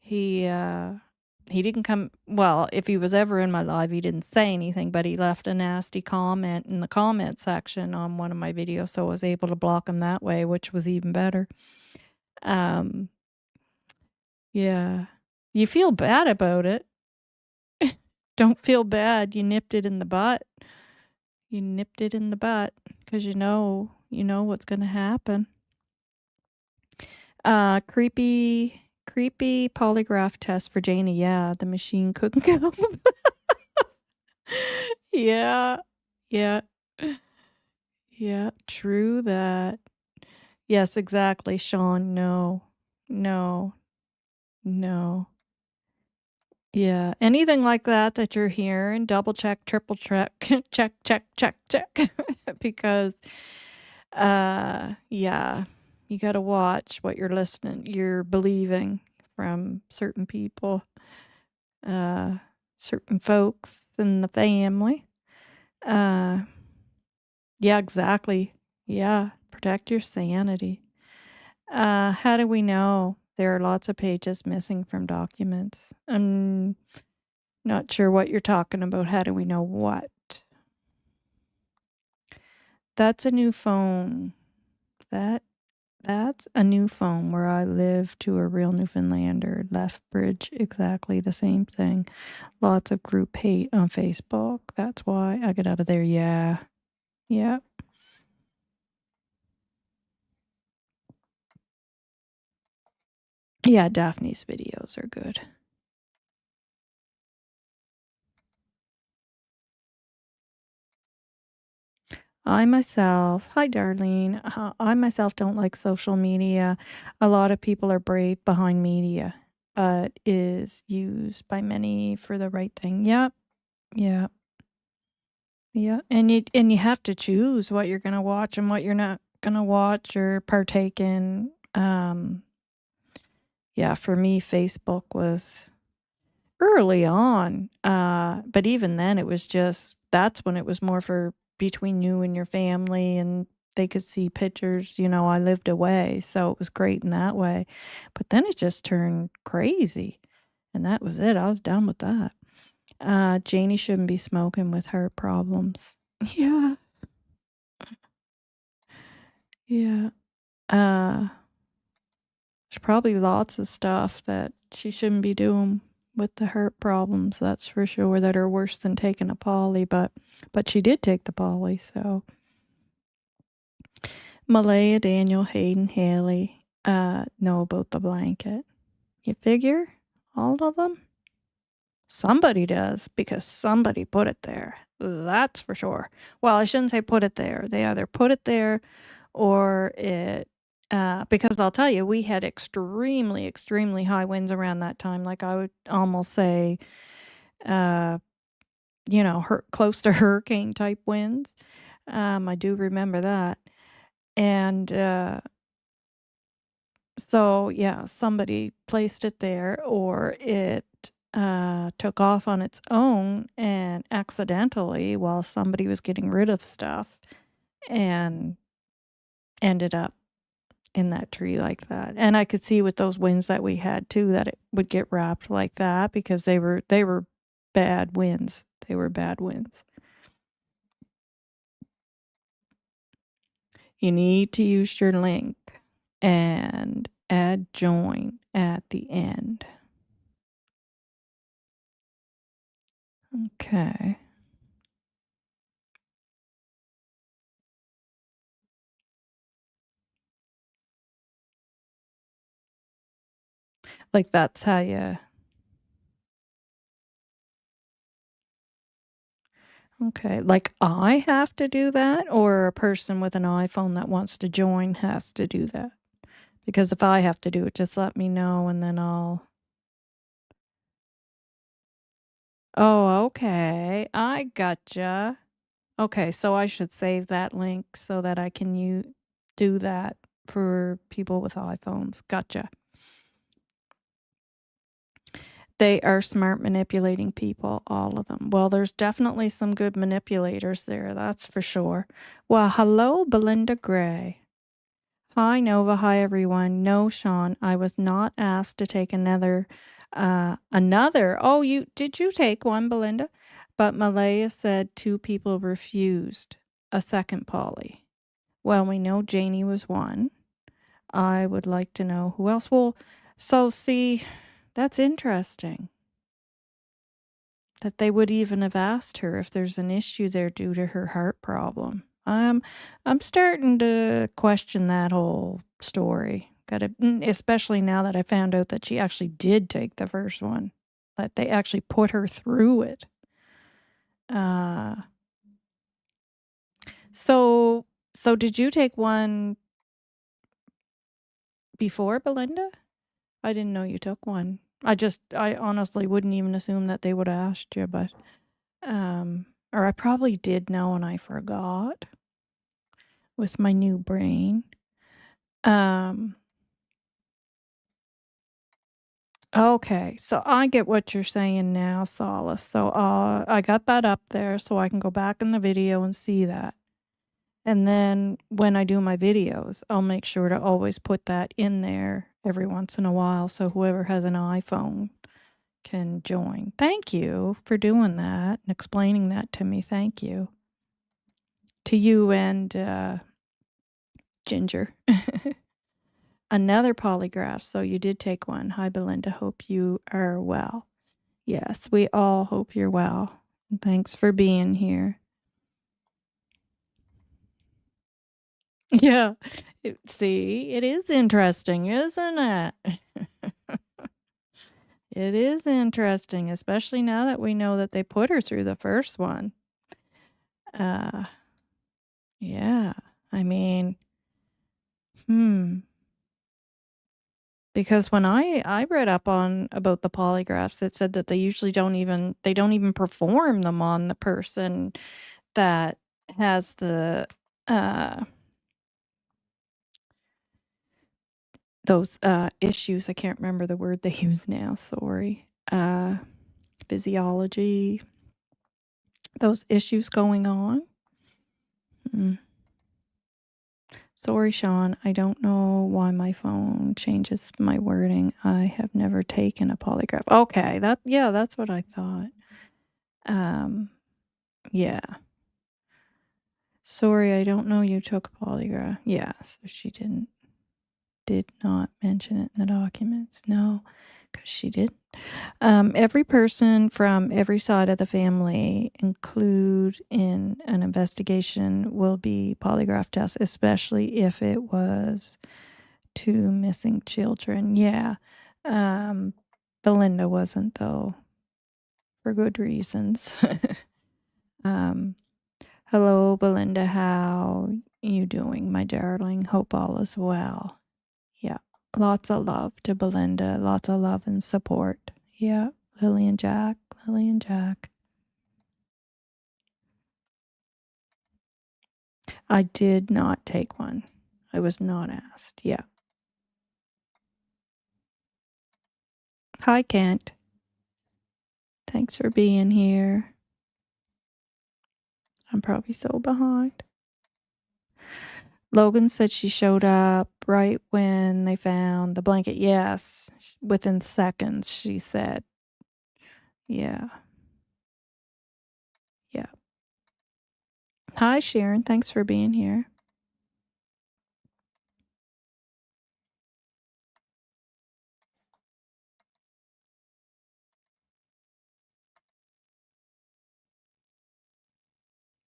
he didn't come. Well, if he was ever in my live, he didn't say anything, but he left a nasty comment in the comment section on one of my videos, so I was able to block him that way, which was even better. Yeah. You feel bad about it. Don't feel bad. You nipped it in the butt. You nipped it in the butt because you know what's going to happen. Creepy polygraph test for Janie. Yeah, the machine couldn't go. Yeah. Yeah. Yeah, true that. Yes, exactly, Sean. No. No. No. Yeah, anything like that you're hearing, double check, triple check, check, check, check, check, because, yeah, you gotta watch what you're believing from certain people, certain folks in the family. Yeah, exactly. Yeah, protect your sanity. How do we know? There are lots of pages missing from documents. Not sure what you're talking about. How do we know what? That's a new phone. That's a new phone where I live to a real Newfoundlander. Lethbridge, exactly the same thing. Lots of group hate on Facebook. That's why I get out of there. Yeah. Yeah. Yeah, Daphne's videos are good. Hi, Darlene. I myself don't like social media. A lot of people are brave behind media, but is used by many for the right thing. Yep. Yeah. Yeah. And you have to choose what you're gonna watch and what you're not gonna watch or partake in. Yeah, for me, Facebook was early on. But even then it was just that's when it was more for between you and your family and they could see pictures, I lived away, so it was great in that way. But then it just turned crazy. And that was it. I was done with that. Janie shouldn't be smoking with her problems. Yeah. Yeah. There's probably lots of stuff that she shouldn't be doing with the hurt problems, that's for sure, that are worse than taking a poly, but she did take the poly, so. Malaya, Daniel, Hayden, Haley, know about the blanket. You figure? All of them? Somebody does, because somebody put it there. That's for sure. Well, I shouldn't say put it there. They either put it there or it, because I'll tell you, we had extremely, extremely high winds around that time. Like I would almost say, close to hurricane type winds. I do remember that. And so, yeah, somebody placed it there or it took off on its own and accidentally while somebody was getting rid of stuff and ended up in that tree like that. And I could see with those winds that we had too that it would get wrapped like that because they were bad winds. They were bad winds. You need to use your link and add join at the end. Okay. Like, that's how you... Okay, like, I have to do that, or a person with an iPhone that wants to join has to do that? Because if I have to do it, just let me know, and then I'll... Oh, okay, I gotcha. Okay, so I should save that link so that I can do that for people with iPhones. Gotcha. They are smart manipulating people, all of them. Well, there's definitely some good manipulators there, that's for sure. Well, hello, Belinda Gray. Hi, Nova. Hi, everyone. No, Sean, I was not asked to take another. Oh, did you take one, Belinda? But Malaya said 2 people refused a second poly. Well, we know Janie was one. I would like to know who else. Well, so see, that's interesting that they would even have asked her if there's an issue there due to her heart problem. I'm starting to question that whole story. Especially now that I found out that she actually did take the first one. That they actually put her through it. So did you take one before, Belinda? I didn't know you took one. I honestly wouldn't even assume that they would have asked you, but or I probably did know and I forgot with my new brain. Okay, so I get what you're saying now, Solace. So I got that up there so I can go back in the video and see that. And then when I do my videos, I'll make sure to always put that in there every once in a while so whoever has an iPhone can join. Thank you for doing that and explaining that to me. Thank you. To you and Ginger. Another polygraph. So you did take one. Hi, Belinda. Hope you are well. Yes, we all hope you're well. And thanks for being here. Yeah. See, it is interesting, isn't it? It is interesting, especially now that we know that they put her through the first one. Yeah. I mean, because when I read up on about the polygraphs, it said that they usually don't even perform them on the person that has the those issues. I can't remember the word they use now. Sorry. Physiology. Those issues going on. Sorry, Sean. I don't know why my phone changes my wording. I have never taken a polygraph. Okay, that's what I thought. Yeah. Sorry, I don't know you took a polygraph. Yeah, so she did not mention it in the documents. No, because she didn't. Every person from every side of the family include in an investigation will be polygraph tests, especially if it was to missing children. Yeah. Belinda wasn't, though, for good reasons. Hello, Belinda. How you doing, my darling? Hope all is well. Yeah. Lots of love to Belinda. Lots of love and support. Yeah. Lilly&Jack. Lilly&Jack. I did not take one. I was not asked. Yeah. Hi, Kent. Thanks for being here. I'm probably so behind. Logan said she showed up right when they found the blanket. Yes, within seconds, she said. Yeah. Yeah. Hi, Sharon. Thanks for being here.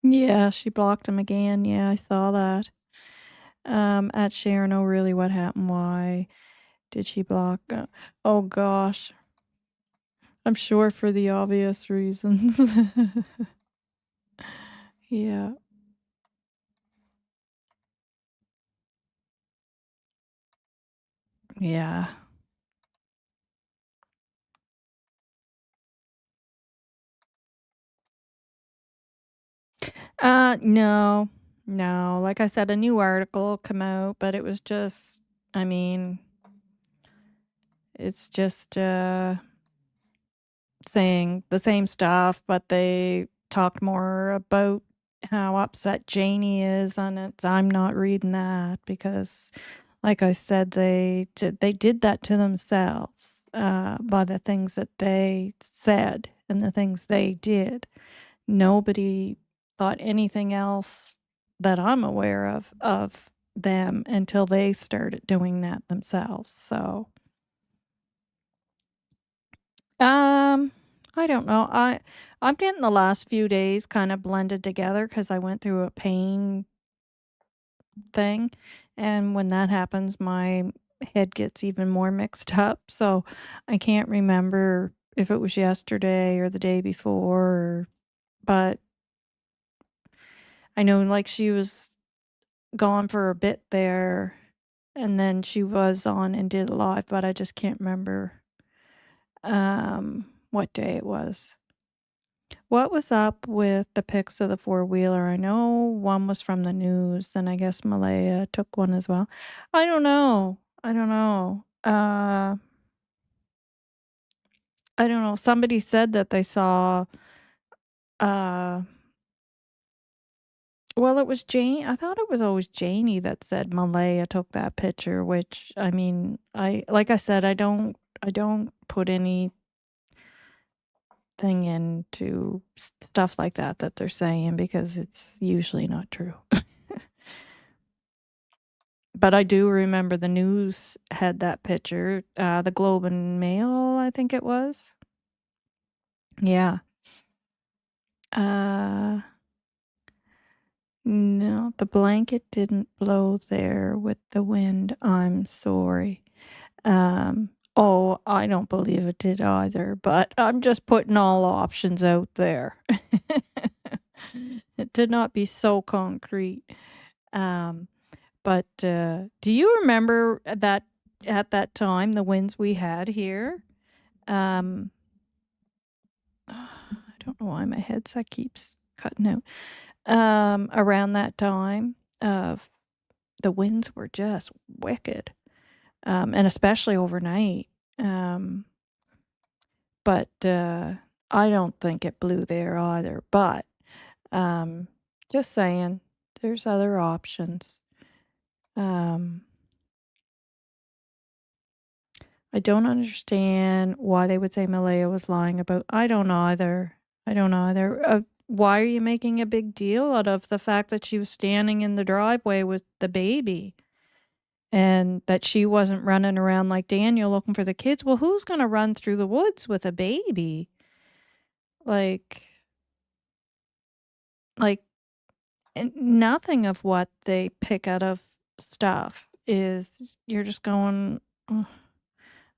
Yeah, she blocked him again. Yeah, I saw that. At Sharon, oh, really, what happened? Why? Did she block? Oh gosh. I'm sure for the obvious reasons. Yeah. Yeah. No. No. Like I said, a new article come out, but it was just, I mean, it's just saying the same stuff, but they talked more about how upset Janie is on it. I'm not reading that because, like I said, they did that to themselves by the things that they said and the things they did. Nobody thought anything else that I'm aware of them until they started doing that themselves. So, I don't know. I'm getting the last few days kind of blended together because I went through a pain thing, and when that happens, my head gets even more mixed up. So I can't remember if it was yesterday or the day before, but I know like she was gone for a bit there, and then she was on and did a live, but I just can't remember what day it was. What was up with the pics of the four-wheeler? I know one was from the news, and I guess Malaya took one as well. I don't know. I don't know. I don't know. Somebody said that they saw uh well, it was Jane. I thought it was always Janie that said Malaya took that picture, which I mean, like I said, I don't put anything into stuff like that they're saying because it's usually not true. But I do remember the news had that picture, the Globe and Mail, I think it was. Yeah. Uh, no, the blanket didn't blow there with the wind. I'm sorry. Oh, I don't believe it did either, but I'm just putting all options out there. It did not be so concrete. Um, But, do you remember that at that time, the winds we had here? Um, I don't know why my headset keeps cutting out. Around that time, the winds were just wicked, and especially overnight. Um, but I don't think it blew there either. But um, just saying, there's other options. Um, I don't understand why they would say Malaya was lying about. I don't either. I don't either. Why are you making a big deal out of the fact that she was standing in the driveway with the baby and that she wasn't running around like Daniel looking for the kids? Well, who's going to run through the woods with a baby? Like, like, and nothing of what they pick out of stuff is you're just going, "Oh,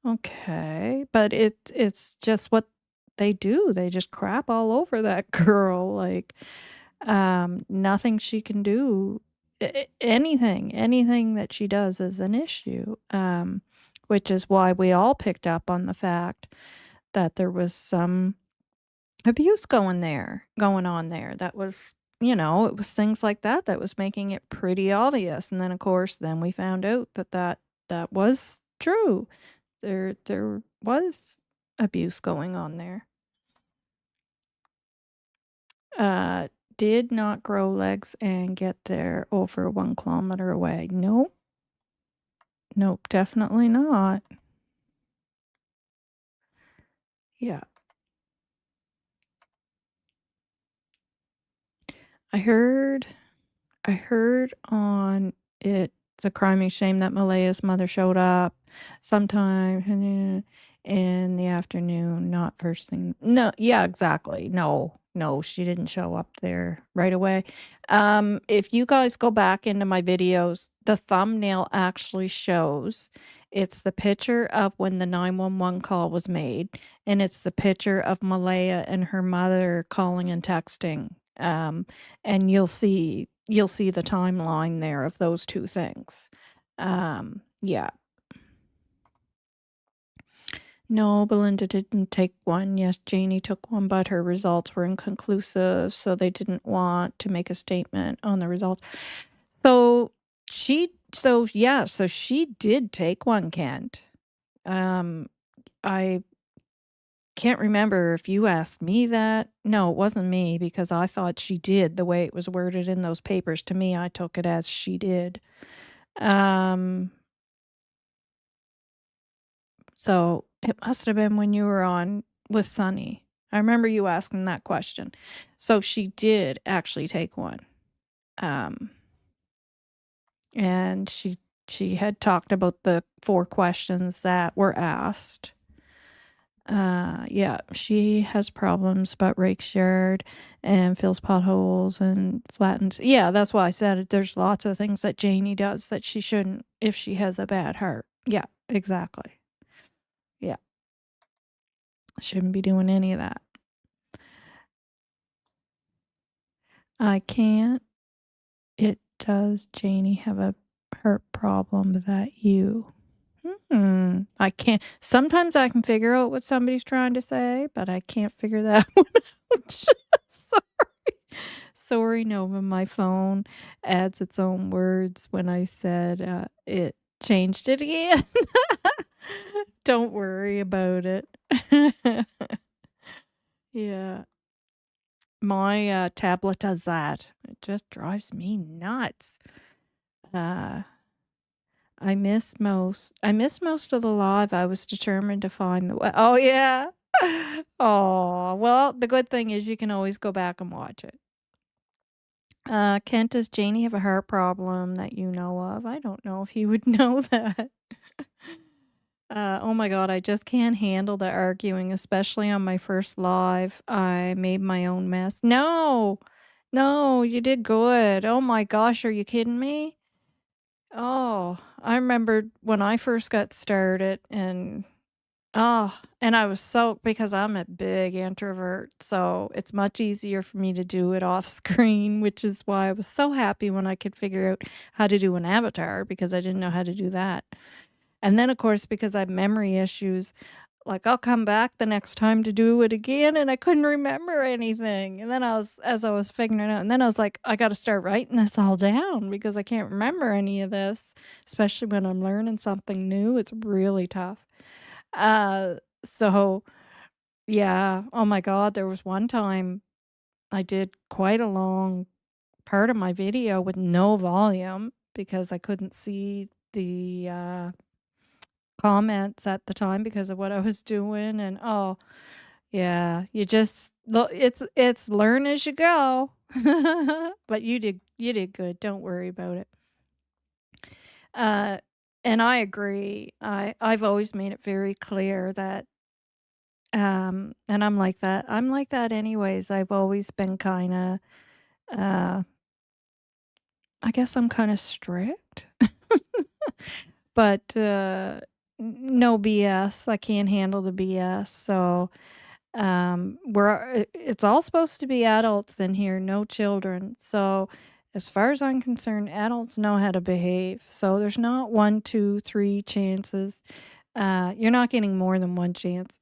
okay," but it's just what they do. They just crap all over that girl, like, nothing she can do, anything that she does is an issue, which is why we all picked up on the fact that there was some abuse going on there. That was, it was things like that that was making it pretty obvious, and then, of course, then we found out that was true. There was abuse going on there. Uh, did not grow legs and get there over 1 kilometer away. Nope. Nope, definitely not. Yeah. I heard on It's a Crime and Shame that Malaya's mother showed up sometime in the afternoon, not first thing. No, yeah, exactly. No, she didn't show up there right away. If you guys go back into my videos, the thumbnail actually shows It's the picture of when the 911 call was made, and it's the picture of Malaya and her mother calling and texting. And you'll see the timeline there of those two things. Yeah. No, Belinda didn't take one. Yes, Janie took one, but her results were inconclusive, so they didn't want to make a statement on the results. So she did take one, Kent. I can't remember if you asked me that. No, it wasn't me, because I thought she did the way it was worded in those papers. To me, I took it as she did. So it must have been when you were on with Sunny. I remember you asking that question. So she did actually take one. And she had talked about the 4 questions that were asked. Yeah, she has problems, but rakes yard and fills potholes and flattens. Yeah, that's why I said it. There's lots of things that Janie does that she shouldn't if she has a bad heart. Yeah, exactly. Yeah. Shouldn't be doing any of that. I can't. It does Janie have a heart problem that you? I can't. Sometimes I can figure out what somebody's trying to say, but I can't figure that one out. Sorry. Sorry, Nova. My phone adds its own words when I said it changed it again. Don't worry about it. Yeah. My tablet does that. It just drives me nuts. I miss most of the live. I was determined to find the way. Oh, yeah. Oh, well, the good thing is you can always go back and watch it. Kent, does Janie have a heart problem that you know of? I don't know if he would know that. Oh my God, I just can't handle the arguing, especially on my first live. I made my own mess. No, you did good. Oh my gosh, are you kidding me? Oh, I remember when I first got started and I was so, because I'm a big introvert, so it's much easier for me to do it off screen, which is why I was so happy when I could figure out how to do an avatar, because I didn't know how to do that. And then, of course, because I have memory issues, like I'll come back the next time to do it again and I couldn't remember anything. And then as I was figuring it out, and then I was like, I got to start writing this all down because I can't remember any of this, especially when I'm learning something new. It's really tough. So yeah. Oh my God. There was one time I did quite a long part of my video with no volume because I couldn't see the comments at the time because of what I was doing. And yeah, you just it's learn as you go. But you did good. Don't worry about it. And I agree. I've always made it very clear that and I'm like that. I'm like that anyways. I've always been kind of I guess I'm kind of strict. But no BS. I can't handle the BS. So it's all supposed to be adults in here, no children. So as far as I'm concerned, adults know how to behave. So there's not 1, 2, 3 chances. You're not getting more than one chance.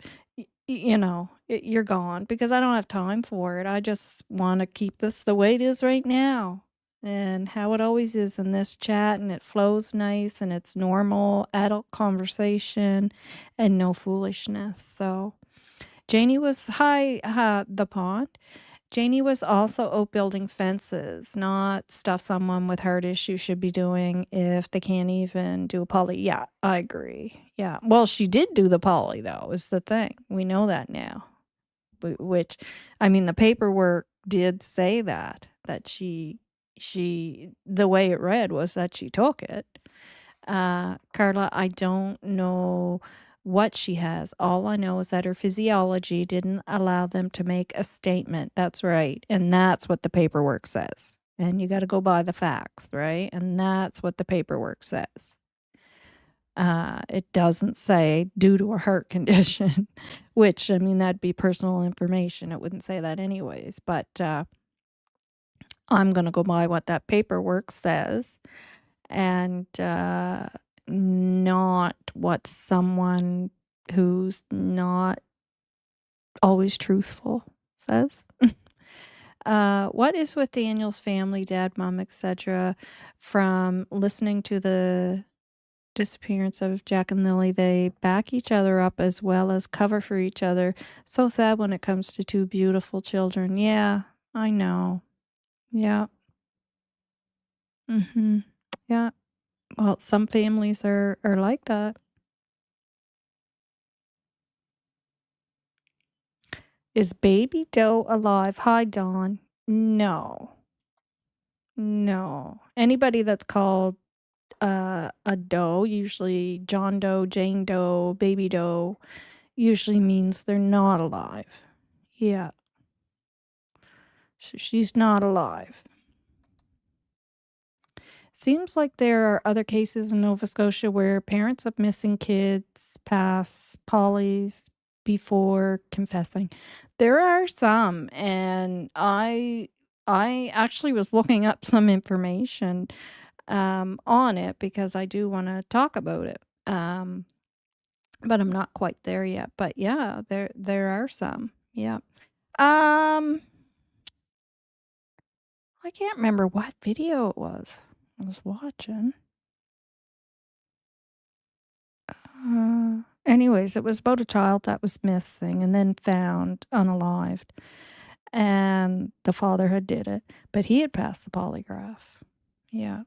You're gone because I don't have time for it. I just want to keep this the way it is right now and how it always is in this chat, and it flows nice and it's normal adult conversation and no foolishness. So Janie was the pond. Janie was also building fences, not stuff someone with heart issues should be doing if they can't even do a poly. Yeah, I agree. Yeah. Well, she did do the poly, though, is the thing. We know that now. Which, I mean, the paperwork did say that she, the way it read was that she took it. Carla, I don't know what she has. All I know is that her physiology didn't allow them to make a statement. That's right. And that's what the paperwork says. And you got to go by the facts, right? And that's what the paperwork says. It doesn't say due to a heart condition, which, I mean, that'd be personal information. It wouldn't say that anyways, but I'm going to go by what that paperwork says and not what someone who's not always truthful says. What is with Daniel's family, dad, mom, etc., from listening to the disappearance of Jack and Lily? They back each other up as well as cover for each other. So sad when it comes to two beautiful children. Yeah, I know. Yeah. Mm-hmm. Yeah. Well, some families are like that. Is Baby Doe alive? Hi, Dawn. No. No. Anybody that's called a doe, usually John Doe, Jane Doe, Baby Doe, usually means they're not alive. Yeah. So she's not alive. Seems like there are other cases in Nova Scotia where parents of missing kids pass polys before confessing. There are some, and I actually was looking up some information on it because I do want to talk about it. But I'm not quite there yet. But yeah, there are some. Yeah. Um I can't remember what video it was I was watching. Anyways, it was about a child that was missing and then found unalived. And the father had did it, but he had passed the polygraph. Yeah.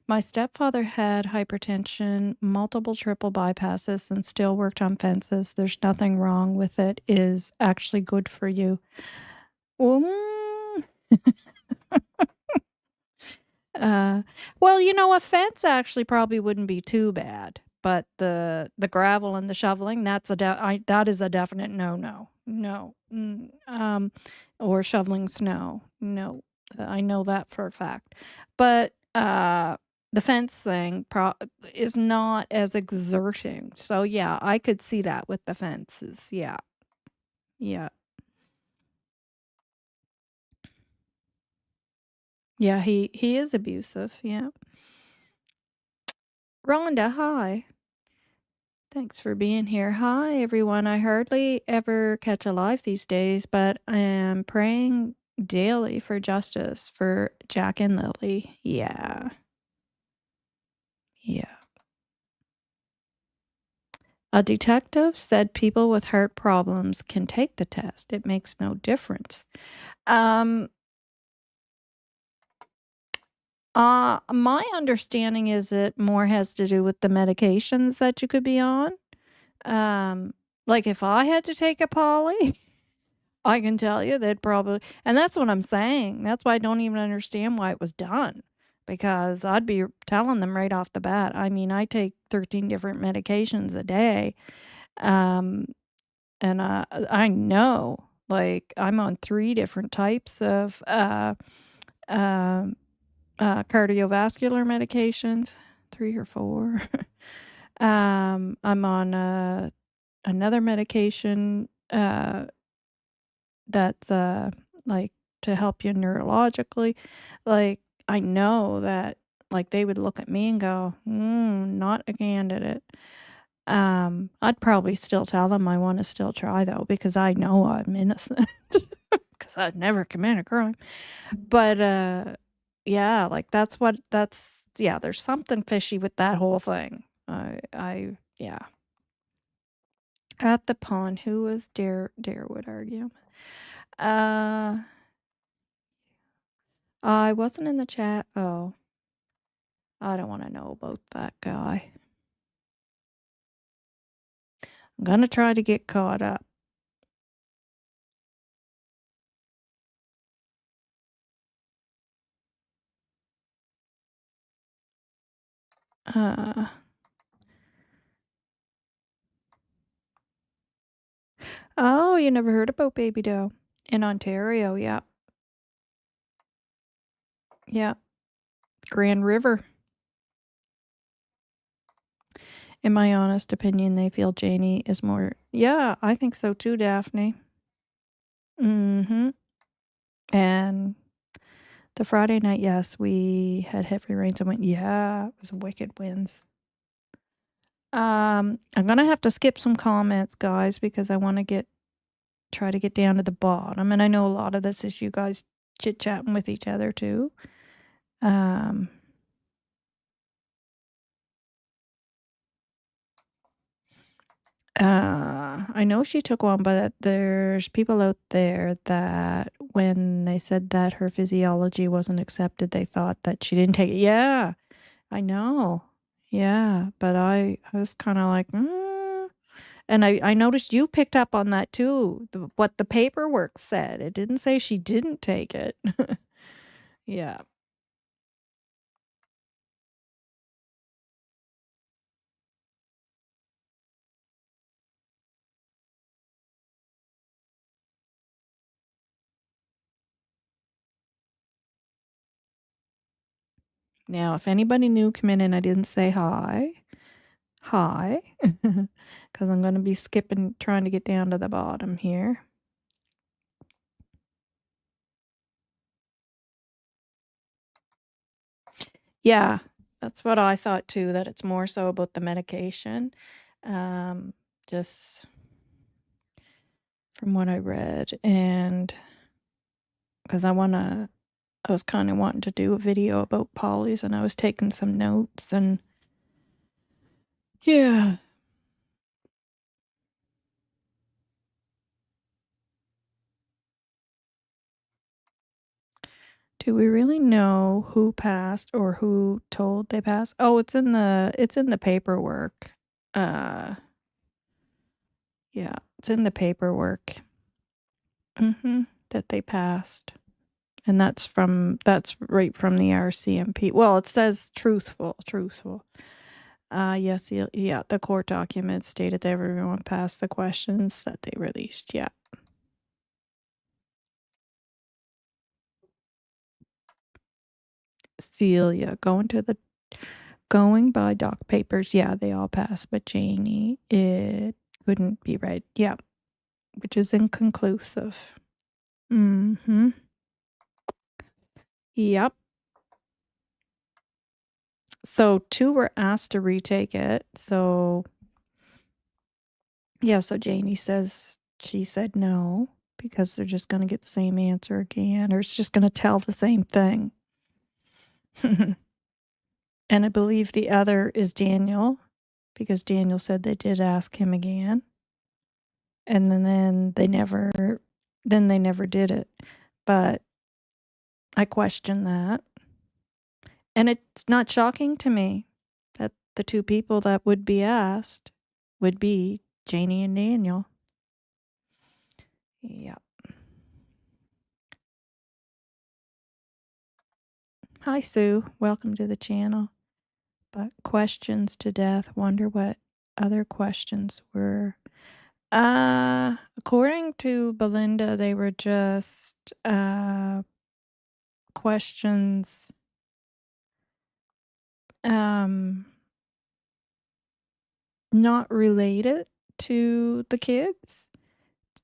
My stepfather had hypertension, multiple triple bypasses, and still worked on fences. There's nothing wrong with it. Is actually good for you. Mm. Well, you know, a fence actually probably wouldn't be too bad, but the gravel and the shoveling, that is a definite no. No. Or shoveling snow. No. I know that for a fact. But the fence thing is not as exerting. So yeah, I could see that with the fences. Yeah. Yeah. Yeah, he is abusive. Yeah. Rhonda, hi. Thanks for being here. Hi, everyone. I hardly ever catch a live these days, but I am praying daily for justice for Jack and Lily. Yeah. Yeah. A detective said people with heart problems can take the test. It makes no difference. My understanding is it more has to do with the medications that you could be on. Like if I had to take a poly, I can tell you they'd probably, and that's what I'm saying. That's why I don't even understand why it was done, because I'd be telling them right off the bat. I mean, I take 13 different medications a day. And I know, like, I'm on 3 different types of cardiovascular medications, 3 or 4. I'm on another medication that's like to help you neurologically. Like, I know that, like, they would look at me and go, not a candidate. I'd probably still tell them I want to still try though, because I know I'm innocent, because I'd never commit a crime. But yeah, like yeah, there's something fishy with that whole thing. Yeah. At the pond, who was Dare would argue. I wasn't in the chat. Oh, I don't want to know about that guy. I'm gonna try to get caught up. Oh, you never heard about Baby Doe in Ontario? Yeah, yeah. Grand River. In my honest opinion, they feel Janie is more. Yeah, I think so too, Daphne. Mm-hmm. And the Friday night, yes, we had heavy rains and wind. Yeah, it was wicked winds. I'm gonna have to skip some comments, guys, because I want to try to get down to the bottom. And I know a lot of this is you guys chit chatting with each other too. I know she took one, but there's people out there that when they said that her physiology wasn't accepted, they thought that she didn't take it. Yeah, I know. Yeah, but I was kind of like, and I noticed you picked up on that too. What the paperwork said, it didn't say she didn't take it. Yeah. Now, if anybody new come in and I didn't say hi, because I'm going to be skipping, trying to get down to the bottom here. Yeah, that's what I thought too, that it's more so about the medication. Just from what I read, and because I was kind of wanting to do a video about polys, and I was taking some notes, and yeah. Do we really know who passed or who told they passed? Oh, it's in the paperwork. Yeah, it's in the paperwork. That they passed. And that's right from the RCMP. Well, it says truthful. Yes, yeah, the court documents stated that everyone passed the questions that they released. Yeah. Celia, going by doc papers, yeah, they all passed, but Janie, it couldn't be right. Yeah, which is inconclusive. Yep. So 2 were asked to retake it. So yeah, so Janie says she said no because they're just going to get the same answer again, or it's just going to tell the same thing. And I believe the other is Daniel, because Daniel said they did ask him again. And then they never did it. But I question that. And it's not shocking to me that the 2 people that would be asked would be Janie and Daniel. Yep. Hi, Sue. Welcome to the channel. But questions to death. Wonder what other questions were. According to Belinda, they were just questions not related to the kids.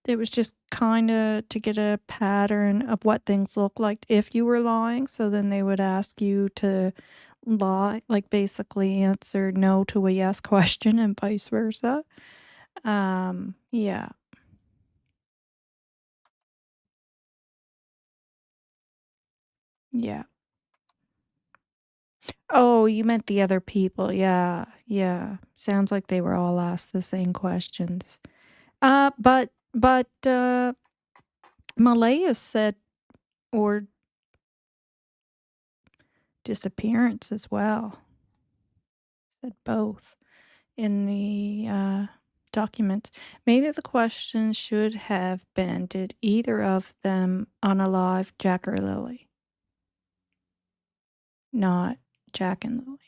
It was just kind of to get a pattern of what things look like if you were lying. So then they would ask you to lie, like basically answer no to a yes question and vice versa. Yeah. Yeah. Oh, you meant the other people. Yeah. Yeah. Sounds like they were all asked the same questions. But Malaya said, or disappearance as well. Said both in the documents. Maybe the question should have been, did either of them unalive Jack or Lily? Not Jack and Lily.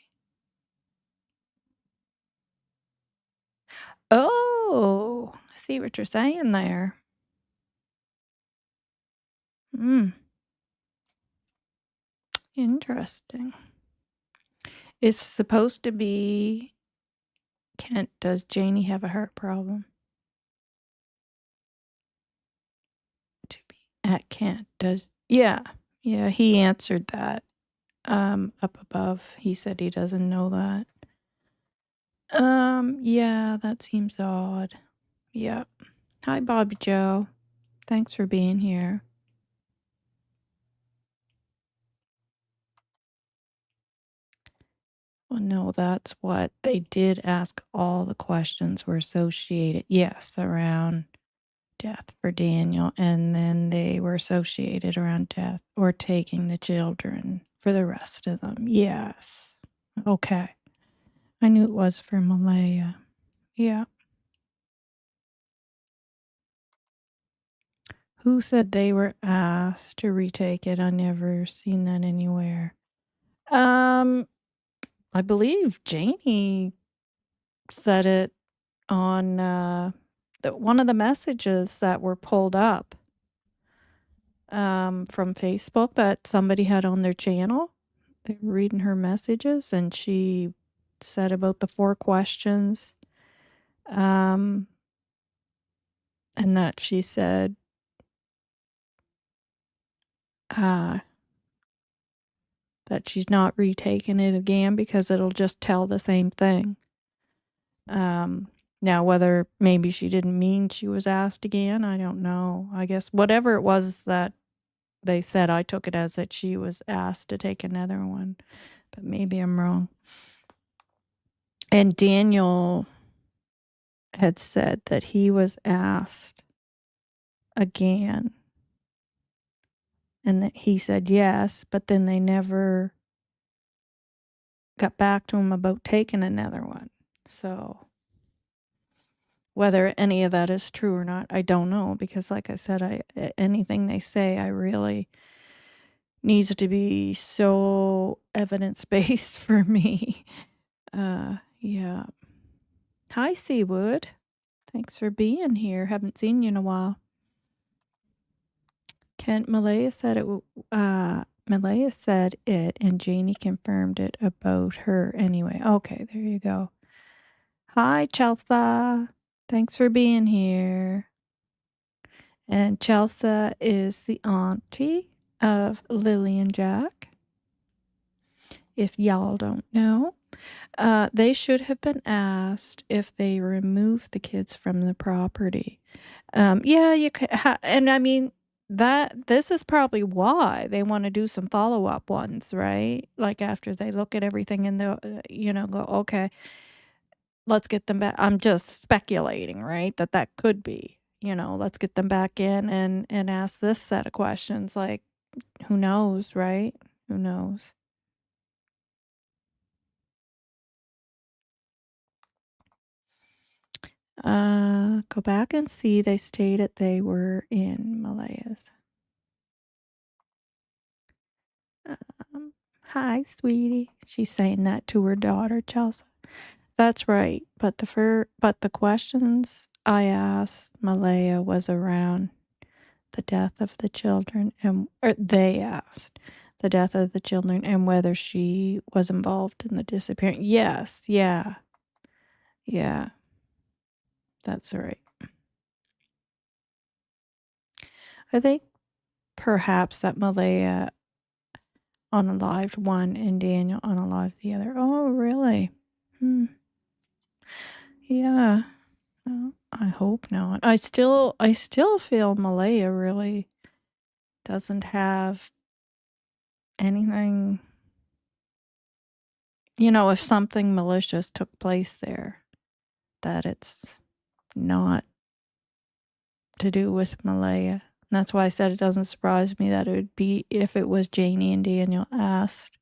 Oh, I see what you're saying there. Interesting. It's supposed to be Kent, does Janie have a heart problem? To be at Kent, yeah, he answered that up above. He said he doesn't know that. Yeah, that seems odd. Yep. Hi, Bobby Joe. Thanks for being here. Well, no, that's what they did ask. All the questions were associated, yes, around death for Daniel, and then they were associated around death or taking the children for the rest of them. Yes. Okay. I knew it was for Malaya. Yeah. Who said they were asked to retake it? I never seen that anywhere. I believe Janie said it on one of the messages that were pulled up from Facebook that somebody had on their channel. They were reading her messages, and she said about the 4 questions, and that she said, that she's not retaking it again because it'll just tell the same thing. Now, whether maybe she didn't mean she was asked again, I don't know. I guess whatever it was that they said, I took it as that she was asked to take another one, but maybe I'm wrong. And Daniel had said that he was asked again, and that he said yes, but then they never got back to him about taking another one. So whether any of that is true or not, I don't know, because like I said, anything they say, I really needs to be so evidence-based for me. Yeah. Hi, Seawood. Thanks for being here. Haven't seen you in a while. Kent, Malaya said it, Malaya said it, and Janie confirmed it about her anyway. Okay, there you go. Hi, Chelsea. Thanks for being here. And Chelsea is the auntie of Lilly&Jack. If y'all don't know, they should have been asked if they removed the kids from the property. Yeah, you could, and I mean this is probably why they want to do some follow-up ones, right? Like after they look at everything and they'll, go, okay, let's get them back. I'm just speculating, right? That could be, let's get them back in and ask this set of questions. Like, who knows, right? Who knows? Go back and see. They stated they were in Malaya's. Hi, sweetie. She's saying that to her daughter, Chelsea. That's right. But the questions I asked Malaya was around the death of the children, or they asked the death of the children and whether she was involved in the disappearance. Yes, yeah. That's right. I think perhaps that Malaya unalived one and Daniel unalived the other. Oh, really? Yeah. Well, I hope not. I still feel Malaya really doesn't have anything. If something malicious took place there, that it's not to do with Malaya. And that's why I said it doesn't surprise me that it would be, if it was Janie and Daniel asked,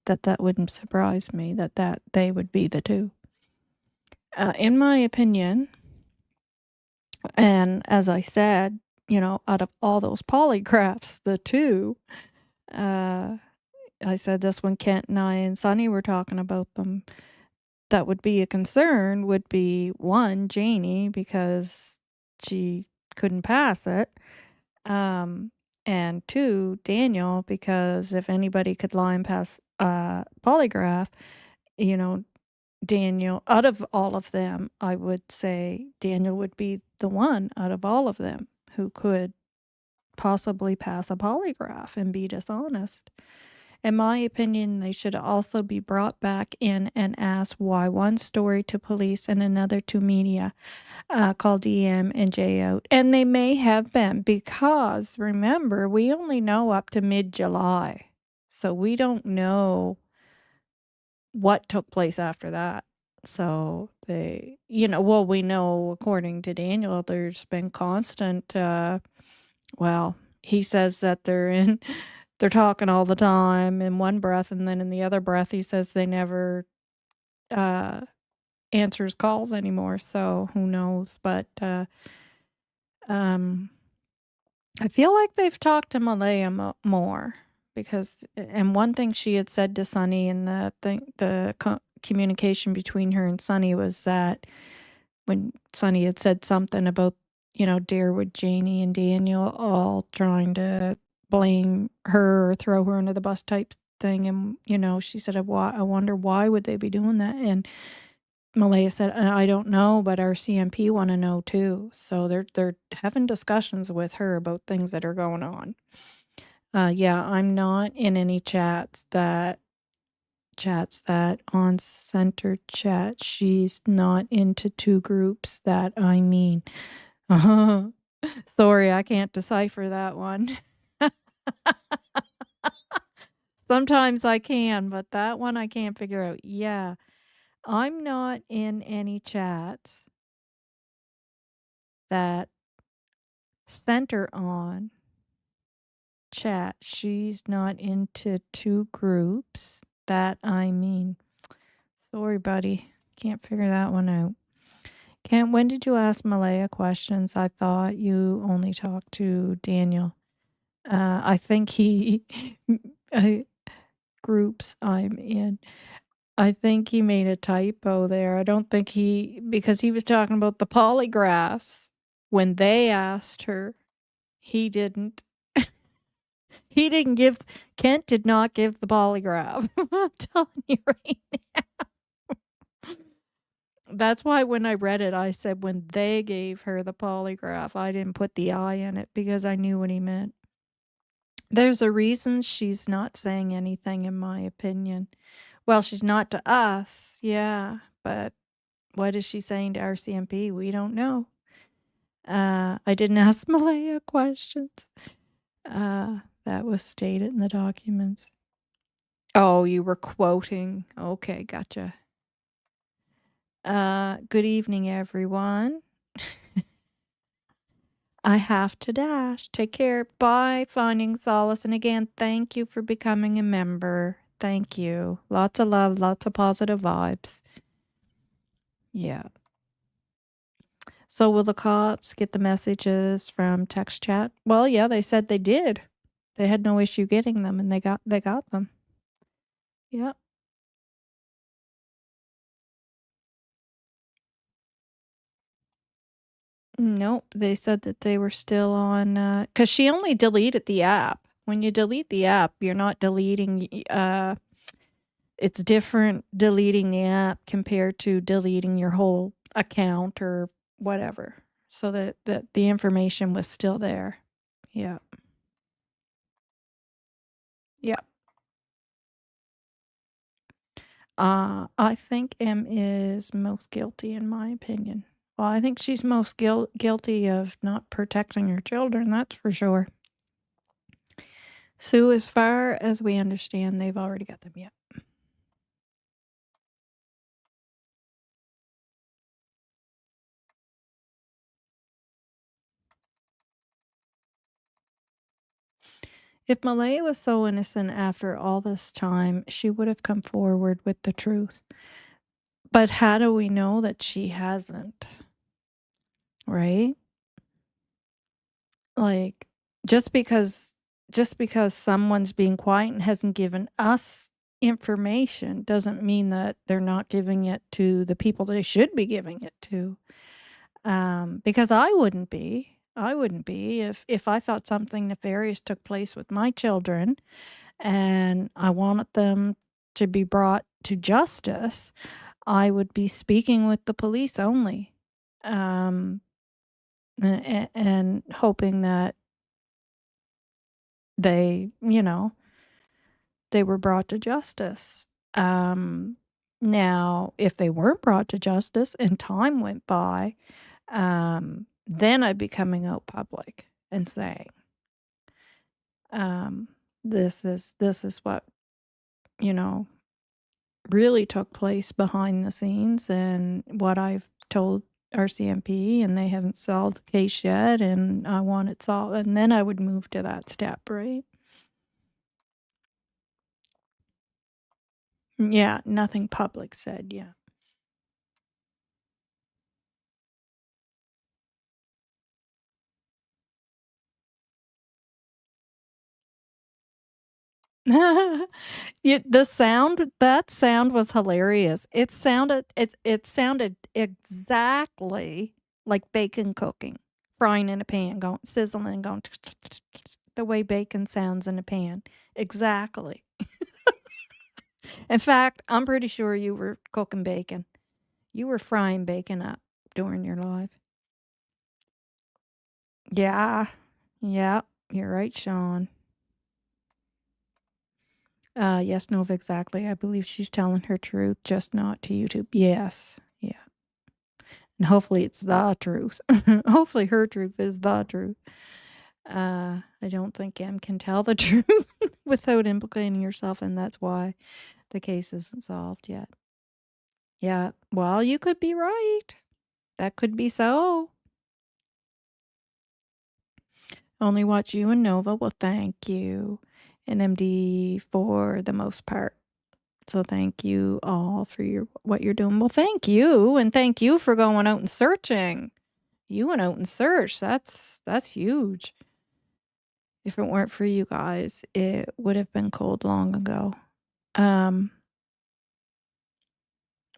that wouldn't surprise me, that they would be the two. In my opinion, and as I said, out of all those polygraphs, the two, I said this when Kent and I and Sonny were talking about them, that would be a concern would be, one, Janie, because she couldn't pass it. And two, Daniel, because if anybody could lie and pass polygraph, Daniel, out of all of them, I would say Daniel would be the one out of all of them who could possibly pass a polygraph and be dishonest. In my opinion, they should also be brought back in and asked why one story to police and another to media called DM and J out. And they may have been, because remember, we only know up to mid-July. So we don't know what took place after that. So they, well, we know according to Daniel, there's been constant, well, he says that they're talking all the time in one breath, and then in the other breath, he says they never answers calls anymore. So who knows? But I feel like they've talked to Malaya more because, and one thing she had said to Sunny in the communication between her and Sunny was that when Sunny had said something about, Darewood, Janie, and Daniel all trying to blame her or throw her under the bus type thing. And, she said, I wonder why would they be doing that? And Malaya said, I don't know, but our CMP want to know too. So they're having discussions with her about things that are going on. Yeah, I'm not in any chats that on center chat. She's not into two groups that I mean. Sorry, I can't decipher that one. Sometimes I can, but that one I can't figure out. Yeah, I'm not in any chats that center on chat. She's not into two groups that I mean. Sorry, buddy. Can't figure that one out. When did you ask Malaya questions? I thought you only talked to Daniel. I think he groups I'm in. I think he made a typo there. I don't think because he was talking about the polygraphs when they asked her. He didn't. Kent did not give the polygraph. I'm telling you right now. That's why when I read it, I said when they gave her the polygraph, I didn't put the I in it because I knew what he meant. There's a reason she's not saying anything, in my opinion. Well, she's not to us, yeah, but what is she saying to RCMP? We don't know. I didn't ask Malaya questions. That was stated in the documents. Oh, you were quoting. Okay, gotcha. Good evening, everyone. I have to dash. Take care. Bye, finding solace. And again, thank you for becoming a member. Thank you. Lots of love, lots of positive vibes. Yeah. So will the cops get the messages from text chat? Well, yeah, they said they did. They had no issue getting them, and they got them. Yep. Nope, they said that they were still on, because she only deleted the app. When you delete the app, you're not deleting, it's different deleting the app compared to deleting your whole account or whatever. So that the information was still there. Yeah. Yeah. I think M is most guilty in my opinion. Well, I think she's most guilty of not protecting her children, that's for sure. Sue, as far as we understand, they've already got them, yeah. If Malaya was so innocent after all this time, she would have come forward with the truth. But how do we know that she hasn't? Right? Like, just because someone's being quiet and hasn't given us information doesn't mean that they're not giving it to the people they should be giving it to. Because I wouldn't be if I thought something nefarious took place with my children and I wanted them to be brought to justice. I would be speaking with the police only, and hoping that they, they were brought to justice. Now, if they weren't brought to justice and time went by, then I'd be coming out public and saying, this is what, you know, really took place behind the scenes and what I've told RCMP, and they haven't solved the case yet, and I want it solved, and then I would move to that step, right? Yeah, nothing public said, yeah. Yeah, that sound was hilarious. It sounded exactly like bacon cooking, frying in a pan, going sizzling, going the way bacon sounds in a pan. Exactly. In fact, I'm pretty sure you were cooking bacon. You were frying bacon up during your live. Yeah. Yeah, you're right, Sean. Yes, Nova, exactly. I believe she's telling her truth, just not to YouTube. Yes. Yeah. And hopefully it's the truth. Hopefully her truth is the truth. I don't think Em can tell the truth without implicating herself, and that's why the case isn't solved yet. Yeah. Well, you could be right. That could be so. Only watch you and Nova. Well, thank you. And MD for the most part. So thank you all for what you're doing. Well, thank you, and thank you for going out and searching. You went out and searched. That's huge. If it weren't for you guys, it would have been cold long ago.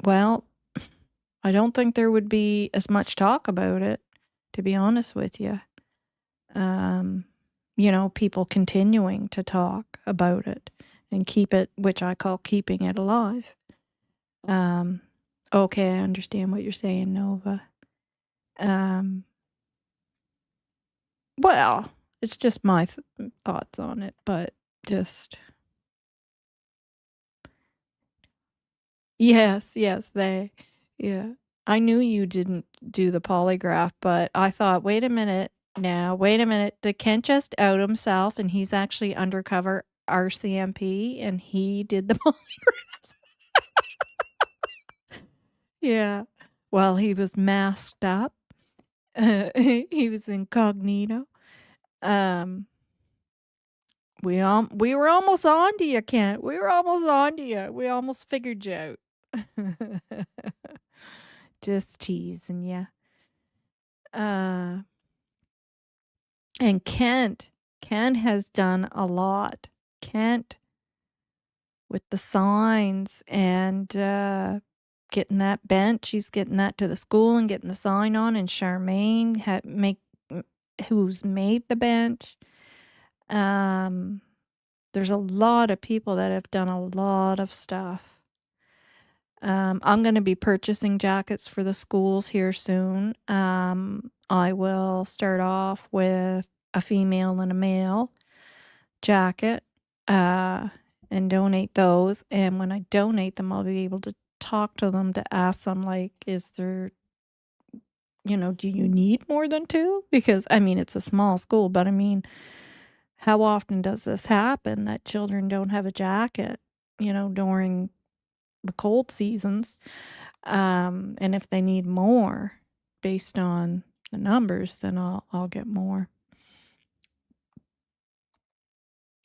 Well, I don't think there would be as much talk about it, to be honest with you. People continuing to talk about it and keep it, which I call keeping it alive. Okay, I understand what you're saying, Nova. Well, it's just my thoughts on it, but just yes, yeah. I knew you didn't do the polygraph, but I thought, wait a minute. Did Kent just out himself and he's actually undercover RCMP and he did the polygraphs? Yeah. Well, he was masked up. He was incognito. We were almost on to you, Kent. We were almost on to you. We almost figured you out. Just teasing you. And Kent has done a lot. Kent with the signs and getting that bench. He's getting that to the school and getting the sign on. And Charmaine who's made the bench. There's a lot of people that have done a lot of stuff. I'm going to be purchasing jackets for the schools here soon. I will start off with a female and a male jacket and donate those. And when I donate them, I'll be able to talk to them to ask them, like, is there, do you need more than two? Because, it's a small school, but how often does this happen that children don't have a jacket, during the cold seasons? And if they need more based on the numbers, then I'll get more.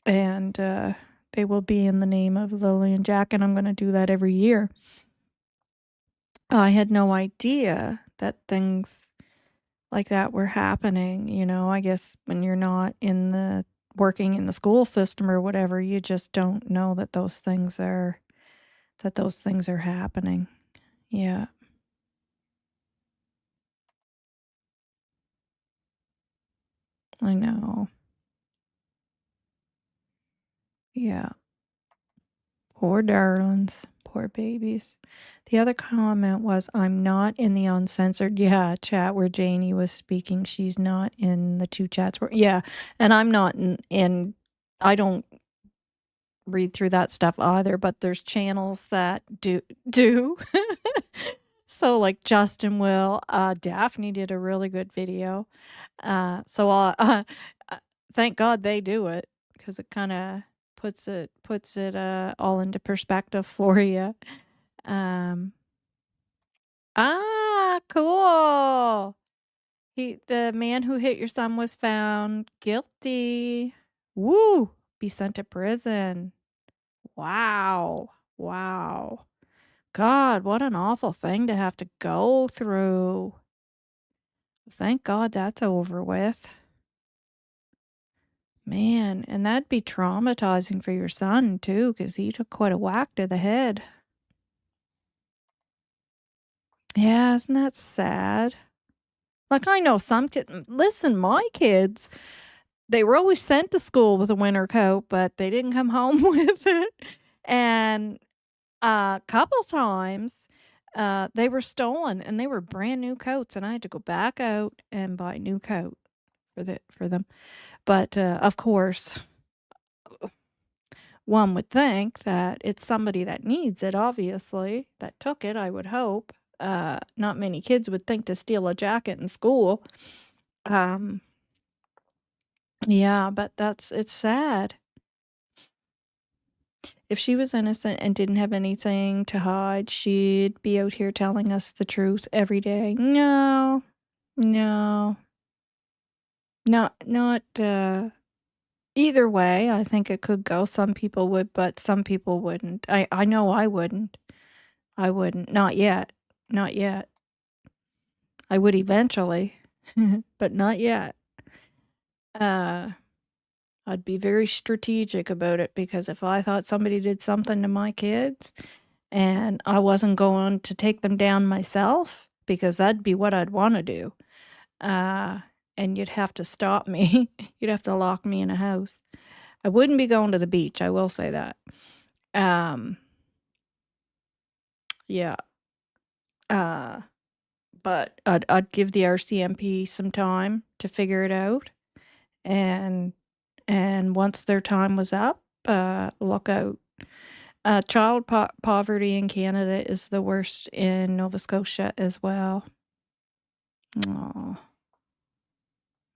And they will be in the name of Lilly&Jack, and I'm going to do that every year. I had no idea that things like that were happening. I guess when you're not working in the school system or whatever, you just don't know that those things are happening. Yeah. I know. Yeah. Poor darlings. Poor babies. The other comment was, I'm not in the uncensored chat where Janie was speaking. She's not in the two chats where and I'm not in I don't read through that stuff either, but there's channels that do. So like Justin will, Daphne did a really good video. So thank God they do it, because it kind of puts it all into perspective for you. Cool. The man who hit your son was found guilty. Woo! Be sent to prison. Wow. Wow. God, what an awful thing to have to go through. Thank God that's over with. Man, and that'd be traumatizing for your son too, because he took quite a whack to the head. Yeah, isn't that sad? Like, I know some kids, listen, my kids, they were always sent to school with a winter coat, but they didn't come home with it. And a couple times, they were stolen, and they were brand new coats, and I had to go back out and buy a new coat for them. But of course, one would think that it's somebody that needs it, obviously, that took it, I would hope. Not many kids would think to steal a jacket in school. Yeah, but it's sad. If she was innocent and didn't have anything to hide, she'd be out here telling us the truth every day. No, no, not, either way, I think it could go. Some people would, but some people wouldn't. I know I wouldn't. I wouldn't. Not yet. Not yet. I would eventually, but not yet. I'd be very strategic about it, because if I thought somebody did something to my kids and I wasn't going to take them down myself, because that'd be what I'd want to do. And you'd have to stop me. You'd have to lock me in a house. I wouldn't be going to the beach, I will say that. Yeah. But I'd give the RCMP some time to figure it out. And once their time was up, look out. Child poverty in Canada is the worst in Nova Scotia as well. Oh,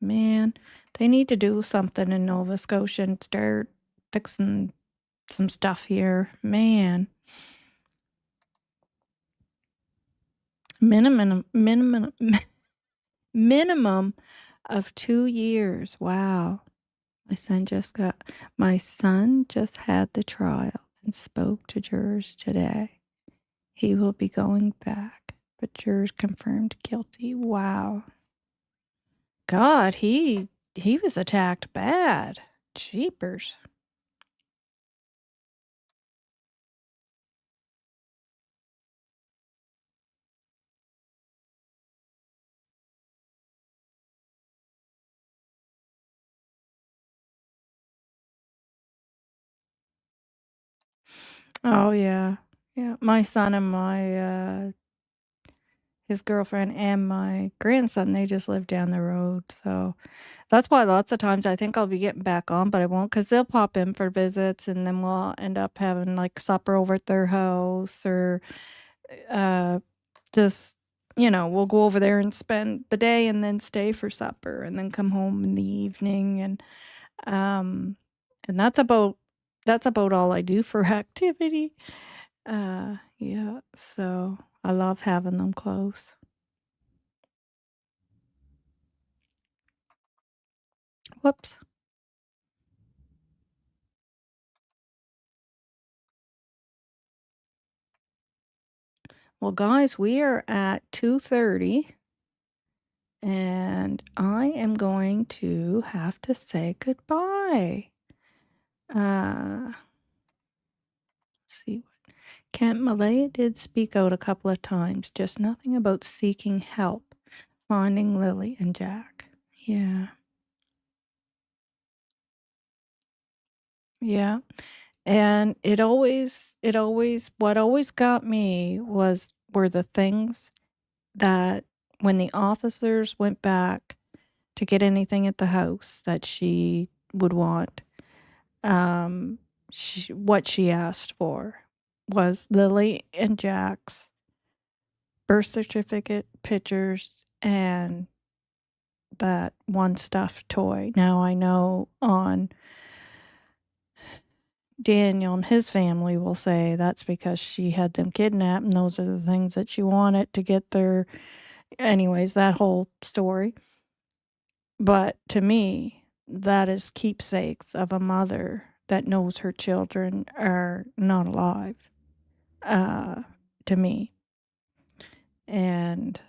man. They need to do something in Nova Scotia and start fixing some stuff here. Man. Minimum of 2 years. Wow. My son just had the trial and spoke to jurors today. He will be going back, but jurors confirmed guilty. Wow. God, he was attacked bad. Jeepers. Oh yeah. Yeah. My son and my his girlfriend and my grandson, they just live down the road. So that's why lots of times I think I'll be getting back on, but I won't, because they'll pop in for visits, and then we'll end up having like supper over at their house, or just, we'll go over there and spend the day and then stay for supper and then come home in the evening. And that's about all I do for activity. Yeah, so I love having them close. Whoops. Well, guys, we are at 2:30, and I am going to have to say goodbye. Let's see. Kent Malaya did speak out a couple of times, just nothing about seeking help finding Lily and Jack. Yeah. Yeah. And what always got me were the things that when the officers went back to get anything at the house that she would want, what she asked for was Lily and Jack's birth certificate, pictures, and that one stuffed toy. Now I know on Daniel and his family will say that's because she had them kidnapped and those are the things that she wanted to get their anyways, that whole story. But to me, that is keepsakes of a mother that knows her children are not alive, to me. And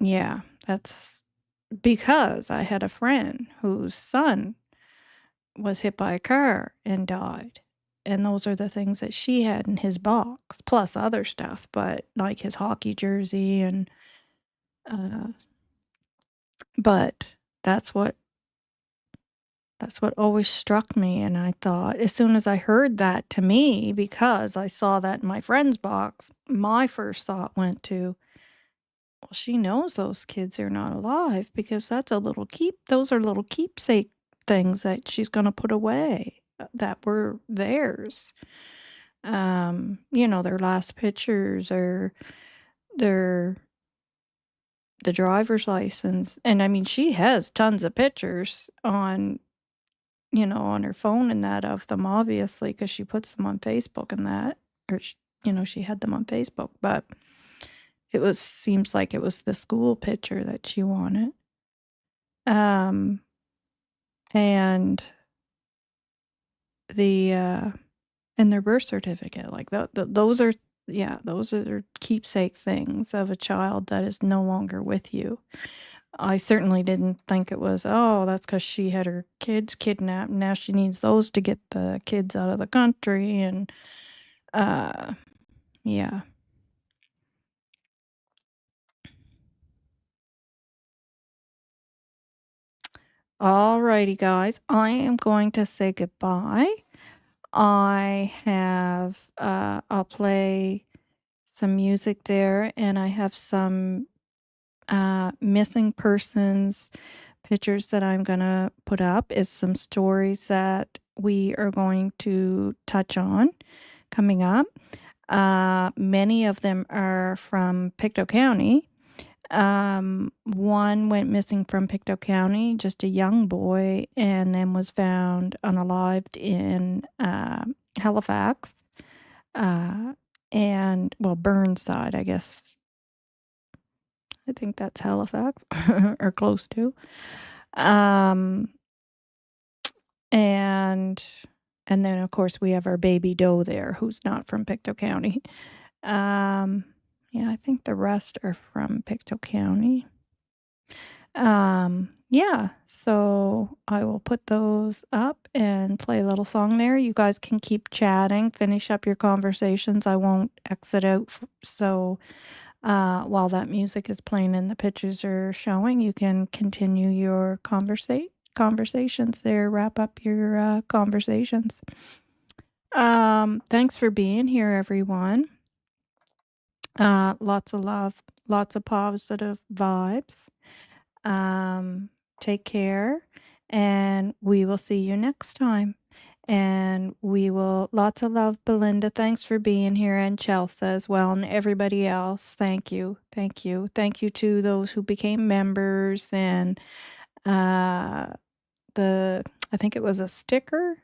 yeah, that's because I had a friend whose son was hit by a car and died. And those are the things that she had in his box, plus other stuff, but like his hockey jersey and uh but that's what always struck me, and I thought as soon as I heard that to me, because I saw that in my friend's box, my first thought went to, well, she knows those kids are not alive because those are little keepsake things that she's gonna put away that were theirs. Their last pictures or their the driver's license. And I mean, she has tons of pictures on her phone and that of them, obviously, because she puts them on Facebook and that, or she had them on Facebook, but seems like it was the school picture that she wanted. And the and their birth certificate, like those are keepsake things of a child that is no longer with you. I certainly didn't think it was, oh, that's because she had her kids kidnapped. And now she needs those to get the kids out of the country. And, yeah. Alrighty, guys. I am going to say goodbye. I'll play some music there, and I have some missing persons pictures that I'm going to put up is some stories that we are going to touch on coming up. Many of them are from Pictou County. One went missing from Pictou County, just a young boy, and then was found unalived in Halifax, Burnside, I guess. I think that's Halifax or close to. And then of course we have our Baby Doe there, who's not from Pictou County. I think the rest are from Pictou County. So I will put those up and play a little song there. You guys can keep chatting, finish up your conversations. I won't exit out. So while that music is playing and the pictures are showing, you can continue your conversations there, wrap up your conversations. Thanks for being here, everyone. Lots of love, lots of positive vibes. Take care, and we will see you next time. And lots of love, Belinda. Thanks for being here, and Chelsea as well, and everybody else. Thank you. Thank you. Thank you to those who became members, and I think it was a sticker.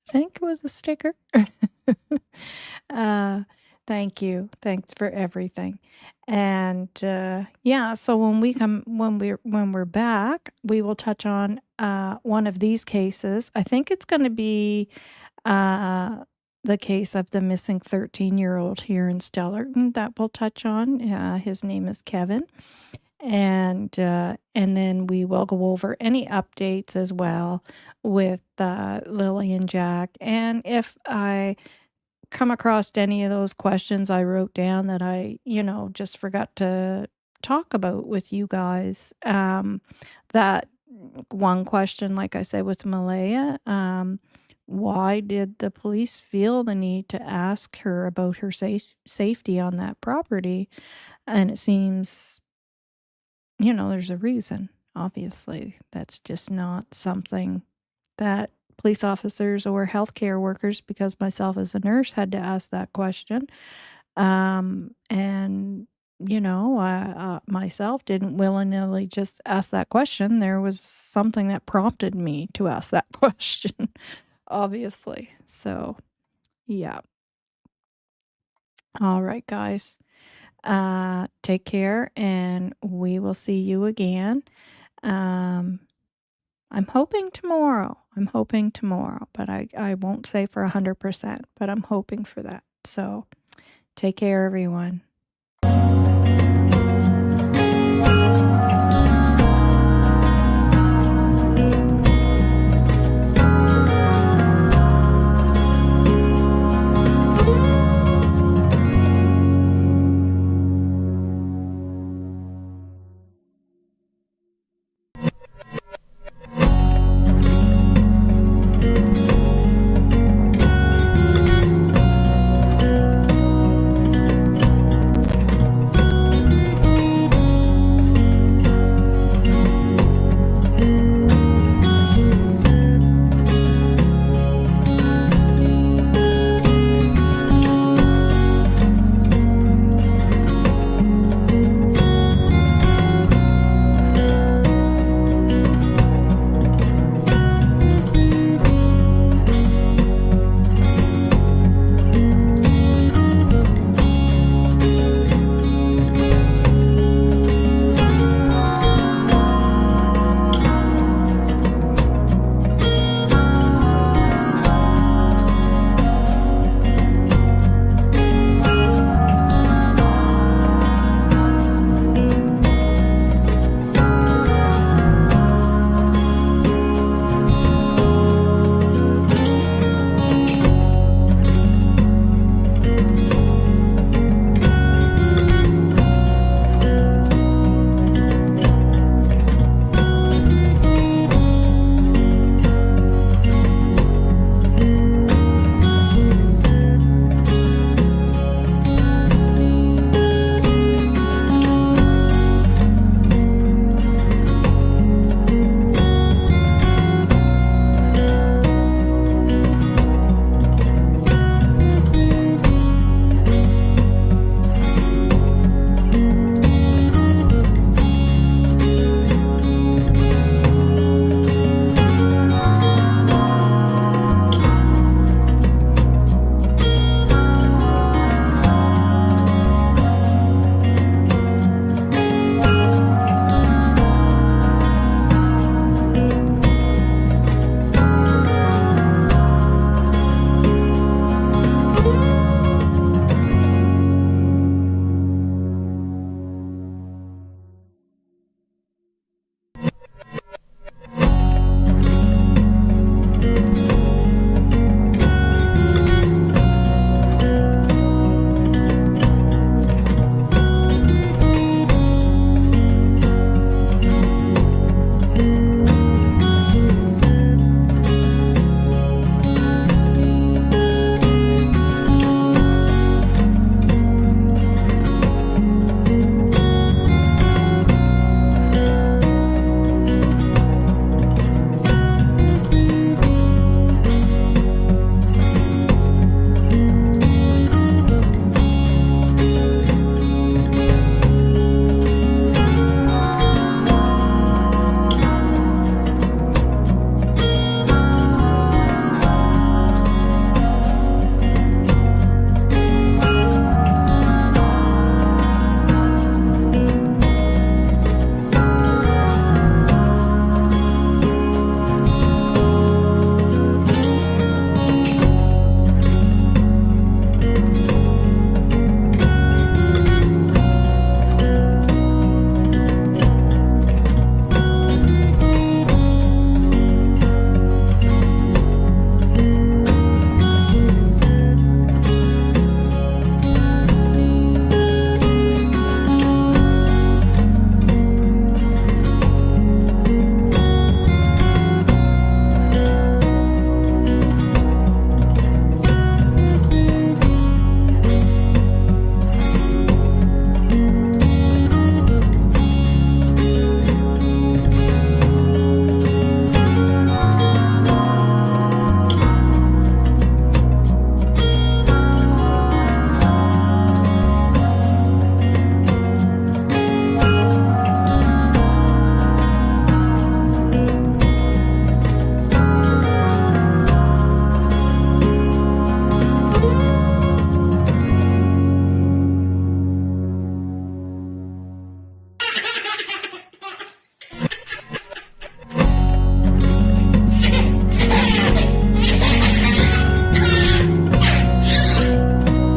Thank you. Thanks for everything. And so when we're back, we will touch on one of these cases. I think it's going to be the case of the missing 13-year-old here in Stellarton that we'll touch on. His name is Kevin. And then we will go over any updates as well with Lily and Jack. And if I come across any of those questions I wrote down that I, just forgot to talk about with you guys, that one question, like I said with Malaya, why did the police feel the need to ask her about her safety on that property? And it seems, there's a reason. Obviously, that's just not something that police officers or healthcare workers, because myself as a nurse had to ask that question. And I myself didn't willingly just ask that question. There was something that prompted me to ask that question, obviously. So, yeah. All right, guys. Take care, and we will see you again. Um, I'm hoping tomorrow. But I won't say for 100%, but I'm hoping for that. So, take care, everyone.